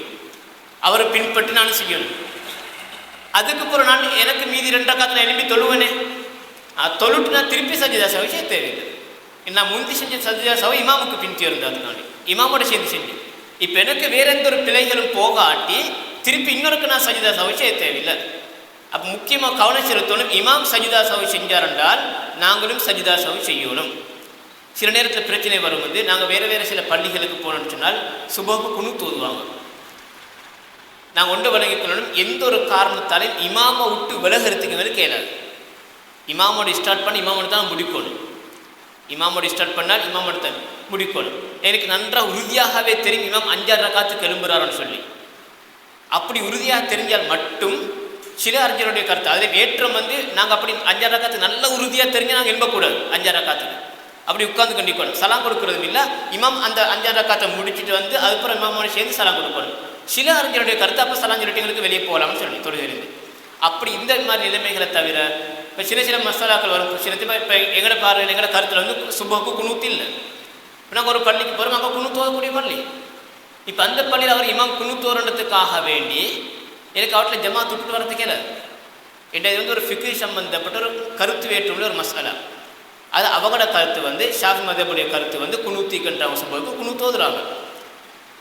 அவரை பின்பற்றி நானும் செய்யணும். அதுக்கப்புறம் நான் எனக்கு மீதி 2 ரக்காத்தில் எழுப்பி தொழுவேனே, தொழுட்டு நான் திருப்பி சஜிதா சாஹு செய்ய தேவையில்லை. நான் முந்தி செஞ்ச சஜிதா சாஹு இமாமுக்கு பின்தி இருந்தால் நான் இமாமோட சேர்ந்து செஞ்சேன். இப்போ எனக்கு வேற எந்த ஒரு பிழைகளும் போகாட்டி திருப்பி இன்னொருக்கு நான் சஜிதா சாஹு செய்ய தேவையில்லை. அப்போ முக்கியமாக கவனம் செலுத்தணும், இமாம் சஜிதா சாஹு செஞ்சார் என்றால் நாங்களும் சஜிதா சாஹு செய்யணும். சில நேரத்தில் பிரச்சனை வரும் வந்து நாங்கள் வேறு சில பள்ளிகளுக்கு போனோம்னு சொன்னால் சுபஹுக்கு குனூத் ஓதுவாங்க. நாங்கள் ஒன்று வழங்கிக் கொள்ளணும், எந்த ஒரு காரணத்தாலையும் இமாமை விட்டு விலகிறதுக்கு மேலே கேளாது. இமாமோட ஸ்டார்ட் பண்ணி இமாமோட தான் முடிக்கணும். இமாமோட ஸ்டார்ட் பண்ணால் இமாமோட தான் முடிக்கணும். எனக்கு நன்றாக உறுதியாகவே தெரியும் இமாம் 5ஆம் ரக்காத்துக்கு எழும்புறாருன்னு சொல்லி. அப்படி உறுதியாக தெரிஞ்சால் மட்டும் சில அறிஞருடைய கருத்து அதில் ஏற்றம் வந்து நாங்கள் அப்படி 5ஆம் ரக்காத்துக்கு நல்ல உறுதியாக தெரிஞ்சு நாங்கள் எழும்பக்கூடாது. 5ஆம் ரக்காத்துக்கு அப்படி உட்காந்து கண்டிக்கணும். சலாம் கொடுக்குறதும் இல்லை, இமாம் அந்த 5ஆம் ரக்காத்தை முடிச்சுட்டு வந்து அதுக்கப்புறம் இமாமோட சேர்ந்து சலாம் கொடுக்கணும். சில அறிஞருடைய கருத்து அப்போ சலாம் சொல்லிட்டு வெளியே போகலாம்னு சொல்லி தொழுகிறது. அப்படி இந்த மாதிரி நிலைமைகளை தவிர இப்போ சில மசாலாக்கள் வரும். சில இப்போ எங்களோட பார்வையில் எங்களோட கருத்தில் வந்து சுபஹுக்கு குனூத் இல்லை. இப்போ நாங்கள் ஒரு பள்ளிக்கு போகிறோம், அங்கே குனூத் ஓதக்கூடிய பள்ளி. இப்போ அந்த பள்ளியில் அவர் இமாம் குனூத் ஓதுறதுக்காக வேண்டி எனக்கு அவற்றில் ஜமாத் விட்டுட்டு வரதுக்கே இல்லை. இது வந்து ஒரு ஃபிக்ஹ் சம்பந்தப்பட்ட ஒரு கருத்து வேற்றுள்ள ஒரு மசாலா. அது அவங்களோட கருத்து வந்து ஷாஃபி மதபுடைய கருத்து வந்து குனூத்திக்கின்ற சுபஹுக்கு குனூத் ஓதுறாங்க.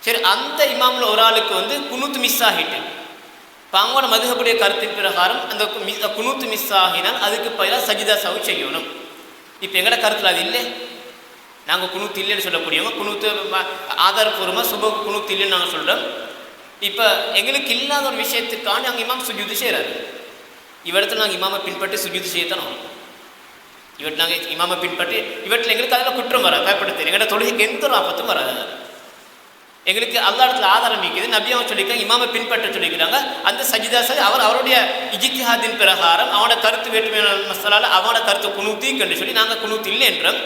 சரி, அந்த இமாமில் ஒரு ஆளுக்கு வந்து குனூத் மிஸ் ஆகிட்டு, இப்போ அவங்களோட மதுஹபுடைய கருத்தின் பிரகாரம் அந்த குனூத் மிஸ் ஆகினால் அதுக்கு பதிலாக சஜிதா சாஹு செய்யணும். இப்போ எங்களோட கருத்தில் அது இல்லை. நாங்கள் குனூத்து இல்லைன்னு சொல்லக்கூடியவங்க குனூத்து ஆதாரபூர்வமாக சுப குனூத்து இல்லைன்னு நாங்கள் சொல்கிறோம். இப்போ எங்களுக்கு இல்லாத ஒரு விஷயத்துக்கான நாங்கள் இமாம் சுஜூது செய்கிறாரு. இவஇடத்துல நாங்கள் இமாமை பின்பற்றி சுஜூது செய்யத்தான் ஆகும். இவற்றில் நாங்கள் இமாமை பின்பற்றி இவற்றில் எங்களுக்கு அதில் குற்றம் வராது, பயப்படுத்த எங்களோட தொழுகைக்கு எந்த ஒரு ஆபத்தும் வராது. எங்களுக்கு அல்லா இடத்துல ஆதாரம் இருக்குது. நபியாவை சொல்லியிருக்காங்க, இமாமை பின்பற்ற சொல்லிக்கிறாங்க. அந்த சஜிதா அவருடைய இஜ்திஹாதின் பிரகாரம் அவனோட கருத்து வேற்றுமையான மசாலால் அவனோட கருத்தை குனூத்தின்னு சொல்லி நாங்கள் குனூத்து இல்லை என்றோம்.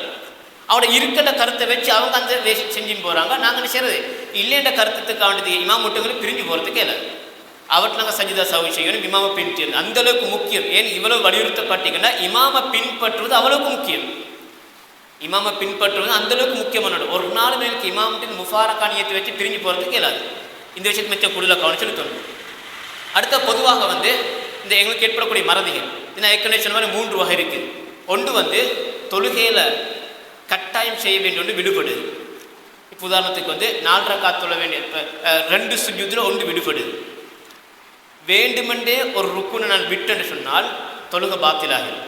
அவனோட இருக்கிற கருத்தை வச்சு அவங்க அந்த செஞ்சுன்னு போகிறாங்க. நாங்கள் என்ன செய்யறது? இல்லைன்ற கருத்துக்கு அவனுடைய இமாம் மட்டுங்களுக்கு பிரிஞ்சு போகிறதுக்கே இல்லை. அவற்றை நாங்கள் சஜிதா சஹ்வி செய்யணும், இமாமை பின்பற்றது அந்த அளவுக்கு முக்கியம். ஏன் இவ்வளவு வலியுறுத்தப்பட்டீங்கன்னா இமாமை பின்பற்றுவது அவ்வளவுக்கு முக்கியம். இமாமை பின்பற்றுவது அந்தளவுக்கு முக்கியமான ஒரு நாள் மேலுக்கு இமாமத்தின் முஃபாரக்கானியத்தை வச்சு பிரிஞ்சு போகிறதுக்கு இயலாது. இந்த விஷயத்தை மிச்சம் கூடுதலாக கவனிச்சு தோணும். அடுத்த பொதுவாக இந்த எங்களுக்கு ஏற்படக்கூடிய மறதிகள் நான் ஏற்கனவே சொன்ன மாதிரி 3 வகை இருக்குது. ஒன்று தொழுகையில் கட்டாயம் செய்ய வேண்டிய ஒன்று விடுபடுது. இப்போ உதாரணத்துக்கு 4 ரக்காத் தொழ வேண்டிய 2 சுஜூதில் 1 விடுபடுது. வேண்டுமென்றே ஒரு ருக்குனை நான் விட்டேன்னு சொன்னால் தொழுகை பாத்திலாகிறது.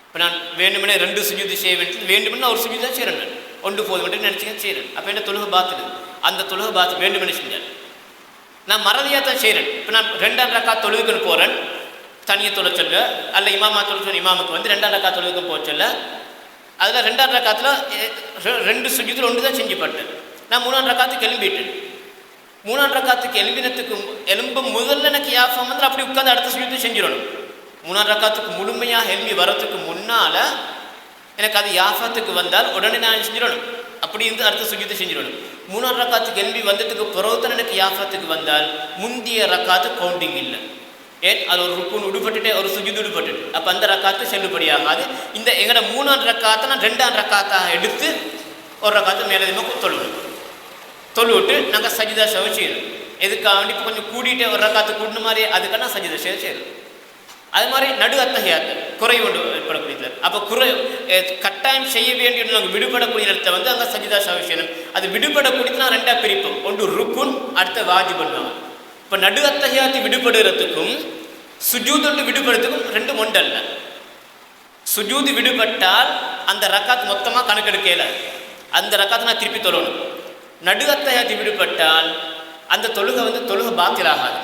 இப்போ நான் வேண்டுமெனே 2 சுஜூதி செய்ய வேண்டியது வேண்டுமென்னு ஒரு சுஜூதி தான் செய்கிறேன். 1 போதும் மட்டும் நினச்சிக்க செய்கிறேன். அப்போ என்ன தொழுகை பாத்திலுது. அந்த தொழுகை பாத்து வேண்டுமெனே செஞ்சேன். நான் மறதியாக தான் செய்கிறேன். இப்போ நான் 2 ரக்காத் தொழுதுக்குன்னு போகிறேன், தனியை தொழ சொல்ல அல்ல இமாமா தொழ சொல்ல இமாமுக்கு 2 ரக்காத் தொழுதுக்கு போக சொல்ல அதில் 2 ரக்காத்தில் 2 சுஜூதில் 1 தான் செஞ்சுப்பட்டேன். நான் 3 ரக்காத்துக்கு எழும்பிட்டேன். 3 ரக்காத்துக்கு எலும்பும் முதல்ல எனக்கு யாஃபம் அப்படி உட்காந்து அடுத்த சுஜூதி செஞ்சிடணும். 3 ரக்காத்துக்கு முழுமையாக எழும்பி வரத்துக்கு முன்னால் எனக்கு அது யாஃபத்துக்கு வந்தால் உடனே நான் செஞ்சிடணும். அப்படி இருந்து அடுத்த சுஜூதி செஞ்சிடணும். 3 ரக்காத்துக்கு எழும்பி வந்ததுக்கு பிறகுதான் எனக்கு யாஃபத்துக்கு வந்தால் முந்திய ரக்காத்து கவுண்டிங் இல்லை. ஏன் அது ஒரு ருக்குன்னு விடுபட்டுட்டு ஒரு சுஜூது விடுபட்டுட்டு அப்போ அந்த ரக்காத்து செல்லுபடியாகாது. இந்த எங்களோட 3 ரக்காத்தை நான் 2 ரக்காத்தாக எடுத்து ஒரு ரக்காத்து மேலதிகமாக தொழுவிட்டு நாங்கள் சஜிதா சஹ்வி செய்யணும். எதுக்காக வேண்டி இப்போ கொஞ்சம் கூட்டிகிட்டே ஒரு ரக்காத்து கூட்டின மாதிரி அதுக்கான சஜிதா செய்யணும். அது மாதிரி நடு அத்தஹியாத்து குறை கொண்டு ஏற்படக்கூடியது. அப்போ கட்டாயம் செய்ய வேண்டிய நாங்கள் விடுபடக்கூடிய இடத்தை அங்கே சஜிதா சஹ்வி செய்யணும். அது விடுபடக்கூடியது நான் 2ஆக பிரிப்போம். ஒன்று ருக்குன், அடுத்த வாஜிப் பண்ணுவாங்க. இப்போ நடு அத்தஹியாத்து விடுபடுறதுக்கும் சுஜூது விடுபடுறதுக்கும் 2 ஒன்றல்ல. சுஜூது விடுபட்டால் அந்த ரக்காத் மொத்தமாக கணக்கெடுக்கல, அந்த ரக்காத்தை நான் திருப்பி தொழணும். நடு அத்தஹியாத்து விடுபட்டால் அந்த தொழுகை பாத்திலாகாது.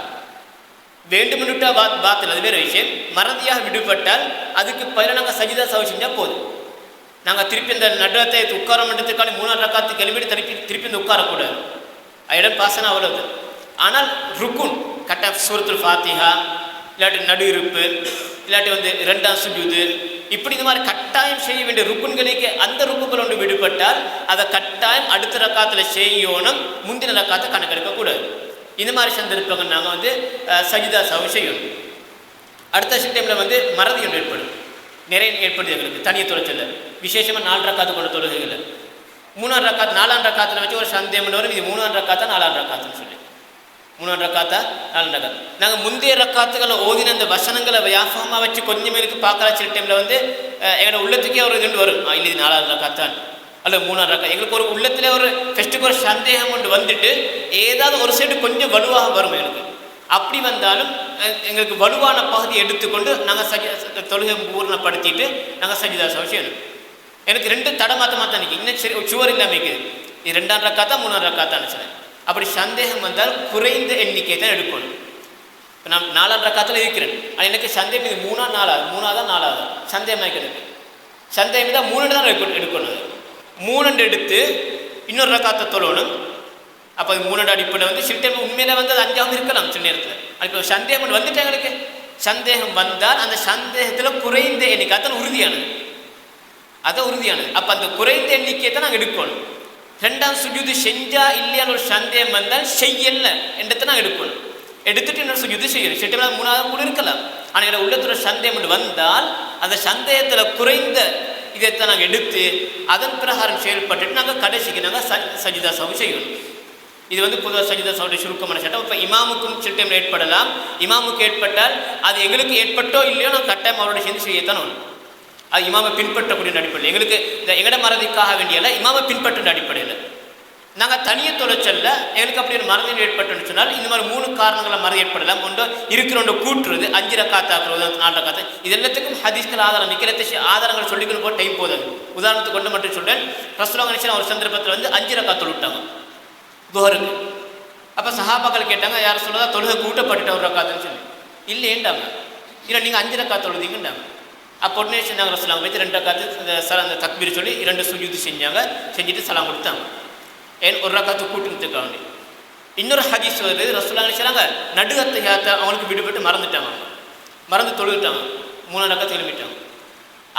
வேண்டுமென்னுட்டா பாத்தில் அது வேறு விஷயம். மறதியாக விடுபட்டால் அதுக்கு பதிலாக நாங்கள் சஜிதா சஹ்வி செஞ்சால் போதும். நாங்கள் திருப்பி இந்த நடு அத்தஹியாத்து உட்கார பண்ணுறதுக்கான 3 ரக்காத்துக்கு எழுப்பிட்டு திருப்பி இந்த உட்காரக்கூடாது. இடம் பாசனா அவ்வளவு. ஆனால் ருக்குன் கட்டாயம் சூரத்துல் ஃபாத்திஹா இல்லாட்டி நடு இருப்பு இல்லாட்டி 2ஆம் சுஜூது இப்படி இந்த மாதிரி கட்டாயம் செய்ய வேண்டிய ருக்குன்களுக்கு அந்த ருக்குகள் ஒன்று விடுபட்டால் அதை கட்டாயம் அடுத்த ரக்காத்தில் செய்யணும், முந்தின ரக்காத்தை கணக்கெடுக்கக்கூடாது. இந்த மாதிரி சந்தர்ப்பங்கள் நாங்கள் சஜிதா சஹ்வி செய்யணும். அடுத்த டைமில் மறதி ஒன்று ஏற்படும், நிறைய ஏற்படுது எங்களுக்கு தனியை தொலைச்சல. விசேஷமாக 4 ரக்காத்து கொண்ட தொழுகைகள் 3ஆம் ரக்காத்து 4ஆம் ரக்காத்தில் வச்சு ஒரு சந்தேகம் வரும். இது 3ஆம் ரக்காத்தா 4ஆம் ரக்காத்துன்னு சொல்லி 3ஆம் ரக்காத்தா 4ஆம் ரக்காத்து. நாங்கள் முந்தைய ரக்காத்துக்களை ஓதின அந்த வசனங்களை வியாபகமாக வச்சு கொஞ்சம் பேருக்கு பார்க்கலாம். சில டைமில் எங்களோட உள்ளத்துக்கே ஒரு இது வரும், இல்லை இது 4ஆம் ரக்காத்தான் அல்லது 3ஆம் ரக்காத். எங்களுக்கு ஒரு உள்ளத்தில் ஒரு ஃபஸ்ட்டுக்கு ஒரு சந்தேகம் கொண்டு வந்துட்டு ஏதாவது ஒரு சைடு கொஞ்சம் வலுவாக வரும் எங்களுக்கு. அப்படி வந்தாலும் எங்களுக்கு வலுவான பகுதியை எடுத்துக்கொண்டு நாங்கள் தொழுகை பூர்ணப்படுத்திட்டு நாங்கள் சஜிதா சஹ்வி செய்யணும். எனக்கு 2 தடமாத்தமாக தான் நிற்கும், இன்னும் சரி சுவர் இல்லாமல் இருக்குது. இது 2ஆம் ரக்காத்தா 3ஆம் ரக்காத்தான்னு சொன்னேன். அப்படி சந்தேகம் வந்தால் குறைந்த எண்ணிக்கை தான் எடுக்கணும். இப்போ நான் 4ஆம் ரக்காத்தில் இருக்கிறேன், அது எனக்கு சந்தேகம் இது 3ஆ 4ஆ 4ஆ சந்தேகமாக இருக்கிறது. சந்தேகம் தான் 3 தான் எடுக்கணும். 3 எடுத்து இன்னொரு ரக்காத்தை தொழணும். அப்போ அது 3 அடிப்படை சில டைம் உண்மையில அது 5ஆவது இருக்கலாம் சில நேரத்தில். இப்போ சந்தேகம் வந்துட்டு எங்களுக்கு சந்தேகம் வந்தால் அந்த சந்தேகத்தில் குறைந்த எண்ணிக்கை அதான் உறுதியானது, அதான் உறுதியானது. அப்போ அந்த குறைந்த எண்ணிக்கையை தான் நாங்கள் எடுக்கணும். 2ஆம் சுஜூது செஞ்சா இல்லையான்னு ஒரு சந்தேகம் வந்தால் செய்யல என்றதை நாங்கள் எடுக்கணும். எடுத்துட்டு இன்னொரு சுஜூது செய்யணும். சில டைம் 3ஆவது கூட இருக்கலாம். ஆனால் என்னோட உள்ளத்தில் சந்தேகம் வந்தால் அந்த சந்தேகத்தில் குறைந்த இதைத்தான் நாங்கள் எடுத்து அதன் பிரகாரம் செயல்பட்டு நாங்கள் கடைசிக்கு நாங்கள் சஜிதா சஹ்வி செய்யணும். இது பொதுவாக சஜிதா சஹ்வி சுருக்கமான சட்டம். இப்போ இமாமுக்கும் சில டைம் ஏற்படலாம். இமாமுக்கு ஏற்பட்டால் அது எங்களுக்கு ஏற்பட்டோ இல்லையோ நாங்கள் கட்டாயம் அவரோட சேர்ந்து செய்யத்தான் ஒன்று. அது இமாமை பின்பற்றக்கூடிய அடிப்படையில் எங்களுக்கு எங்கட மறதிக்காக வேண்டியல இமாமை பின்பற்ற அடிப்படையில் நாங்கள் தனியை தொலைச்சல்ல எங்களுக்கு அப்படி ஒரு மறதி ஏற்பட்டுன்னு சொன்னால் இந்த மாதிரி 3 காரணங்களை மறதி ஏற்படலாம். ஒன்று இருக்கிறோண்ட கூட்டுறது, 5 ரக்காத்தாக்குறது, 4 ரக்காத்து, இது எல்லாத்துக்கும் ஹதீஸ்கள் ஆதாரம் நிற்கிறத ஆதாரங்கள் சொல்லிக்கணும் போது டைம் போதாது. உதாரணத்துக்கு கொண்டு மட்டும் சொல்றேன். ரசூலுல்லாஹி ஸல்லல்லாஹு ஒரு சந்தர்ப்பத்தில் வந்து 5 ரக்காத் தொழுட்டாங்க துஹருக்கு. அப்போ சஹாபாக்கள் கேட்டாங்க, யார் சொல்லுதா தொழுகை கூட்டப்பட்டுட்ட ஒரு ரக்காத்துன்னு சொல்லி. இல்லைன்றாங்க. இல்லை நீங்கள் 5 ரக்காத் தொழுதீங்கன்றாங்க. அப்போ உடனே செஞ்சாங்க ரசூலுல்லாஹி வச்சு 2 ரக்காத்து அந்த தக்பீர் சொல்லி 2 சுஜூது செஞ்சாங்க. செஞ்சுட்டு சலாம் கொடுத்தாங்க. ஏன் ஒரு ரக்காத்து கூட்டுறதுக்காக. இன்னொரு ஹதீஸ் வருது, ரசூலுல்லாஹி சொன்னாங்க நடு அத்தஹியாத்தை அவங்களுக்கு விடுபட்டு மறந்துட்டாங்க, மறந்து தொழுவிட்டாங்க, 3 ரக்காத்து எழுப்பிட்டாங்க.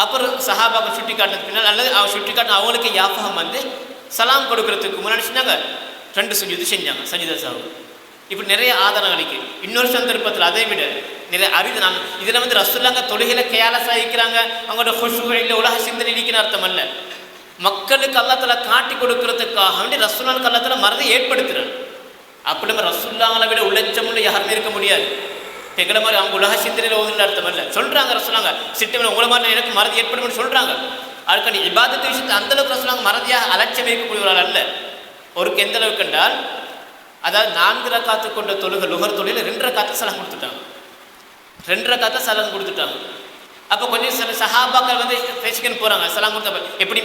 அப்புறம் சஹாபாக்கள் சுட்டி காட்டினது பின்னால் அல்லது அவன் சுட்டி காட்டின அவங்களுக்கு யாபகம் வந்து சலாம் கொடுக்கறதுக்கு முன்னாடி சொன்னாங்க 2 சுஜூது செஞ்சாங்க சஜிதா சாஹு. இப்படி நிறைய ஆதாரம் அளிக்கு. இன்னொரு சந்தர்ப்பத்தில் அதை விட நிறைய அரிது. நான் இதில் வந்து ரசூலுல்லாஹி தொழுகையில் கேலஸாக இருக்கிறாங்க, அவங்களோட ஹுஷூஇல் உலக சிந்தனை இருக்கிற அர்த்தம் அல்ல. மக்களுக்கு அல்லாஹ் தஆலா காட்டி கொடுக்கறதுக்காக வேண்டி ரசூலுல்லாஹி அல்லாஹ் தஆலா மறதி ஏற்படுத்துறான். அப்படி ரசூலுல்லாஹை விட உலச்சமுள்ள யாருமே இருக்க முடியாது. எங்களை மாதிரி அவங்க உலக சிந்தனையில் ஓதுன்னு அர்த்தம் இல்லை. சொல்றாங்க ரசூலுல்லாஹி சிட்டமில் உங்களை மாதிரி எனக்கு மறதி ஏற்படும் சொல்றாங்க. அதுக்கான இபாதத்து விஷயத்தை அந்த அளவுக்கு ரசூலுல்லாஹி மறதியாக அலட்சியம் இருக்கக்கூடியவர்கள் அல்ல. ஒருக்கு எந்த அளவுக்கு என்றால், அதாவது 4 ரக்காத்து கொண்ட தொழுகை லுஹர் தொழுகையில் 2 ரக்காத்து சலாம் கொடுத்துட்டாங்க. 2 ரக்காத்து சலாம் கொடுத்துட்டாங்க. அப்போ கொஞ்சம் சில சஹாபாக்கள் வந்து பேசிக்கன்னு போகிறாங்க. சலாம் கொடுத்த எப்படி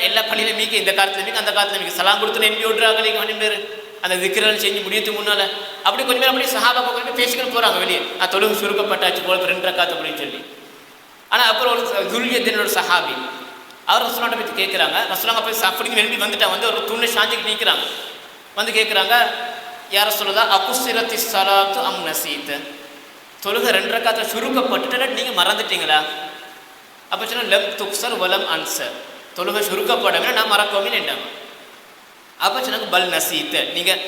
எல்லா பள்ளியிலும் மீக்க, இந்த காலத்தில் மீக்க அந்த காலத்தில் மீக்க சலாம் கொடுத்து எம்பி விட்றாங்க. நீங்கள் கொஞ்சம் பேர் அந்த திக்ரல் செஞ்சு முடியத்துக்கு முன்னால் அப்படி கொஞ்சம் பேர் அப்படி சஹாபாக்கள் கொஞ்சம் பேர் பேசிக்கன்னு போகிறாங்க வெளியே. தொழுகை சுருக்கப்பட்டாச்சு போல 2 ரக்காத்து அப்படின்னு சொல்லி. ஆனால் அப்புறம் ஒரு துல்யத்தினோட சஹாபி அவர் ரசூலுல்லாஹி பற்றி கேட்குறாங்க. ரசூலுல்லாஹி போய் சாப்பிட்டு விரும்பி வந்துட்டாங்க. வந்து ஒரு தூணை சாஞ்சிக்கு நிற்கிறாங்க. வந்து கேட்குறாங்க, யார சொல்லுதா அகுசிரத்தி சலாத்து அம் நசீத், தொழுகை 2 ரக்காத்தை சுருக்கப்பட்டுட்டு நீங்கள் மறந்துட்டீங்களா? அப்போ சொன்னால் லம் துக்சர் வலம் அன்சர், தொழுகை சுருக்கப்படவே நான் மறக்கவே நின்றாங்க. அப்போ சொன்னாங்க பல் நசீத், நீங்கள்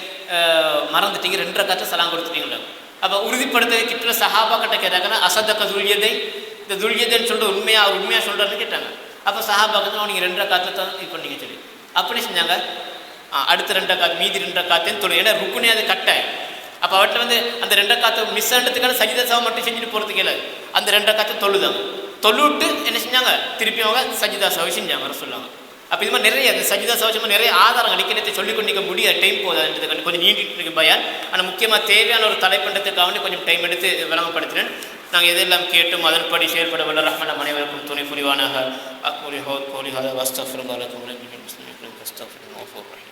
மறந்துட்டீங்க, 2 ரக்காத்தை சலாம் கொடுத்துட்டீங்களா? அப்போ உறுதிப்படுத்த கிட்ட சஹாபா கிட்ட கேட்டாங்கன்னா அசதக்க துல்யதை, இந்த துல்யதைன்னு சொல்லிட்டு உண்மையாக சொல்கிறான்னு கேட்டாங்க. அப்போ சஹாபாக்கு நீங்கள் 2 ரக்காத்தை தான் இது பண்ணீங்க சொல்லி அப்படி செஞ்சாங்க. அடுத்த 2 ரக்காத் மீதி 2 ரக்காத்தையும் தொழு, ஏன்னா ருக்குனே அது கட்டாயம். அப்போ அவர்கிட்ட வந்து அந்த 2 ரக்காத்தை மிஸ் ஆனதுக்கான சஜிதா சாவை மட்டும் செஞ்சுட்டு போகிறதுக்கு இல்லை, அந்த 2 ரக்காத்தை தொழுதாங்க. தொழுவிட்டு என்ன செஞ்சாங்க, திருப்பி அவங்க சஜிதா சாவை செஞ்சாங்க வர சொல்லாங்க. அப்போ இது மாதிரி நிறைய அந்த சஜிதா சாவை நிறைய ஆதாரங்கள் அடிக்கிறதை சொல்லிக் கொண்டிருக்க முடியாது, டைம் போதாது, கொஞ்சம் நீண்டிட்டு பயான். ஆனால் முக்கியமாக தேவையான ஒரு தலைப்பண்டத்துக்காக வேண்டி கொஞ்சம் டைம் எடுத்து விளங்கப்படுத்தினேன். நாங்கள் எதெல்லாம் கேட்டும் அதன்படி செயல்பட வல்ல ரஹ்மான் அனைவருக்கும் துணை புரிவானாக. அக்முலி ஹவுத் கோலி ஹதா வஸ்தஃபிருல்லாஹ் லக்கும் வலக்கும் முஸ்லிமீன் வஸ்தஃபிருல்லாஹ்.